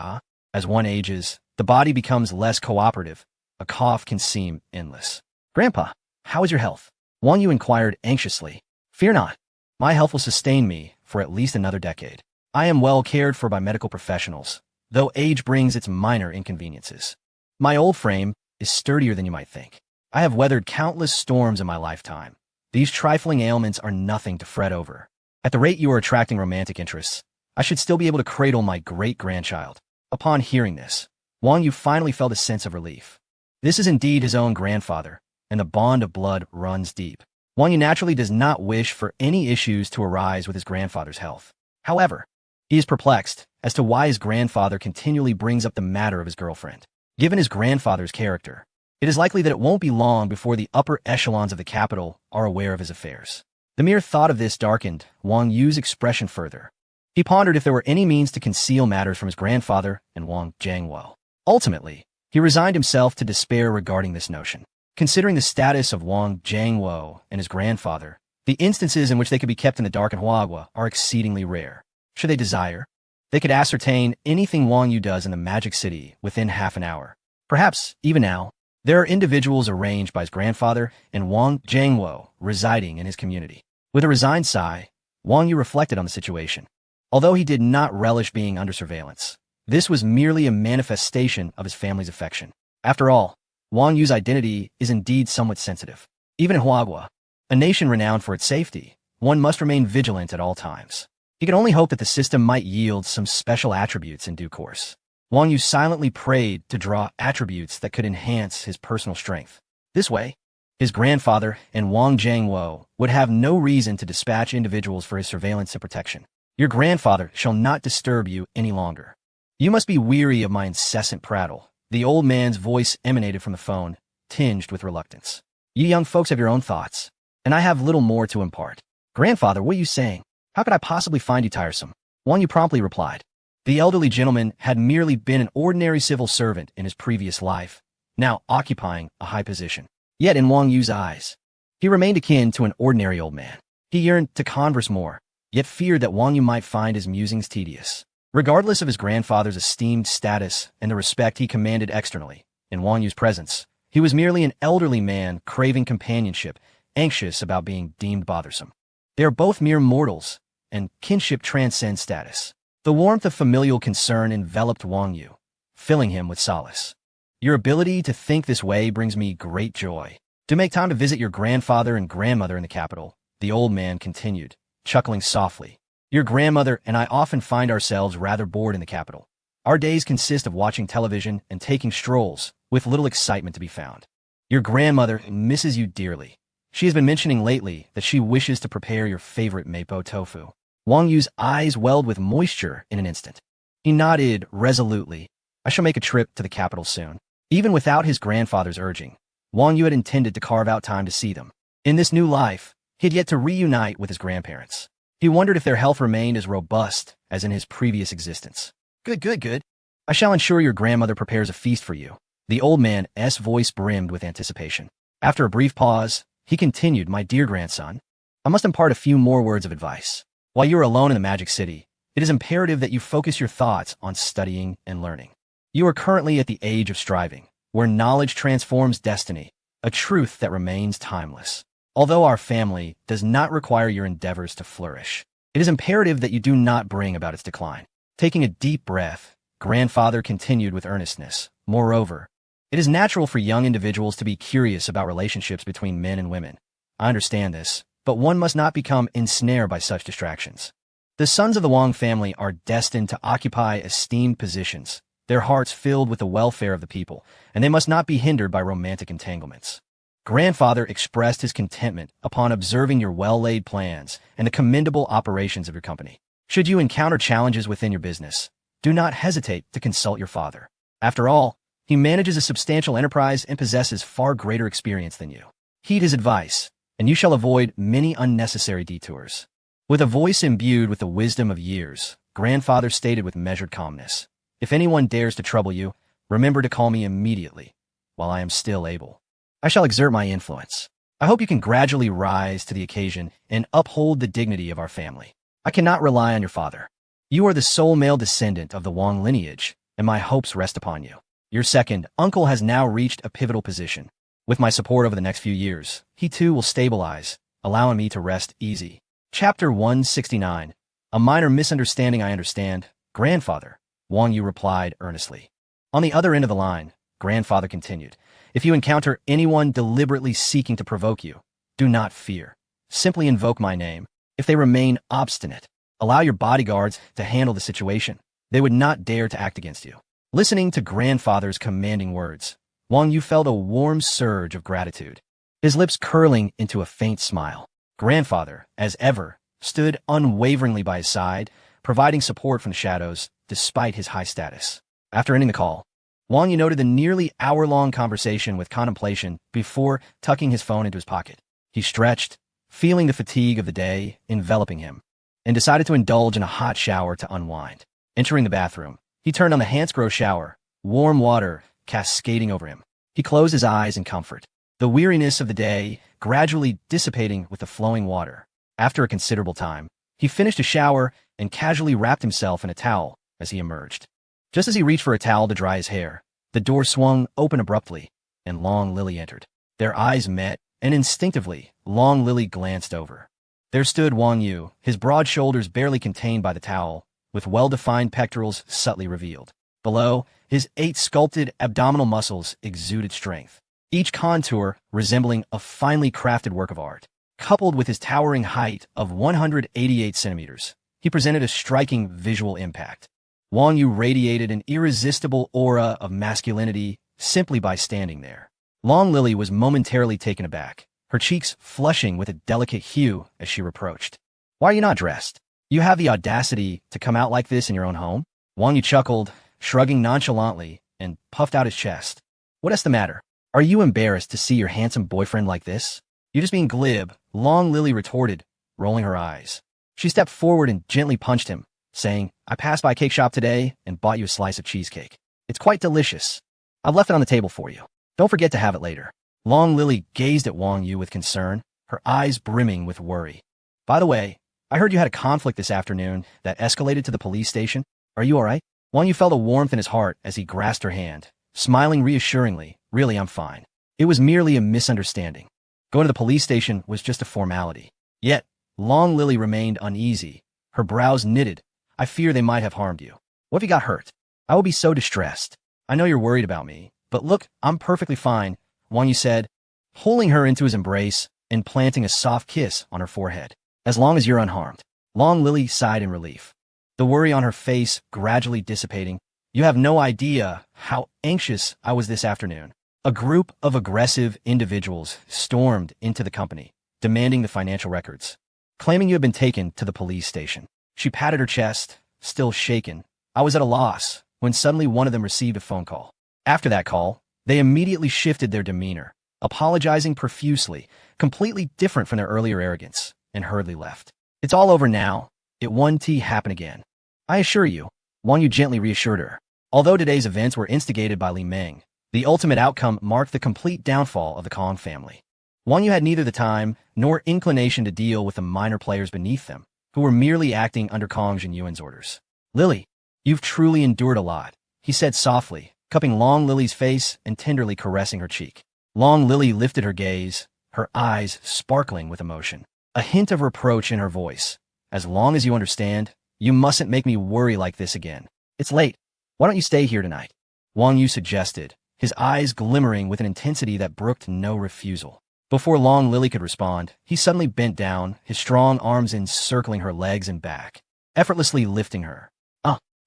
As one ages, the body becomes less cooperative. A cough can seem endless. Grandpa, how is your health? Wang Yu inquired anxiously. Fear not. My health will sustain me for at least another decade. I am well cared for by medical professionals, though age brings its minor inconveniences. My old frame is sturdier than you might think. I have weathered countless storms in my lifetime. These trifling ailments are nothing to fret over. At the rate you are attracting romantic interests, I should still be able to cradle my great-grandchild. Upon hearing this, Wang Yu finally felt a sense of relief. This is indeed his own grandfather, and the bond of blood runs deep. Wang Yu naturally does not wish for any issues to arise with his grandfather's health. However, he is perplexed as to why his grandfather continually brings up the matter of his girlfriend. Given his grandfather's character, it is likely that it won't be long before the upper echelons of the capital are aware of his affairs. The mere thought of this darkened Wang Yu's expression further. He pondered if there were any means to conceal matters from his grandfather and Wang Jiangwo. Ultimately, he resigned himself to despair regarding this notion. Considering the status of Wang Jiangwo and his grandfather, the instances in which they could be kept in the dark in Huagua are exceedingly rare. Should they desire, they could ascertain anything Wang Yu does in the Magic City within half an hour. Perhaps, even now, there are individuals arranged by his grandfather and Wang Jiangwo residing in his community. With a resigned sigh, Wang Yu reflected on the situation. Although he did not relish being under surveillance, this was merely a manifestation of his family's affection. After all, Wang Yu's identity is indeed somewhat sensitive. Even in Huagua, a nation renowned for its safety, one must remain vigilant at all times. He could only hope that the system might yield some special attributes in due course. Wang Yu silently prayed to draw attributes that could enhance his personal strength. This way, his grandfather and Wang Jiangwo would have no reason to dispatch individuals for his surveillance and protection. Your grandfather shall not disturb you any longer. You must be weary of my incessant prattle. The old man's voice emanated from the phone, tinged with reluctance. You young folks have your own thoughts, and I have little more to impart. Grandfather, what are you saying? How could I possibly find you tiresome? Wang Yu promptly replied. The elderly gentleman had merely been an ordinary civil servant in his previous life, now occupying a high position. Yet in Wang Yu's eyes, he remained akin to an ordinary old man. He yearned to converse more, yet feared that Wang Yu might find his musings tedious. Regardless of his grandfather's esteemed status and the respect he commanded externally, in Wang Yu's presence, he was merely an elderly man craving companionship, anxious about being deemed bothersome. They are both mere mortals, and kinship transcends status. The warmth of familial concern enveloped Wang Yu, filling him with solace. Your ability to think this way brings me great joy. To make time to visit your grandfather and grandmother in the capital, the old man continued, chuckling softly. Your grandmother and I often find ourselves rather bored in the capital. Our days consist of watching television and taking strolls, with little excitement to be found. Your grandmother misses you dearly. She has been mentioning lately that she wishes to prepare your favorite mapo tofu. Wang Yu's eyes welled with moisture in an instant. He nodded resolutely. I shall make a trip to the capital soon. Even without his grandfather's urging, Wang Yu had intended to carve out time to see them. In this new life, He had yet to reunite with his grandparents. He wondered if their health remained as robust as in his previous existence. Good, good, good. I shall ensure your grandmother prepares a feast for you. The old man's voice brimmed with anticipation. After a brief pause, he continued, my dear grandson, I must impart a few more words of advice. While you are alone in the Magic City, it is imperative that you focus your thoughts on studying and learning. You are currently at the age of striving, where knowledge transforms destiny, a truth that remains timeless. Although our family does not require your endeavors to flourish, it is imperative that you do not bring about its decline. Taking a deep breath, grandfather continued with earnestness. Moreover, it is natural for young individuals to be curious about relationships between men and women. I understand this, but one must not become ensnared by such distractions. The sons of the Wang family are destined to occupy esteemed positions, their hearts filled with the welfare of the people, and they must not be hindered by romantic entanglements. Grandfather expressed his contentment upon observing your well-laid plans and the commendable operations of your company. Should you encounter challenges within your business, do not hesitate to consult your father. After all, he manages a substantial enterprise and possesses far greater experience than you. Heed his advice, and you shall avoid many unnecessary detours. With a voice imbued with the wisdom of years, grandfather stated with measured calmness, if anyone dares to trouble you, remember to call me immediately, while I am still able. I shall exert my influence. I hope you can gradually rise to the occasion and uphold the dignity of our family. I cannot rely on your father. You are the sole male descendant of the Wang lineage, and my hopes rest upon you. Your second uncle has now reached a pivotal position. With my support over the next few years, he too will stabilize, allowing me to rest easy. Chapter 169. A minor misunderstanding, I understand. Grandfather, Wang Yu replied earnestly. On the other end of the line, grandfather continued, if you encounter anyone deliberately seeking to provoke you, do not fear. Simply invoke my name. If they remain obstinate, allow your bodyguards to handle the situation. They would not dare to act against you. Listening to grandfather's commanding words, Wang Yu felt a warm surge of gratitude, his lips curling into a faint smile. Grandfather, as ever, stood unwaveringly by his side, providing support from the shadows, despite his high status. After ending the call, Wang Yu noted the nearly hour-long conversation with contemplation before tucking his phone into his pocket. He stretched, feeling the fatigue of the day enveloping him, and decided to indulge in a hot shower to unwind. Entering the bathroom, he turned on the Hansgrohe shower, warm water cascading over him. He closed his eyes in comfort, the weariness of the day gradually dissipating with the flowing water. After a considerable time, he finished his shower and casually wrapped himself in a towel as he emerged. Just as he reached for a towel to dry his hair, the door swung open abruptly, and Long Lily entered. Their eyes met, and instinctively, Long Lily glanced over. There stood Wang Yu, his broad shoulders barely contained by the towel, with well-defined pectorals subtly revealed. Below, his 8 sculpted abdominal muscles exuded strength, each contour resembling a finely crafted work of art. Coupled with his towering height of 188 centimeters, he presented a striking visual impact. Wang Yu radiated an irresistible aura of masculinity simply by standing there. Long Lily was momentarily taken aback, her cheeks flushing with a delicate hue as she reproached. Why are you not dressed? You have the audacity to come out like this in your own home? Wang Yu chuckled, shrugging nonchalantly, and puffed out his chest. What's the matter? Are you embarrassed to see your handsome boyfriend like this? You're just being glib, Long Lily retorted, rolling her eyes. She stepped forward and gently punched him, saying, I passed by a cake shop today and bought you a slice of cheesecake. It's quite delicious. I've left it on the table for you. Don't forget to have it later. Long Lily gazed at Wang Yu with concern, her eyes brimming with worry. By the way, I heard you had a conflict this afternoon that escalated to the police station. Are you all right? Wang Yu felt a warmth in his heart as he grasped her hand, smiling reassuringly. Really, I'm fine. It was merely a misunderstanding. Going to the police station was just a formality. Yet, Long Lily remained uneasy, her brows knitted. I fear they might have harmed you. What if you got hurt? I will be so distressed. I know you're worried about me, but look, I'm perfectly fine, Wang Yu said, pulling her into his embrace and planting a soft kiss on her forehead. As long as you're unharmed. Long Lily sighed in relief, the worry on her face gradually dissipating. You have no idea how anxious I was this afternoon. A group of aggressive individuals stormed into the company, demanding the financial records, claiming you had been taken to the police station. She patted her chest, still shaken. I was at a loss when suddenly one of them received a phone call. After that call, they immediately shifted their demeanor, apologizing profusely, completely different from their earlier arrogance, and hurriedly left. It's all over now. It won't happen again. I assure you, Wang Yu gently reassured her. Although today's events were instigated by Li Meng, the ultimate outcome marked the complete downfall of the Kong family. Wang Yu had neither the time nor inclination to deal with the minor players beneath them, who were merely acting under Kong Jinyuan's orders. Lily, you've truly endured a lot, he said softly, cupping Long Lily's face and tenderly caressing her cheek. Long Lily lifted her gaze, her eyes sparkling with emotion, a hint of reproach in her voice. As long as you understand, you mustn't make me worry like this again. It's late. Why don't you stay here tonight? Wang Yu suggested, his eyes glimmering with an intensity that brooked no refusal. Before Long Lily could respond, he suddenly bent down, his strong arms encircling her legs and back, effortlessly lifting her.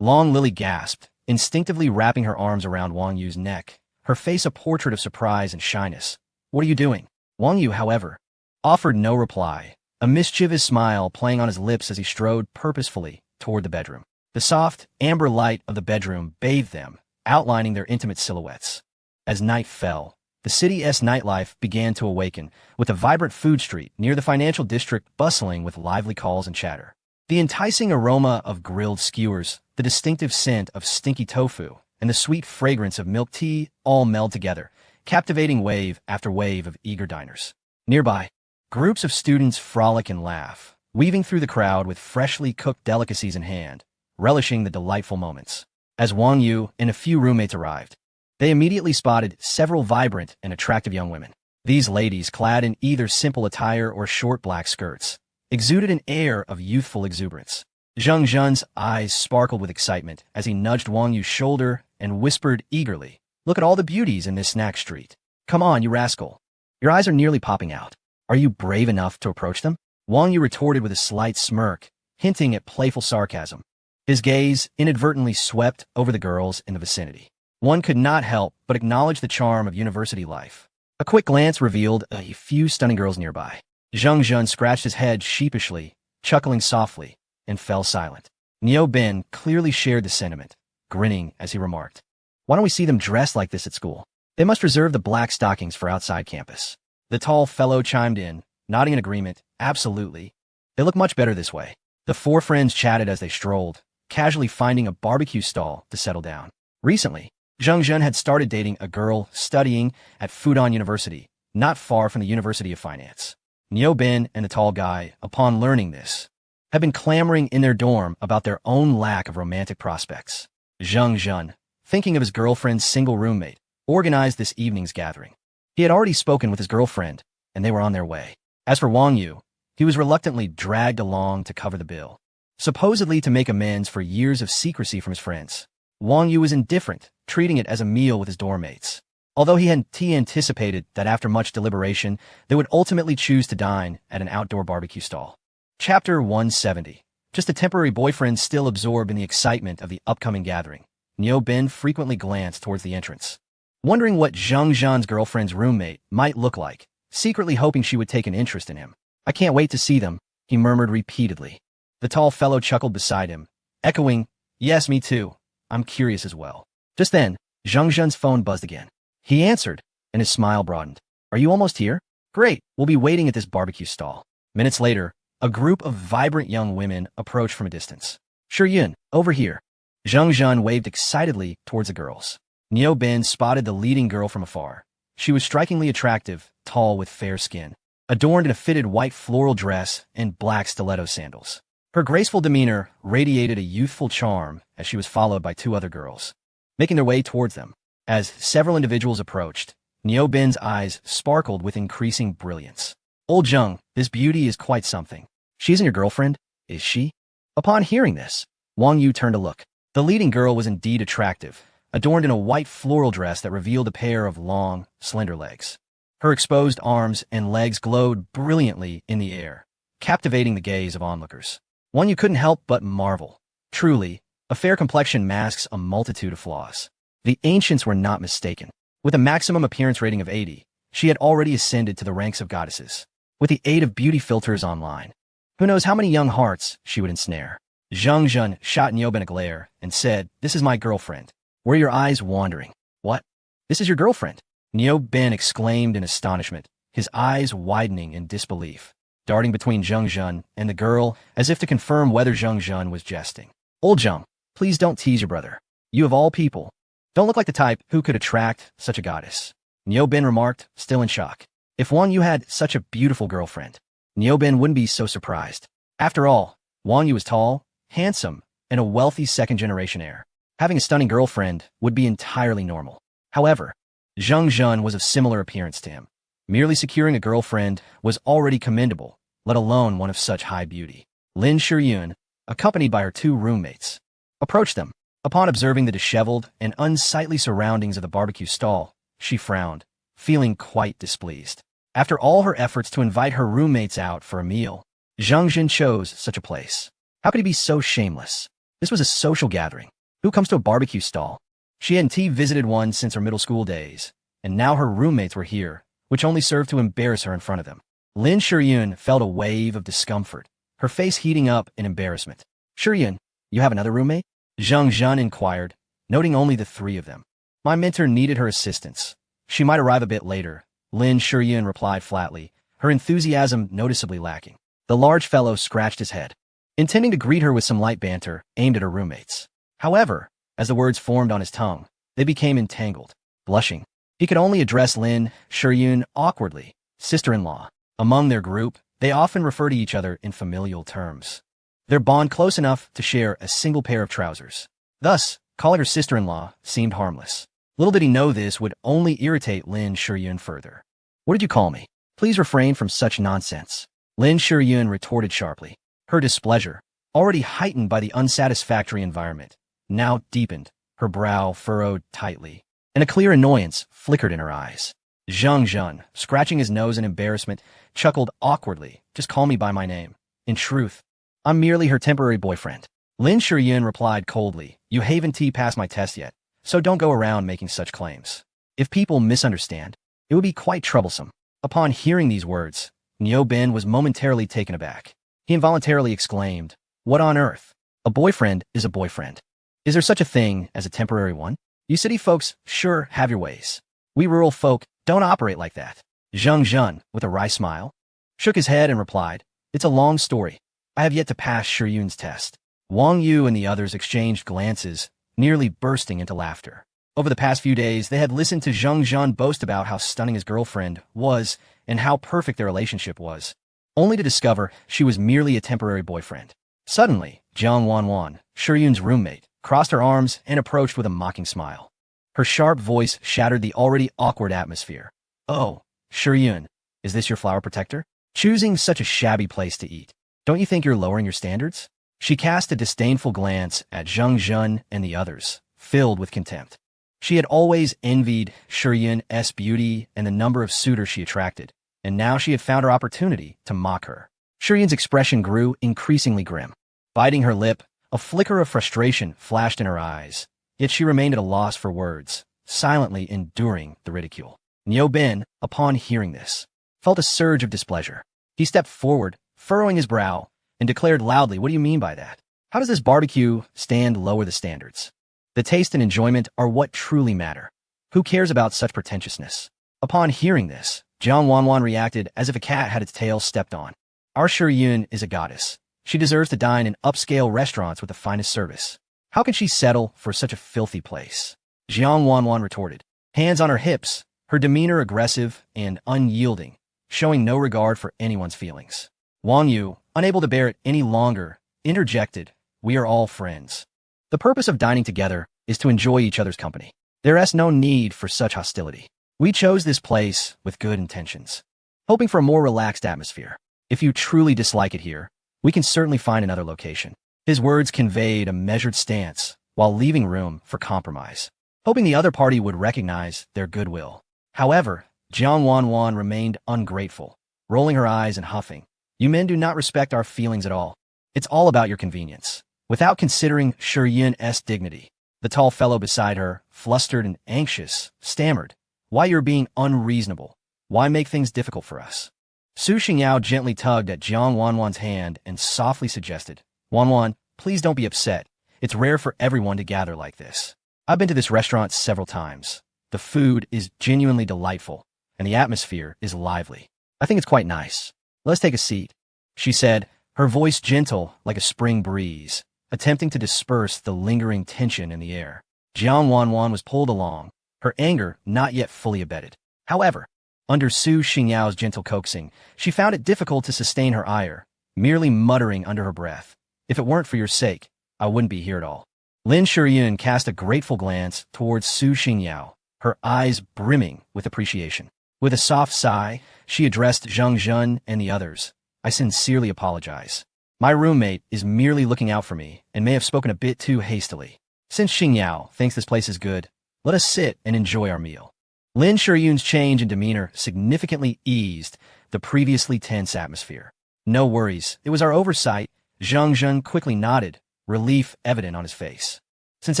Long Lily gasped, instinctively wrapping her arms around Wang Yu's neck, her face a portrait of surprise and shyness. What are you doing? Wang Yu, however, offered no reply, a mischievous smile playing on his lips as he strode purposefully toward the bedroom. The soft, amber light of the bedroom bathed them, outlining their intimate silhouettes. As night fell, the city's nightlife began to awaken, with a vibrant food street near the financial district bustling with lively calls and chatter. The enticing aroma of grilled skewers, the distinctive scent of stinky tofu, and the sweet fragrance of milk tea all meld together, captivating wave after wave of eager diners. Nearby, groups of students frolic and laugh, weaving through the crowd with freshly cooked delicacies in hand, relishing the delightful moments. As Wang Yu and a few roommates arrived, they immediately spotted several vibrant and attractive young women. These ladies, clad in either simple attire or short black skirts, exuded an air of youthful exuberance. Zheng Zhen's eyes sparkled with excitement as he nudged Wang Yu's shoulder and whispered eagerly, "Look at all the beauties in this snack street. Come on, you rascal. Your eyes are nearly popping out. Are you brave enough to approach them?" Wang Yu retorted with a slight smirk, hinting at playful sarcasm. His gaze inadvertently swept over the girls in the vicinity. One could not help but acknowledge the charm of university life. A quick glance revealed a few stunning girls nearby. Zheng Zhen scratched his head sheepishly, chuckling softly, and fell silent. Niu Bin clearly shared the sentiment, grinning as he remarked, "Why don't we see them dressed like this at school? They must reserve the black stockings for outside campus." The tall fellow chimed in, nodding in agreement, "Absolutely. They look much better this way." The four friends chatted as they strolled, casually finding a barbecue stall to settle down. Recently, Zheng Zhen had started dating a girl studying at Fudan University, not far from the University of Finance. Niu Bin and the tall guy, upon learning this, had been clamoring in their dorm about their own lack of romantic prospects. Zheng Zhen, thinking of his girlfriend's single roommate, organized this evening's gathering. He had already spoken with his girlfriend, and they were on their way. As for Wang Yu, he was reluctantly dragged along to cover the bill, supposedly to make amends for years of secrecy from his friends. Wang Yu was indifferent, treating it as a meal with his dorm mates. Although he had anticipated that after much deliberation, they would ultimately choose to dine at an outdoor barbecue stall. Chapter 170. Just a temporary boyfriend still absorbed in the excitement of the upcoming gathering, Niu Bin frequently glanced towards the entrance, wondering what Zheng Zhen's girlfriend's roommate might look like, secretly hoping she would take an interest in him. "I can't wait to see them," he murmured repeatedly. The tall fellow chuckled beside him, echoing, "Yes, me too. I'm curious as well." Just then, Zheng Zhen's phone buzzed again. He answered, and his smile broadened. "Are you almost here? Great, we'll be waiting at this barbecue stall." Minutes later, a group of vibrant young women approached from a distance. "Shiyun, over here." Zheng Zhen waved excitedly towards the girls. Niu Bin spotted the leading girl from afar. She was strikingly attractive, tall with fair skin, adorned in a fitted white floral dress and black stiletto sandals. Her graceful demeanor radiated a youthful charm as she was followed by two other girls, making their way towards them. As several individuals approached, Niu Bin's eyes sparkled with increasing brilliance. "Old Zheng, this beauty is quite something. She isn't your girlfriend, is she?" Upon hearing this, Wang Yu turned to look. The leading girl was indeed attractive, adorned in a white floral dress that revealed a pair of long, slender legs. Her exposed arms and legs glowed brilliantly in the air, captivating the gaze of onlookers. Wang Yu couldn't help but marvel. Truly, a fair complexion masks a multitude of flaws. The ancients were not mistaken. With a maximum appearance rating of 80, she had already ascended to the ranks of goddesses. With the aid of beauty filters online, who knows how many young hearts she would ensnare. Zheng Zhen shot Niu Bin a glare and said, "This is my girlfriend. Were your eyes wandering?" "What? This is your girlfriend?" Niu Bin exclaimed in astonishment, his eyes widening in disbelief, darting between Zheng Zhun and the girl as if to confirm whether Zheng Zhun was jesting. Old Zheng, please don't tease your brother. You of all people don't look like the type who could attract such a goddess. Niu Bin remarked, still in shock. If Wang Yu had such a beautiful girlfriend, Niu Bin wouldn't be so surprised. After all, Wang Yu was tall, handsome, and a wealthy second-generation heir. Having a stunning girlfriend would be entirely normal. However, Zheng Zhun was of similar appearance to him. Merely securing a girlfriend was already commendable, let alone one of such high beauty. Lin Shiyun, accompanied by her two roommates, approached them. Upon observing the disheveled and unsightly surroundings of the barbecue stall, she frowned, feeling quite displeased. After all her efforts to invite her roommates out for a meal, Zheng Zhun chose such a place. How could he be so shameless? This was a social gathering. Who comes to a barbecue stall? She hadn't visited one since her middle school days, and now her roommates were here, which only served to embarrass her in front of them. Lin Shiyun felt a wave of discomfort, her face heating up in embarrassment. Shiyun, you have another roommate? Zheng Zhun inquired, noting only the three of them. My mentor needed her assistance. She might arrive a bit later, Lin Shiyun replied flatly, her enthusiasm noticeably lacking. The large fellow scratched his head, intending to greet her with some light banter aimed at her roommates. However, as the words formed on his tongue, they became entangled. Blushing, he could only address Lin Shiyun awkwardly, sister-in-law. Among their group, they often refer to each other in familial terms. Their bond close enough to share a single pair of trousers. Thus, calling her sister-in-law seemed harmless. Little did he know this would only irritate Lin Shiyun further. What did you call me? Please refrain from such nonsense. Lin Shiyun retorted sharply. Her displeasure, already heightened by the unsatisfactory environment, now deepened, her brow furrowed tightly, and a clear annoyance flickered in her eyes. Zheng Zhun, scratching his nose in embarrassment, chuckled awkwardly. Just call me by my name. In truth, I'm merely her temporary boyfriend. Lin Shiyun replied coldly, you haven't passed my test yet, so don't go around making such claims. If people misunderstand, it would be quite troublesome. Upon hearing these words, Niu Bin was momentarily taken aback. He involuntarily exclaimed, what on earth? A boyfriend is a boyfriend. Is there such a thing as a temporary one? You city folks sure have your ways. We rural folk don't operate like that. Zheng Zhun, with a wry smile, shook his head and replied, it's a long story. I have yet to pass Shiyun's test. Wang Yu and the others exchanged glances, nearly bursting into laughter. Over the past few days, they had listened to Zheng Zhun boast about how stunning his girlfriend was and how perfect their relationship was, only to discover she was merely a temporary boyfriend. Suddenly, Jiang Wanwan, Shiyun's roommate, crossed her arms and approached with a mocking smile. Her sharp voice shattered the already awkward atmosphere. Oh, Shiyun, is this your flower protector? Choosing such a shabby place to eat. Don't you think you're lowering your standards? She cast a disdainful glance at Zheng Zhun and the others, filled with contempt. She had always envied Shiyun's beauty and the number of suitors she attracted, and now she had found her opportunity to mock her. Shiyun's expression grew increasingly grim. Biting her lip, a flicker of frustration flashed in her eyes, yet she remained at a loss for words, silently enduring the ridicule. Niu Bin, upon hearing this, felt a surge of displeasure. He stepped forward, furrowing his brow, and declared loudly, what do you mean by that? How does this barbecue stand lower the standards? The taste and enjoyment are what truly matter. Who cares about such pretentiousness? Upon hearing this, Jiang Wanwan reacted as if a cat had its tail stepped on. Our Shiyun is a goddess. She deserves to dine in upscale restaurants with the finest service. How can she settle for such a filthy place? Jiang Wanwan retorted, hands on her hips, her demeanor aggressive and unyielding, showing no regard for anyone's feelings. Wang Yu, unable to bear it any longer, interjected, we are all friends. The purpose of dining together is to enjoy each other's company. There is no need for such hostility. We chose this place with good intentions, hoping for a more relaxed atmosphere. If you truly dislike it here, we can certainly find another location. His words conveyed a measured stance while leaving room for compromise, hoping the other party would recognize their goodwill. However, Jiang Wanwan remained ungrateful, rolling her eyes and huffing. You men do not respect our feelings at all. It's all about your convenience. Without considering Shiyun's dignity, the tall fellow beside her, flustered and anxious, stammered, why you're being unreasonable? Why make things difficult for us? Su Xingyao gently tugged at Jiang Wanwan's hand and softly suggested, Wanwan, please don't be upset. It's rare for everyone to gather like this. I've been to this restaurant several times. The food is genuinely delightful, and the atmosphere is lively. I think it's quite nice. Let's take a seat, she said, her voice gentle like a spring breeze, attempting to disperse the lingering tension in the air. Jiang Wanwan was pulled along, her anger not yet fully abated. However, under Su Xingyao's gentle coaxing, she found it difficult to sustain her ire, merely muttering under her breath, "If it weren't for your sake, I wouldn't be here at all." Lin Shiyun cast a grateful glance towards Su Xingyao, her eyes brimming with appreciation. With a soft sigh, she addressed Zheng Zhun and the others. "I sincerely apologize. My roommate is merely looking out for me and may have spoken a bit too hastily. Since Xingyao thinks this place is good, let us sit and enjoy our meal." Lin Shiyun's change in demeanor significantly eased the previously tense atmosphere. "No worries, it was our oversight." Zheng Zhun quickly nodded, relief evident on his face. "Since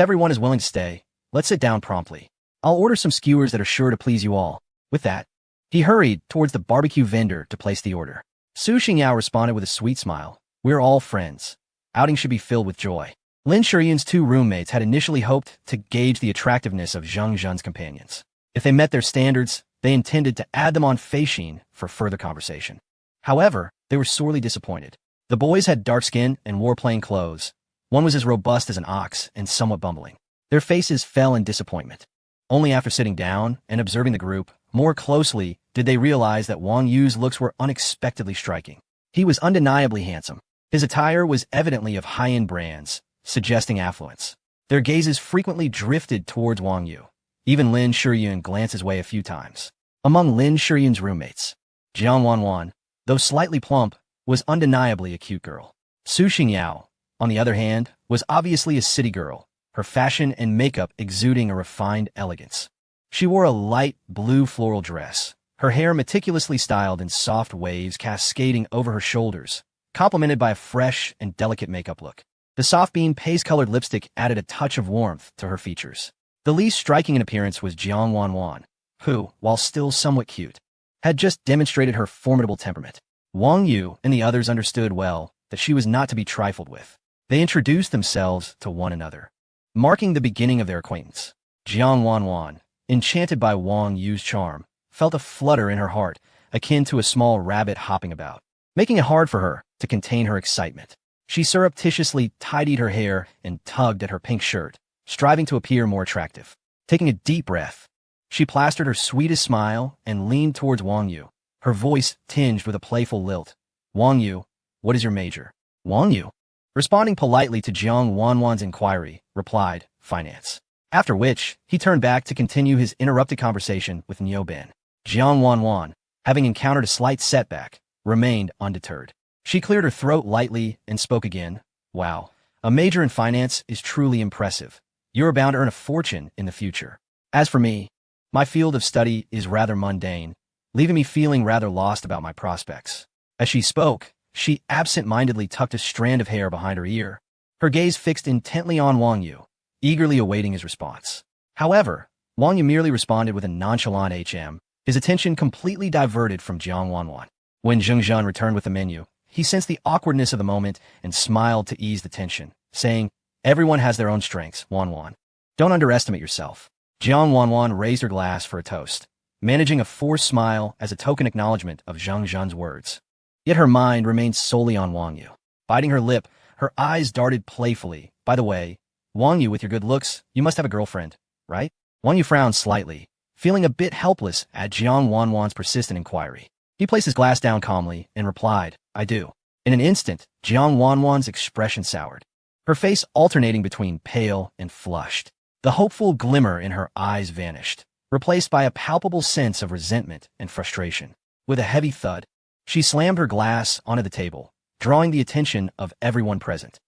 everyone is willing to stay, let's sit down promptly. I'll order some skewers that are sure to please you all." With that, he hurried towards the barbecue vendor to place the order. Su Xingyao responded with a sweet smile. "We're all friends. Outing should be filled with joy." Lin Shiyun's two roommates had initially hoped to gauge the attractiveness of Zheng Zhun's companions. If they met their standards, they intended to add them on Feishin for further conversation. However, they were sorely disappointed. The boys had dark skin and wore plain clothes. One was as robust as an ox and somewhat bumbling. Their faces fell in disappointment. Only after sitting down and observing the group more closely did they realize that Wang Yu's looks were unexpectedly striking. He was undeniably handsome. His attire was evidently of high-end brands, suggesting affluence. Their gazes frequently drifted towards Wang Yu. Even Lin Shiyun glanced his way a few times. Among Lin Shiyun's roommates, Jiang Wanwan, though slightly plump, was undeniably a cute girl. Su Xingyao, on the other hand, was obviously a city girl, her fashion and makeup exuding a refined elegance. She wore a light blue floral dress, her hair meticulously styled in soft waves cascading over her shoulders, complemented by a fresh and delicate makeup look. The soft beam paste-colored lipstick added a touch of warmth to her features. The least striking in appearance was Jiang Wanwan, who, while still somewhat cute, had just demonstrated her formidable temperament. Wang Yu and the others understood well that she was not to be trifled with. They introduced themselves to one another, marking the beginning of their acquaintance. Jiang Wanwan, enchanted by Wang Yu's charm, felt a flutter in her heart, akin to a small rabbit hopping about, making it hard for her to contain her excitement. She surreptitiously tidied her hair and tugged at her pink shirt, striving to appear more attractive. Taking a deep breath, she plastered her sweetest smile and leaned towards Wang Yu, her voice tinged with a playful lilt. "Wang Yu, what is your major?" Wang Yu, responding politely to Jiang Wanwan's inquiry, replied, "Finance." After which, he turned back to continue his interrupted conversation with Niu Ben. Jiang Wanwan, having encountered a slight setback, remained undeterred. She cleared her throat lightly and spoke again. "Wow, a major in finance is truly impressive. You're bound to earn a fortune in the future. As for me, my field of study is rather mundane, leaving me feeling rather lost about my prospects." As she spoke, she absent-mindedly tucked a strand of hair behind her ear, her gaze fixed intently on Wang Yu, eagerly awaiting his response. However, Wang Yu merely responded with a nonchalant HM, his attention completely diverted from Jiang Wanwan. When Zheng Zhun returned with the menu, he sensed the awkwardness of the moment and smiled to ease the tension, saying, "Everyone has their own strengths, Wanwan. Don't underestimate yourself." Jiang Wanwan raised her glass for a toast, managing a forced smile as a token acknowledgement of Zheng Zhun's words. Yet her mind remained solely on Wang Yu. Biting her lip, her eyes darted playfully. "By the way, Wang Yu, with your good looks, you must have a girlfriend, right?" Wang Yu frowned slightly, feeling a bit helpless at Jiang Wanwan's persistent inquiry. He placed his glass down calmly and replied, "I do." In an instant, Jiang Wanwan's expression soured, her face alternating between pale and flushed. The hopeful glimmer in her eyes vanished, replaced by a palpable sense of resentment and frustration. With a heavy thud, she slammed her glass onto the table, drawing the attention of everyone present.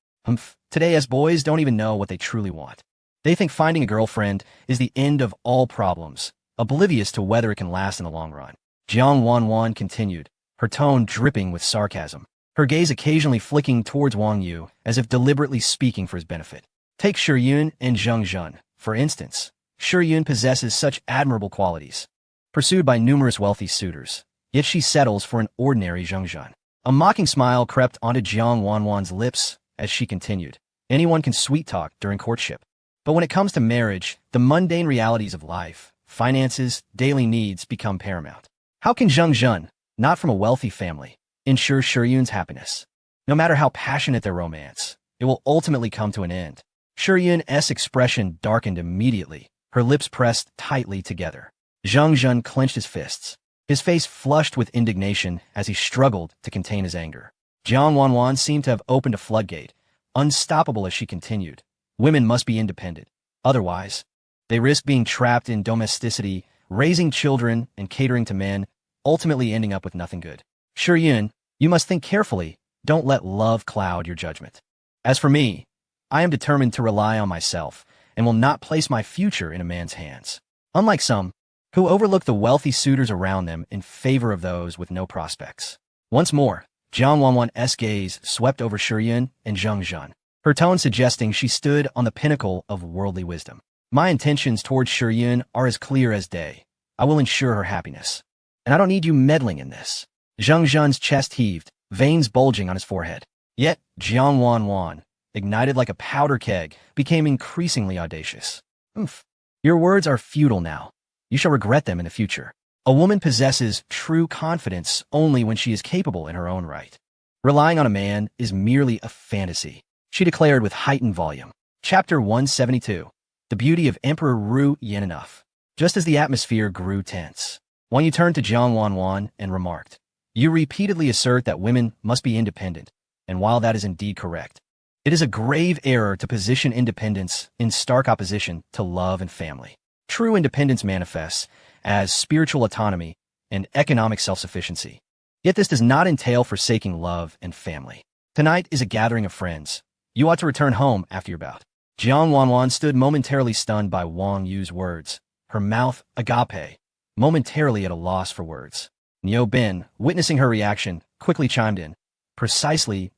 Today us boys don't even know what they truly want. They think finding a girlfriend is the end of all problems, oblivious to whether it can last in the long run. Jiang Wanwan continued, her tone dripping with sarcasm, her gaze occasionally flicking towards Wang Yu as if deliberately speaking for his benefit. Take Shiyun and Zheng Zhun, for instance. Shiyun possesses such admirable qualities, pursued by numerous wealthy suitors, yet she settles for an ordinary Zheng Zhun. A mocking smile crept onto Jiang Wanwan's lips as she continued. Anyone can sweet-talk during courtship, but when it comes to marriage, the mundane realities of life finances, daily needs become paramount. How can Zheng Zhen, not from a wealthy family, ensure Shiyun's happiness? No matter how passionate their romance, it will ultimately come to an end. Shiyun's expression darkened immediately, her lips pressed tightly together. Zheng Zhen clenched his fists, his face flushed with indignation as he struggled to contain his anger. Jiang Wanwan seemed to have opened a floodgate, unstoppable as she continued. Women must be independent. Otherwise, they risk being trapped in domesticity, raising children and catering to men, ultimately ending up with nothing good. Shiyun, you must think carefully. Don't let love cloud your judgment. As for me, I am determined to rely on myself and will not place my future in a man's hands. Unlike some, who overlook the wealthy suitors around them in favor of those with no prospects. Once more, Jiang Wanwan's gaze swept over Shiyun and Zheng Zhen, her tone suggesting she stood on the pinnacle of worldly wisdom. My intentions towards Shiyun are as clear as day. I will ensure her happiness. And I don't need you meddling in this. Zheng Zhen's chest heaved, veins bulging on his forehead. Yet, Jiang Wanwan, ignited like a powder keg, became increasingly audacious. Oof. Your words are futile now. You shall regret them in the future. A woman possesses true confidence only when she is capable in her own right. Relying on a man is merely a fantasy, she declared with heightened volume. Chapter 172. The Beauty of Emperor Ru Yen. Enough. Just as the atmosphere grew tense, Wang Yu turned to Jiang Wanwan and remarked, You repeatedly assert that women must be independent, and while that is indeed correct, it is a grave error to position independence in stark opposition to love and family. True independence manifests as spiritual autonomy and economic self-sufficiency. Yet this does not entail forsaking love and family. Tonight is a gathering of friends. You ought to return home after your bout. Jiang Wanwan stood momentarily stunned by Wang Yu's words, her mouth agape, momentarily at a loss for words. Niu Bin, witnessing her reaction, quickly chimed in. Precisely.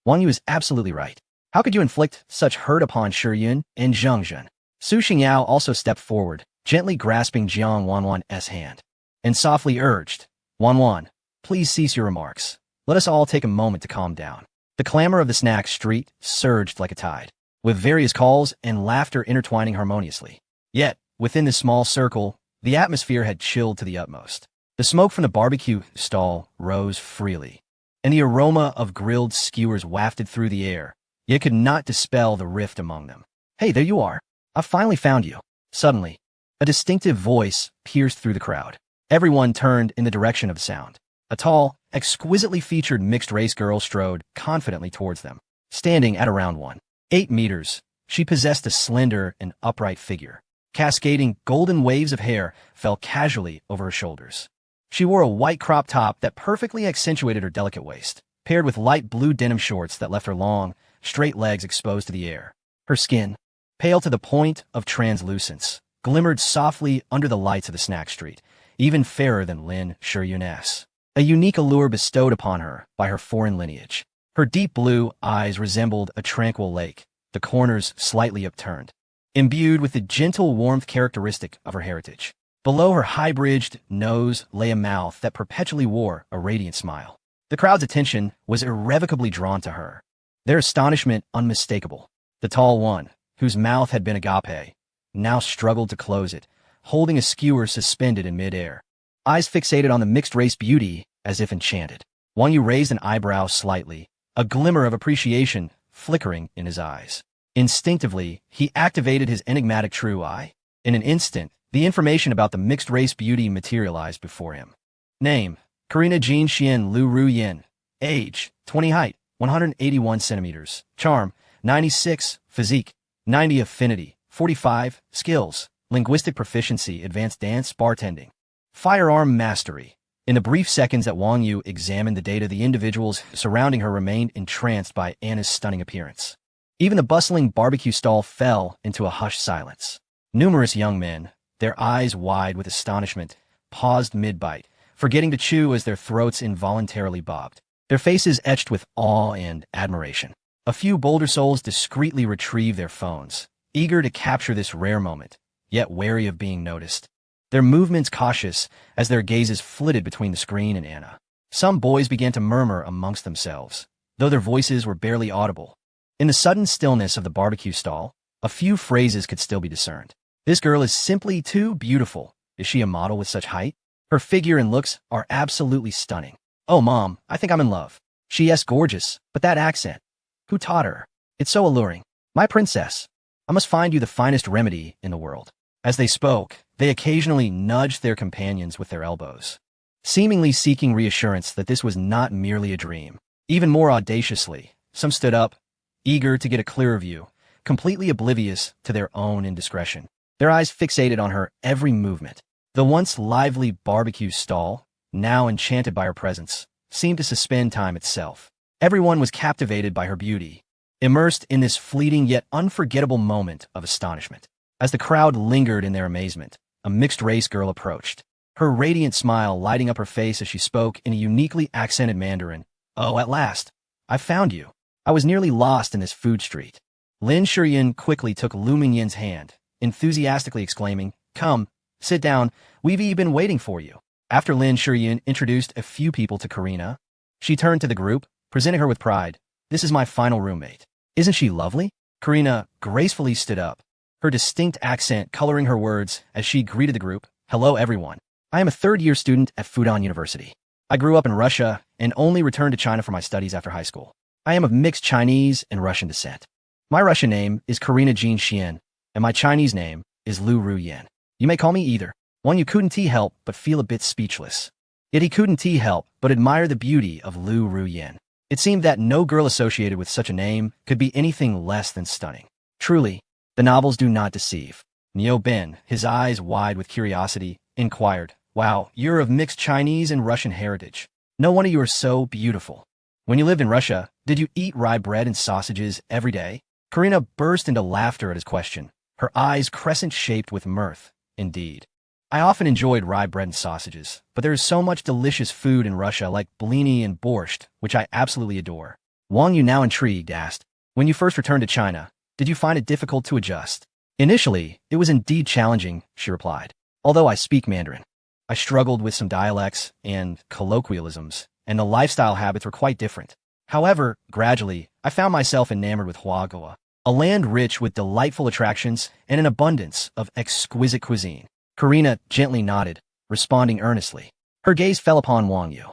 Wang Yu is absolutely right. How could you inflict such hurt upon Shiyun and Zheng Zhen? Su Xingyao also stepped forward, gently grasping Jiang Wanwan's hand, and softly urged, Wanwan, please cease your remarks. Let us all take a moment to calm down. The clamor of the snack street surged like a tide, with various calls and laughter intertwining harmoniously. Yet, within this small circle, the atmosphere had chilled to the utmost. The smoke from the barbecue stall rose freely, and the aroma of grilled skewers wafted through the air, yet could not dispel the rift among them. Hey, there you are. I've finally found you. Suddenly, a distinctive voice pierced through the crowd. Everyone turned in the direction of the sound. A tall, exquisitely featured mixed-race girl strode confidently towards them. Standing at around 1.8 meters, she possessed a slender and upright figure. Cascading golden waves of hair fell casually over her shoulders. She wore a white crop top that perfectly accentuated her delicate waist, paired with light blue denim shorts that left her long, straight legs exposed to the air. Her skin, pale to the point of translucence, glimmered softly under the lights of the snack street, even fairer than Lin Shiyun's. A unique allure bestowed upon her by her foreign lineage. Her deep blue eyes resembled a tranquil lake, the corners slightly upturned, imbued with the gentle warmth characteristic of her heritage. Below her high-bridged nose lay a mouth that perpetually wore a radiant smile. The crowd's attention was irrevocably drawn to her, their astonishment unmistakable. The tall one, whose mouth had been agape, now struggled to close it, holding a skewer suspended in midair. Eyes fixated on the mixed-race beauty as if enchanted. Wang Yu raised an eyebrow slightly, a glimmer of appreciation flickering in his eyes. Instinctively, he activated his enigmatic true eye. In an instant, the information about the mixed-race beauty materialized before him. Name, Karina Jean Xian Lu Ru Yin. Age, 20. Height, 181 centimeters. Charm, 96. Physique, 90. Affinity, 45. Skills, linguistic proficiency, advanced dance, bartending. Firearm mastery. In the brief seconds that Wang Yu examined the data, the individuals surrounding her remained entranced by Anna's stunning appearance. Even the bustling barbecue stall fell into a hushed silence. Numerous young men, their eyes wide with astonishment, paused mid-bite, forgetting to chew as their throats involuntarily bobbed, their faces etched with awe and admiration. A few bolder souls discreetly retrieved their phones, eager to capture this rare moment, yet wary of being noticed, their movements cautious as their gazes flitted between the screen and Anna. Some boys began to murmur amongst themselves, though their voices were barely audible. In the sudden stillness of the barbecue stall, a few phrases could still be discerned. This girl is simply too beautiful. Is she a model with such height? Her figure and looks are absolutely stunning. Oh, Mom, I think I'm in love. She is gorgeous, but that accent. Who taught her? It's so alluring. My princess, I must find you the finest remedy in the world. As they spoke, they occasionally nudged their companions with their elbows, seemingly seeking reassurance that this was not merely a dream. Even more audaciously, some stood up, eager to get a clearer view, completely oblivious to their own indiscretion. Their eyes fixated on her every movement. The once lively barbecue stall, now enchanted by her presence, seemed to suspend time itself. Everyone was captivated by her beauty, immersed in this fleeting yet unforgettable moment of astonishment. As the crowd lingered in their amazement, a mixed-race girl approached, her radiant smile lighting up her face as she spoke in a uniquely accented Mandarin. Oh, at last! I found you. I was nearly lost in this food street. Lin Shiyin quickly took Lu Mingyin's hand, enthusiastically exclaiming, Come, sit down, we've been waiting for you. After Lin Shiyin introduced a few people to Karina, she turned to the group, presenting her with pride. This is my final roommate. Isn't she lovely? Karina gracefully stood up, her distinct accent coloring her words as she greeted the group. Hello, everyone. I am a third-year student at Fudan University. I grew up in Russia and only returned to China for my studies after high school. I am of mixed Chinese and Russian descent. My Russian name is Karina Jean Xian, and my Chinese name is Lu Ruyan. You may call me either. One you couldn't help but feel a bit speechless. Yet he couldn't help but admire the beauty of Lu Ruyan. It seemed that no girl associated with such a name could be anything less than stunning. Truly, the novels do not deceive. Niu Ben, his eyes wide with curiosity, inquired, Wow, you're of mixed Chinese and Russian heritage. No wonder you are so beautiful. When you lived in Russia, did you eat rye bread and sausages every day? Karina burst into laughter at his question, her eyes crescent-shaped with mirth. Indeed. I often enjoyed rye bread and sausages, but there is so much delicious food in Russia like blini and borscht, which I absolutely adore. Wang Yu, now intrigued, asked, When you first returned to China, did you find it difficult to adjust? Initially, it was indeed challenging, she replied. Although I speak Mandarin, I struggled with some dialects and colloquialisms, and the lifestyle habits were quite different. However, gradually, I found myself enamored with Huaguo, a land rich with delightful attractions and an abundance of exquisite cuisine. Karina gently nodded, responding earnestly. Her gaze fell upon Wang Yu,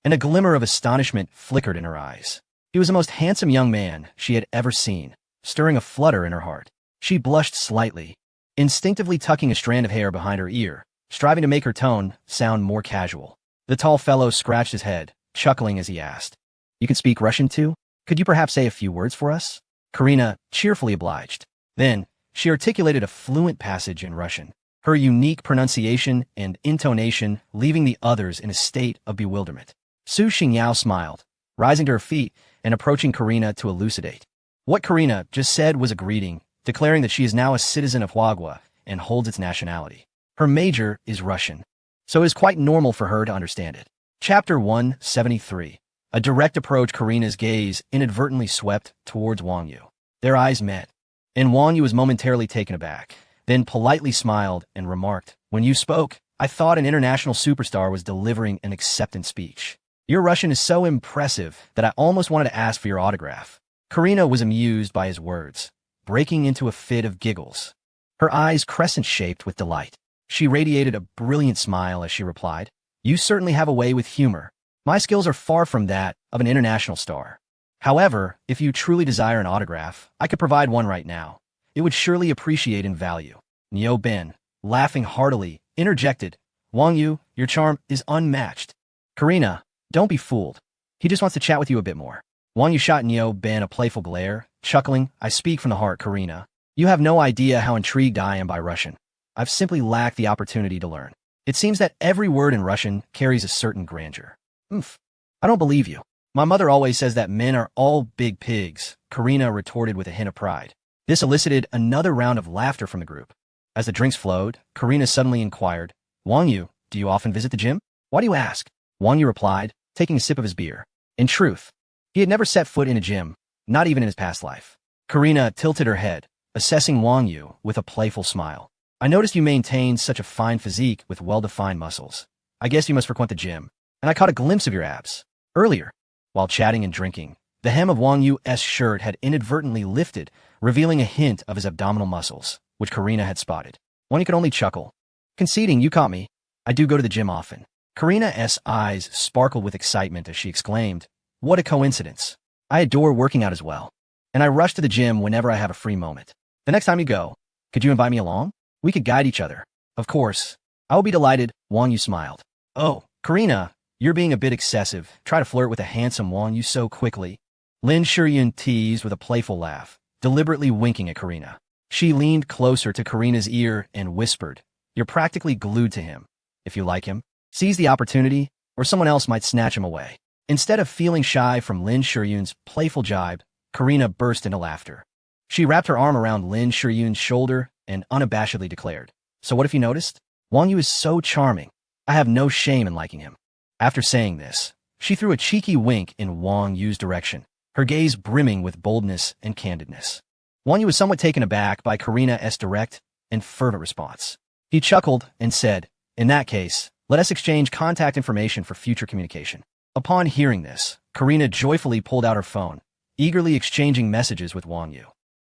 and a glimmer of astonishment flickered in her eyes. He was the most handsome young man she had ever seen, stirring a flutter in her heart. She blushed slightly, instinctively tucking a strand of hair behind her ear, striving to make her tone sound more casual. The tall fellow scratched his head, chuckling as he asked, You can speak Russian too? Could you perhaps say a few words for us? Karina cheerfully obliged. Then, she articulated a fluent passage in Russian, her unique pronunciation and intonation leaving the others in a state of bewilderment. Su Xingyao smiled, rising to her feet and approaching Karina to elucidate. What Karina just said was a greeting, declaring that she is now a citizen of Huaguo and holds its nationality. Her major is Russian, so it is quite normal for her to understand it. Chapter 173. A direct approach. Karina's gaze inadvertently swept towards Wang Yu. Their eyes met, and Wang Yu was momentarily taken aback, then politely smiled and remarked, When you spoke, I thought an international superstar was delivering an acceptance speech. Your Russian is so impressive that I almost wanted to ask for your autograph. Karina was amused by his words, breaking into a fit of giggles, her eyes crescent-shaped with delight. She radiated a brilliant smile as she replied, You certainly have a way with humor. My skills are far from that of an international star. However, if you truly desire an autograph, I could provide one right now. It would surely appreciate in value. Niu Ben, laughing heartily, interjected, Wang Yu, your charm is unmatched. Karina, don't be fooled. He just wants to chat with you a bit more. Wang Yu shot Niu Ben a playful glare, chuckling, I speak from the heart, Karina. You have no idea how intrigued I am by Russian. I've simply lacked the opportunity to learn. It seems that every word in Russian carries a certain grandeur. Oomph. I don't believe you. My mother always says that men are all big pigs, Karina retorted with a hint of pride. This elicited another round of laughter from the group. As the drinks flowed, Karina suddenly inquired, Wang Yu, do you often visit the gym? Why do you ask? Wang Yu replied, taking a sip of his beer. In truth, he had never set foot in a gym, not even in his past life. Karina tilted her head, assessing Wang Yu with a playful smile. I noticed you maintain such a fine physique with well-defined muscles. I guess you must frequent the gym, and I caught a glimpse of your abs. Earlier, while chatting and drinking, the hem of Wang Yu's shirt had inadvertently lifted, revealing a hint of his abdominal muscles, which Karina had spotted. Wang Yu could only chuckle. Conceding, you caught me. I do go to the gym often. Karina's eyes sparkled with excitement as she exclaimed, what a coincidence. I adore working out as well. And I rush to the gym whenever I have a free moment. The next time you go, could you invite me along? We could guide each other. Of course. I will be delighted, Wang Yu smiled. Oh, Karina, you're being a bit excessive. Try to flirt with a handsome Wang Yu so quickly. Lin Shiyun teased with a playful laugh, deliberately winking at Karina. She leaned closer to Karina's ear and whispered, you're practically glued to him. If you like him, seize the opportunity, or someone else might snatch him away. Instead of feeling shy from Lin Shiyun's playful jibe, Karina burst into laughter. She wrapped her arm around Lin Shiyun's shoulder and unabashedly declared, so what if you noticed? Wang Yu is so charming. I have no shame in liking him. After saying this, she threw a cheeky wink in Wang Yu's direction, her gaze brimming with boldness and candidness. Wang Yu was somewhat taken aback by Karina's direct and fervent response. He chuckled and said, in that case, let us exchange contact information for future communication. Upon hearing this, Karina joyfully pulled out her phone, eagerly exchanging messages with Wang Yu.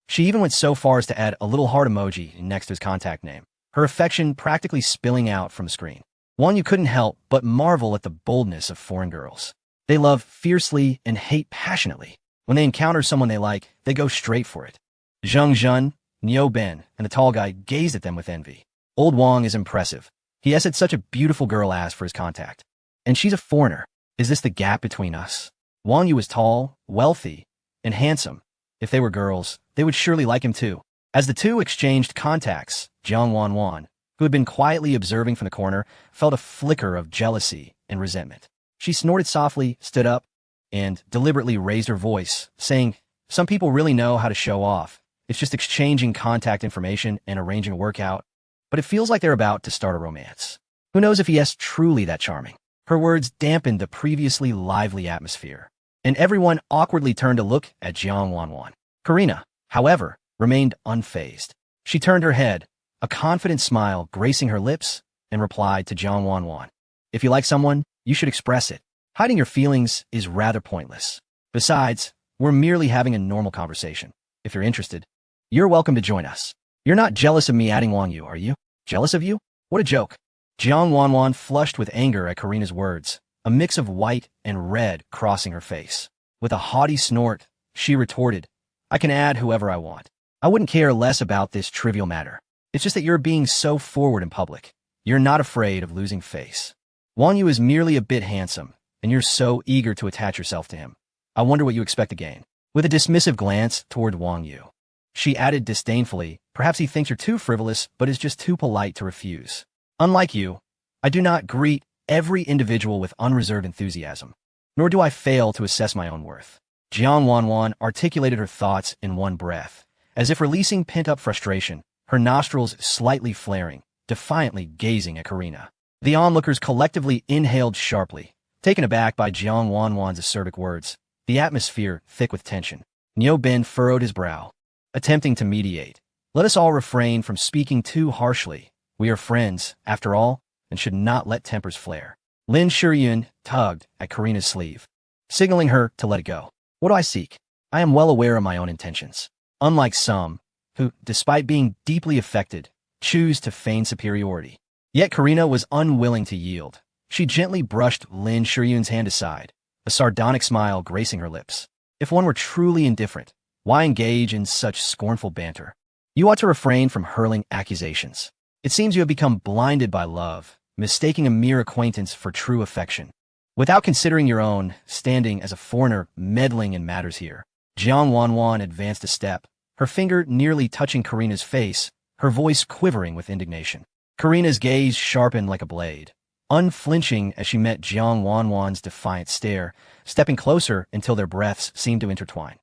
She even went so far as to add a little heart emoji next to his contact name, her affection practically spilling out from the screen. Wang Yu couldn't help but marvel at the boldness of foreign girls. They love fiercely and hate passionately. When they encounter someone they like, they go straight for it. Zheng Zhen, Niu Ben, and the tall guy gazed at them with envy. Old Wang is impressive. He has had such a beautiful girl ask for his contact. And she's a foreigner. Is this the gap between us? Wang Yu is tall, wealthy, and handsome. If they were girls, they would surely like him too. As the two exchanged contacts, Jiang Wanwan, who had been quietly observing from the corner, felt a flicker of jealousy and resentment. She snorted softly, stood up, and deliberately raised her voice, saying, some people really know how to show off. It's just exchanging contact information and arranging a workout. But it feels like they're about to start a romance. Who knows if he is truly that charming? Her words dampened the previously lively atmosphere, and everyone awkwardly turned to look at Jiang Wanwan. Karina, however, remained unfazed. She turned her head, a confident smile gracing her lips, and replied to Jiang Wanwan, if you like someone, you should express it. Hiding your feelings is rather pointless. Besides, we're merely having a normal conversation. If you're interested, you're welcome to join us. You're not jealous of me adding Wang Yu, are you? Jealous of you? What a joke. Jiang Wanwan flushed with anger at Karina's words, a mix of white and red crossing her face. With a haughty snort, she retorted, I can add whoever I want. I wouldn't care less about this trivial matter. It's just that you're being so forward in public. You're not afraid of losing face. Wang Yu is merely a bit handsome, and you're so eager to attach yourself to him. I wonder what you expect to gain. With a dismissive glance toward Wang Yu, she added disdainfully, perhaps he thinks you're too frivolous but is just too polite to refuse. Unlike you, I do not greet every individual with unreserved enthusiasm, nor do I fail to assess my own worth. Jiang Wanwan articulated her thoughts in one breath, as if releasing pent-up frustration, her nostrils slightly flaring, defiantly gazing at Karina. The onlookers collectively inhaled sharply, taken aback by Jiang Wanwan's acerbic words, the atmosphere thick with tension. Niu Ben furrowed his brow, attempting to mediate. Let us all refrain from speaking too harshly. We are friends, after all, and should not let tempers flare. Lin Shiyun tugged at Karina's sleeve, signaling her to let it go. What do I seek? I am well aware of my own intentions. Unlike some, who, despite being deeply affected, choose to feign superiority. Yet Karina was unwilling to yield. She gently brushed Lin Shiyun's hand aside, a sardonic smile gracing her lips. If one were truly indifferent, why engage in such scornful banter? You ought to refrain from hurling accusations. It seems you have become blinded by love, mistaking a mere acquaintance for true affection. Without considering your own standing as a foreigner meddling in matters here, Jiang Wanwan advanced a step, her finger nearly touching Karina's face, her voice quivering with indignation. Karina's gaze sharpened like a blade, unflinching as she met Jiang Wanwan's defiant stare, stepping closer until their breaths seemed to intertwine.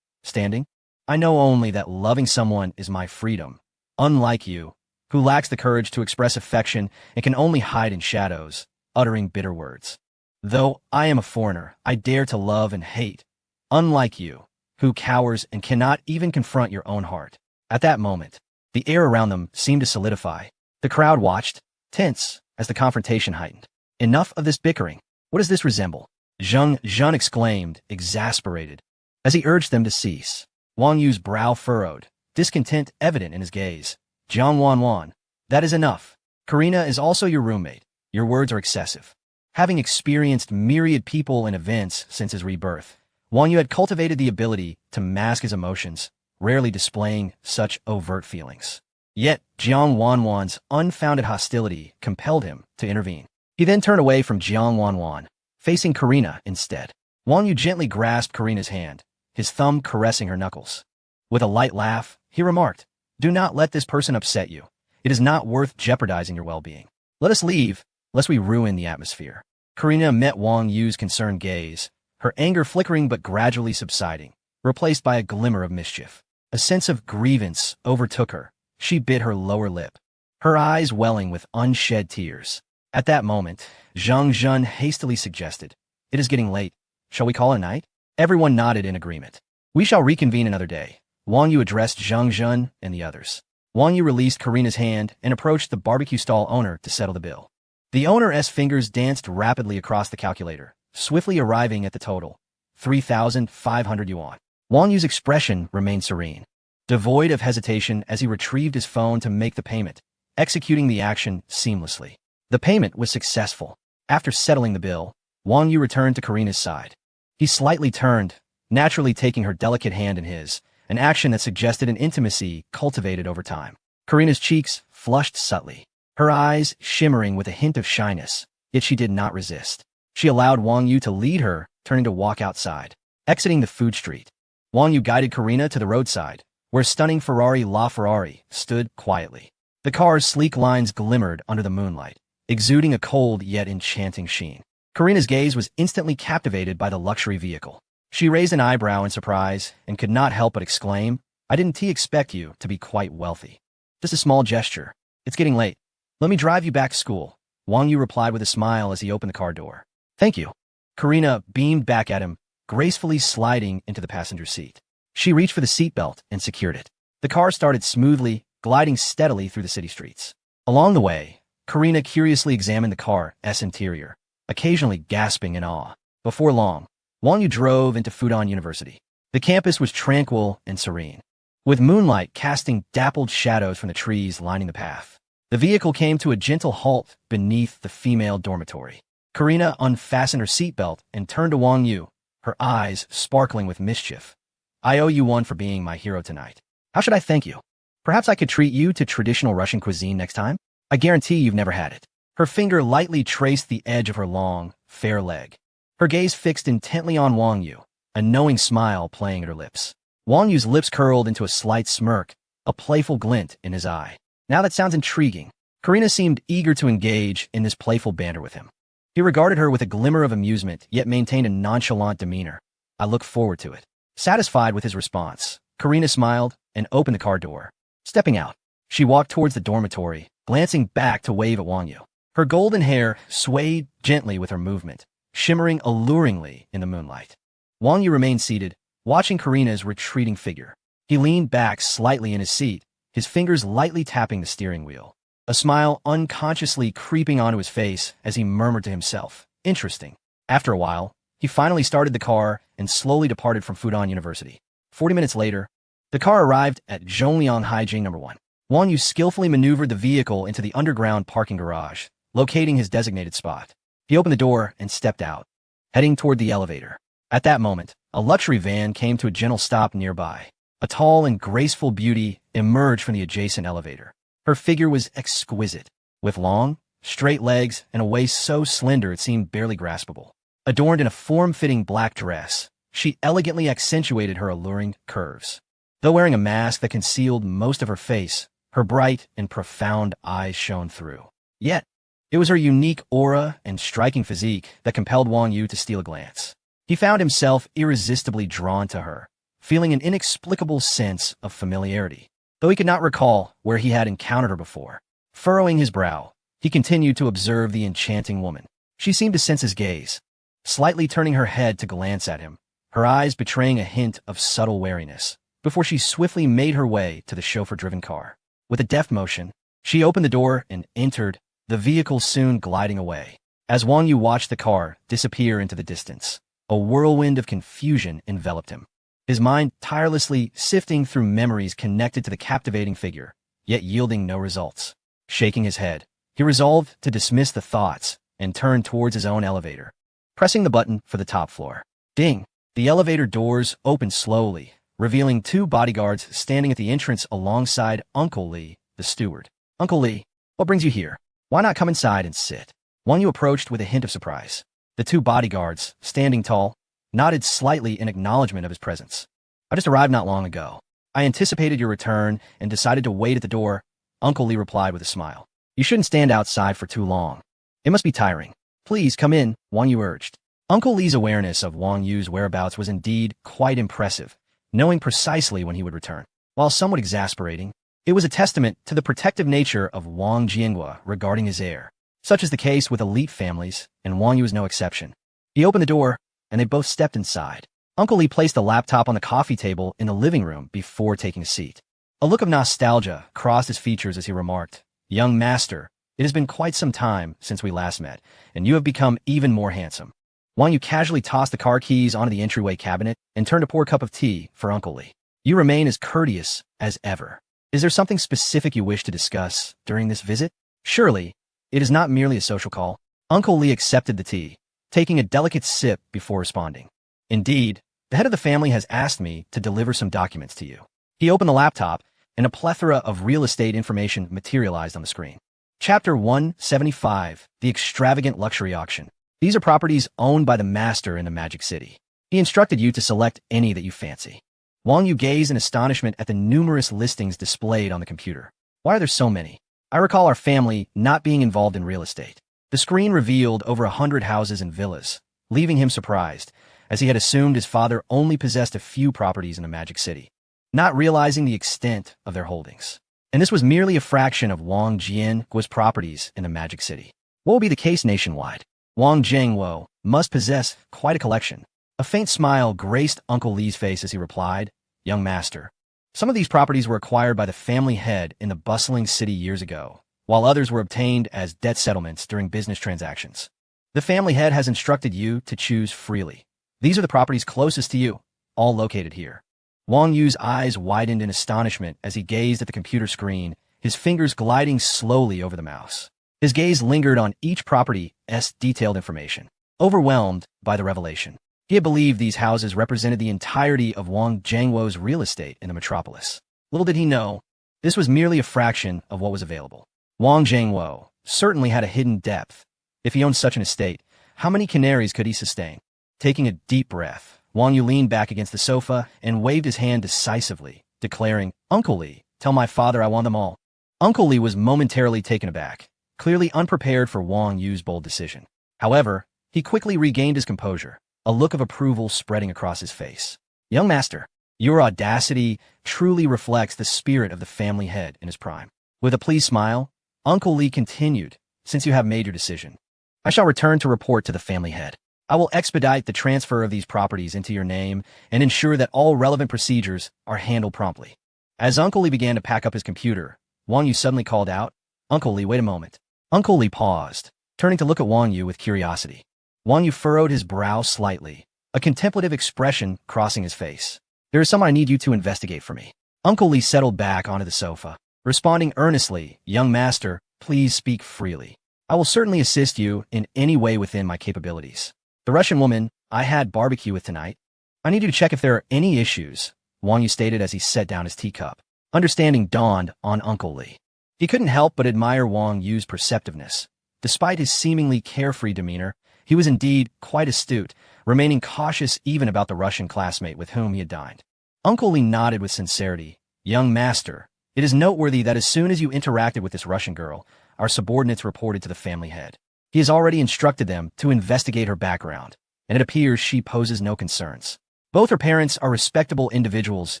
Standing, I know only that loving someone is my freedom, unlike you, who lacks the courage to express affection and can only hide in shadows, uttering bitter words. Though I am a foreigner, I dare to love and hate, unlike you, who cowers and cannot even confront your own heart. At that moment, the air around them seemed to solidify. The crowd watched, tense, as the confrontation heightened. Enough of this bickering. What does this resemble? Zheng Zhen exclaimed, exasperated. As he urged them to cease, Wang Yu's brow furrowed, discontent evident in his gaze. Jiang Wanwan, That is enough. Karina is also your roommate. Your words are excessive. Having experienced myriad people and events since his rebirth, Wang Yu had cultivated the ability to mask his emotions, rarely displaying such overt feelings. Yet, Jiang Wanwan's unfounded hostility compelled him to intervene. He then turned away from Jiang Wanwan, facing Karina instead. Wang Yu gently grasped Karina's hand, his thumb caressing her knuckles. With a light laugh, he remarked, "Do not let this person upset you. It is not worth jeopardizing your well-being. Let us leave, lest we ruin the atmosphere." Karina met Wang Yu's concerned gaze, her anger flickering but gradually subsiding, replaced by a glimmer of mischief. A sense of grievance overtook her. She bit her lower lip, her eyes welling with unshed tears. At that moment, Zhang Zhen hastily suggested, "It is getting late. Shall we call it a night?" Everyone nodded in agreement. "We shall reconvene another day." Wang Yu addressed Zhang Zhen and the others. Wang Yu released Karina's hand and approached the barbecue stall owner to settle the bill. The owner's fingers danced rapidly across the calculator, swiftly arriving at the total, 3,500 yuan. Wang Yu's expression remained serene, devoid of hesitation as he retrieved his phone to make the payment, executing the action seamlessly. The payment was successful. After settling the bill, Wang Yu returned to Karina's side. He slightly turned, naturally taking her delicate hand in his, an action that suggested an intimacy cultivated over time. Karina's cheeks flushed subtly, her eyes shimmering with a hint of shyness, yet she did not resist. She allowed Wang Yu to lead her, turning to walk outside. Exiting the food street, Wang Yu guided Karina to the roadside, where stunning Ferrari LaFerrari stood quietly. The car's sleek lines glimmered under the moonlight, exuding a cold yet enchanting sheen. Karina's gaze was instantly captivated by the luxury vehicle. She raised an eyebrow in surprise and could not help but exclaim, "I didn't expect you to be quite wealthy." "Just a small gesture. It's getting late. Let me drive you back to school," Wang Yu replied with a smile as he opened the car door. "Thank you." Karina beamed back at him, gracefully sliding into the passenger seat. She reached for the seatbelt and secured it. The car started smoothly, gliding steadily through the city streets. Along the way, Karina curiously examined the car's interior, occasionally gasping in awe. Before long, Wang Yu drove into Fudan University. The campus was tranquil and serene, with moonlight casting dappled shadows from the trees lining the path. The vehicle came to a gentle halt beneath the female dormitory. Karina unfastened her seatbelt and turned to Wang Yu, her eyes sparkling with mischief. "I owe you one for being my hero tonight. How should I thank you? Perhaps I could treat you to traditional Russian cuisine next time? I guarantee you've never had it." Her finger lightly traced the edge of her long, fair leg. Her gaze fixed intently on Wang Yu, a knowing smile playing at her lips. Wang Yu's lips curled into a slight smirk, a playful glint in his eye. "Now that sounds intriguing." Karina seemed eager to engage in this playful banter with him. He regarded her with a glimmer of amusement, yet maintained a nonchalant demeanor. "I look forward to it." Satisfied with his response, Karina smiled and opened the car door. Stepping out, she walked towards the dormitory, glancing back to wave at Wang Yu. Her golden hair swayed gently with her movement, shimmering alluringly in the moonlight. Wang Yu remained seated, watching Karina's retreating figure. He leaned back slightly in his seat, his fingers lightly tapping the steering wheel, a smile unconsciously creeping onto his face as he murmured to himself, "Interesting." After a while, he finally started the car and slowly departed from Fudan University. 40 minutes later, the car arrived at Zhongliang Haijing No. 1. Wang Yu skillfully maneuvered the vehicle into the underground parking garage, locating his designated spot. He opened the door and stepped out, heading toward the elevator. At that moment, a luxury van came to a gentle stop nearby. A tall and graceful beauty emerged from the adjacent elevator. Her figure was exquisite, with long, straight legs and a waist so slender it seemed barely graspable. Adorned in a form-fitting black dress, she elegantly accentuated her alluring curves. Though wearing a mask that concealed most of her face, her bright and profound eyes shone through. Yet, it was her unique aura and striking physique that compelled Wang Yu to steal a glance. He found himself irresistibly drawn to her, feeling an inexplicable sense of familiarity, though he could not recall where he had encountered her before. Furrowing his brow, he continued to observe the enchanting woman. She seemed to sense his gaze, slightly turning her head to glance at him, her eyes betraying a hint of subtle wariness, before she swiftly made her way to the chauffeur-driven car. With a deft motion, she opened the door and entered, the vehicle soon gliding away. As Wang Yu watched the car disappear into the distance, a whirlwind of confusion enveloped him, his mind tirelessly sifting through memories connected to the captivating figure, yet yielding no results. Shaking his head, he resolved to dismiss the thoughts and turned towards his own elevator, pressing the button for the top floor. Ding! The elevator doors opened slowly, revealing two bodyguards standing at the entrance alongside Uncle Lee, the steward. Uncle Lee, what brings you here? Why not come inside and sit? Wang Yu approached with a hint of surprise. The two bodyguards, standing tall, nodded slightly in acknowledgement of his presence. I just arrived not long ago. I anticipated your return and decided to wait at the door, Uncle Lee replied with a smile. You shouldn't stand outside for too long. It must be tiring. Please come in, Wang Yu urged. Uncle Lee's awareness of Wang Yu's whereabouts was indeed quite impressive, knowing precisely when he would return. While somewhat exasperating, it was a testament to the protective nature of Wang Jianhua regarding his heir. Such is the case with elite families, and Wang Yu was no exception. He opened the door, and they both stepped inside. Uncle Lee placed the laptop on the coffee table in the living room before taking a seat. A look of nostalgia crossed his features as he remarked, Young master, it has been quite some time since we last met, and you have become even more handsome. Wang Yu casually tossed the car keys onto the entryway cabinet and turned to pour a cup of tea for Uncle Lee. You remain as courteous as ever. Is there something specific you wish to discuss during this visit? Surely, it is not merely a social call. Uncle Lee accepted the tea, taking a delicate sip before responding. Indeed, the head of the family has asked me to deliver some documents to you. He opened the laptop, and a plethora of real estate information materialized on the screen. Chapter 175, The Extravagant Luxury Auction. These are properties owned by the master in the Magic City. He instructed you to select any that you fancy. Wang Yu gazed in astonishment at the numerous listings displayed on the computer. Why are there so many? I recall our family not being involved in real estate. The screen revealed over 100 houses and villas, leaving him surprised, as he had assumed his father only possessed a few properties in the Magic City, not realizing the extent of their holdings. And this was merely a fraction of Wang Jianhua's properties in the Magic City. What will be the case nationwide? Wang Jianhua must possess quite a collection. A faint smile graced Uncle Lee's face as he replied, Young master, some of these properties were acquired by the family head in the bustling city years ago, while others were obtained as debt settlements during business transactions. The family head has instructed you to choose freely. These are the properties closest to you, all located here. Wang Yu's eyes widened in astonishment as he gazed at the computer screen, his fingers gliding slowly over the mouse. His gaze lingered on each property's detailed information. Overwhelmed by the revelation, he had believed these houses represented the entirety of Wang Jianhua's real estate in the metropolis. Little did he know, this was merely a fraction of what was available. Wang Jianhua certainly had a hidden depth. If he owned such an estate, how many canaries could he sustain? Taking a deep breath, Wang Yu leaned back against the sofa and waved his hand decisively, declaring, Uncle Lee, tell my father I want them all. Uncle Lee was momentarily taken aback, clearly unprepared for Wang Yu's bold decision. However, he quickly regained his composure, a look of approval spreading across his face. Young master, your audacity truly reflects the spirit of the family head in his prime. With a pleased smile, Uncle Lee continued, since you have made your decision, I shall return to report to the family head. I will expedite the transfer of these properties into your name and ensure that all relevant procedures are handled promptly. As Uncle Lee began to pack up his computer, Wang Yu suddenly called out, Uncle Lee, wait a moment. Uncle Lee paused, turning to look at Wang Yu with curiosity. Wang Yu furrowed his brow slightly, a contemplative expression crossing his face. There is someone I need you to investigate for me. Uncle Lee settled back onto the sofa, responding earnestly, Young master, please speak freely. I will certainly assist you in any way within my capabilities. The Russian woman I had barbecue with tonight. I need you to check if there are any issues, Wang Yu stated as he set down his teacup. Understanding dawned on Uncle Lee. He couldn't help but admire Wang Yu's perceptiveness. Despite his seemingly carefree demeanor, he was indeed quite astute, remaining cautious even about the Russian classmate with whom he had dined. Uncle Lee nodded with sincerity. Young master, it is noteworthy that as soon as you interacted with this Russian girl, our subordinates reported to the family head. He has already instructed them to investigate her background, and it appears she poses no concerns. Both her parents are respectable individuals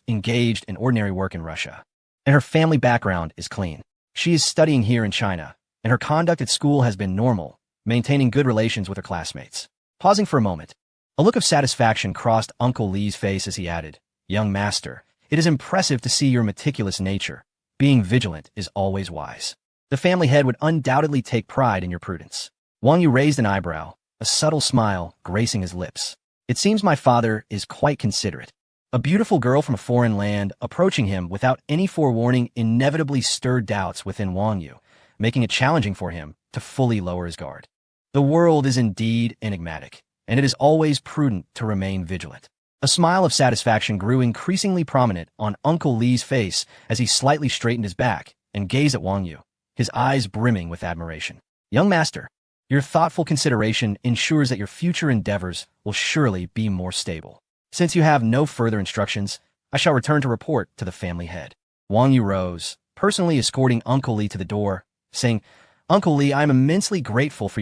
engaged in ordinary work in Russia, and her family background is clean. She is studying here in China, and her conduct at school has been normal, maintaining good relations with her classmates. Pausing for a moment, a look of satisfaction crossed Uncle Lee's face as he added, Young master, it is impressive to see your meticulous nature. Being vigilant is always wise. The family head would undoubtedly take pride in your prudence. Wang Yu raised an eyebrow, a subtle smile gracing his lips. It seems my father is quite considerate. A beautiful girl from a foreign land approaching him without any forewarning inevitably stirred doubts within Wang Yu, making it challenging for him to fully lower his guard. The world is indeed enigmatic, and it is always prudent to remain vigilant. A smile of satisfaction grew increasingly prominent on Uncle Lee's face as he slightly straightened his back and gazed at Wang Yu, his eyes brimming with admiration. Young master, your thoughtful consideration ensures that your future endeavors will surely be more stable. Since you have no further instructions, I shall return to report to the family head. Wang Yu rose, personally escorting Uncle Lee to the door, saying, Uncle Lee, I am immensely grateful for your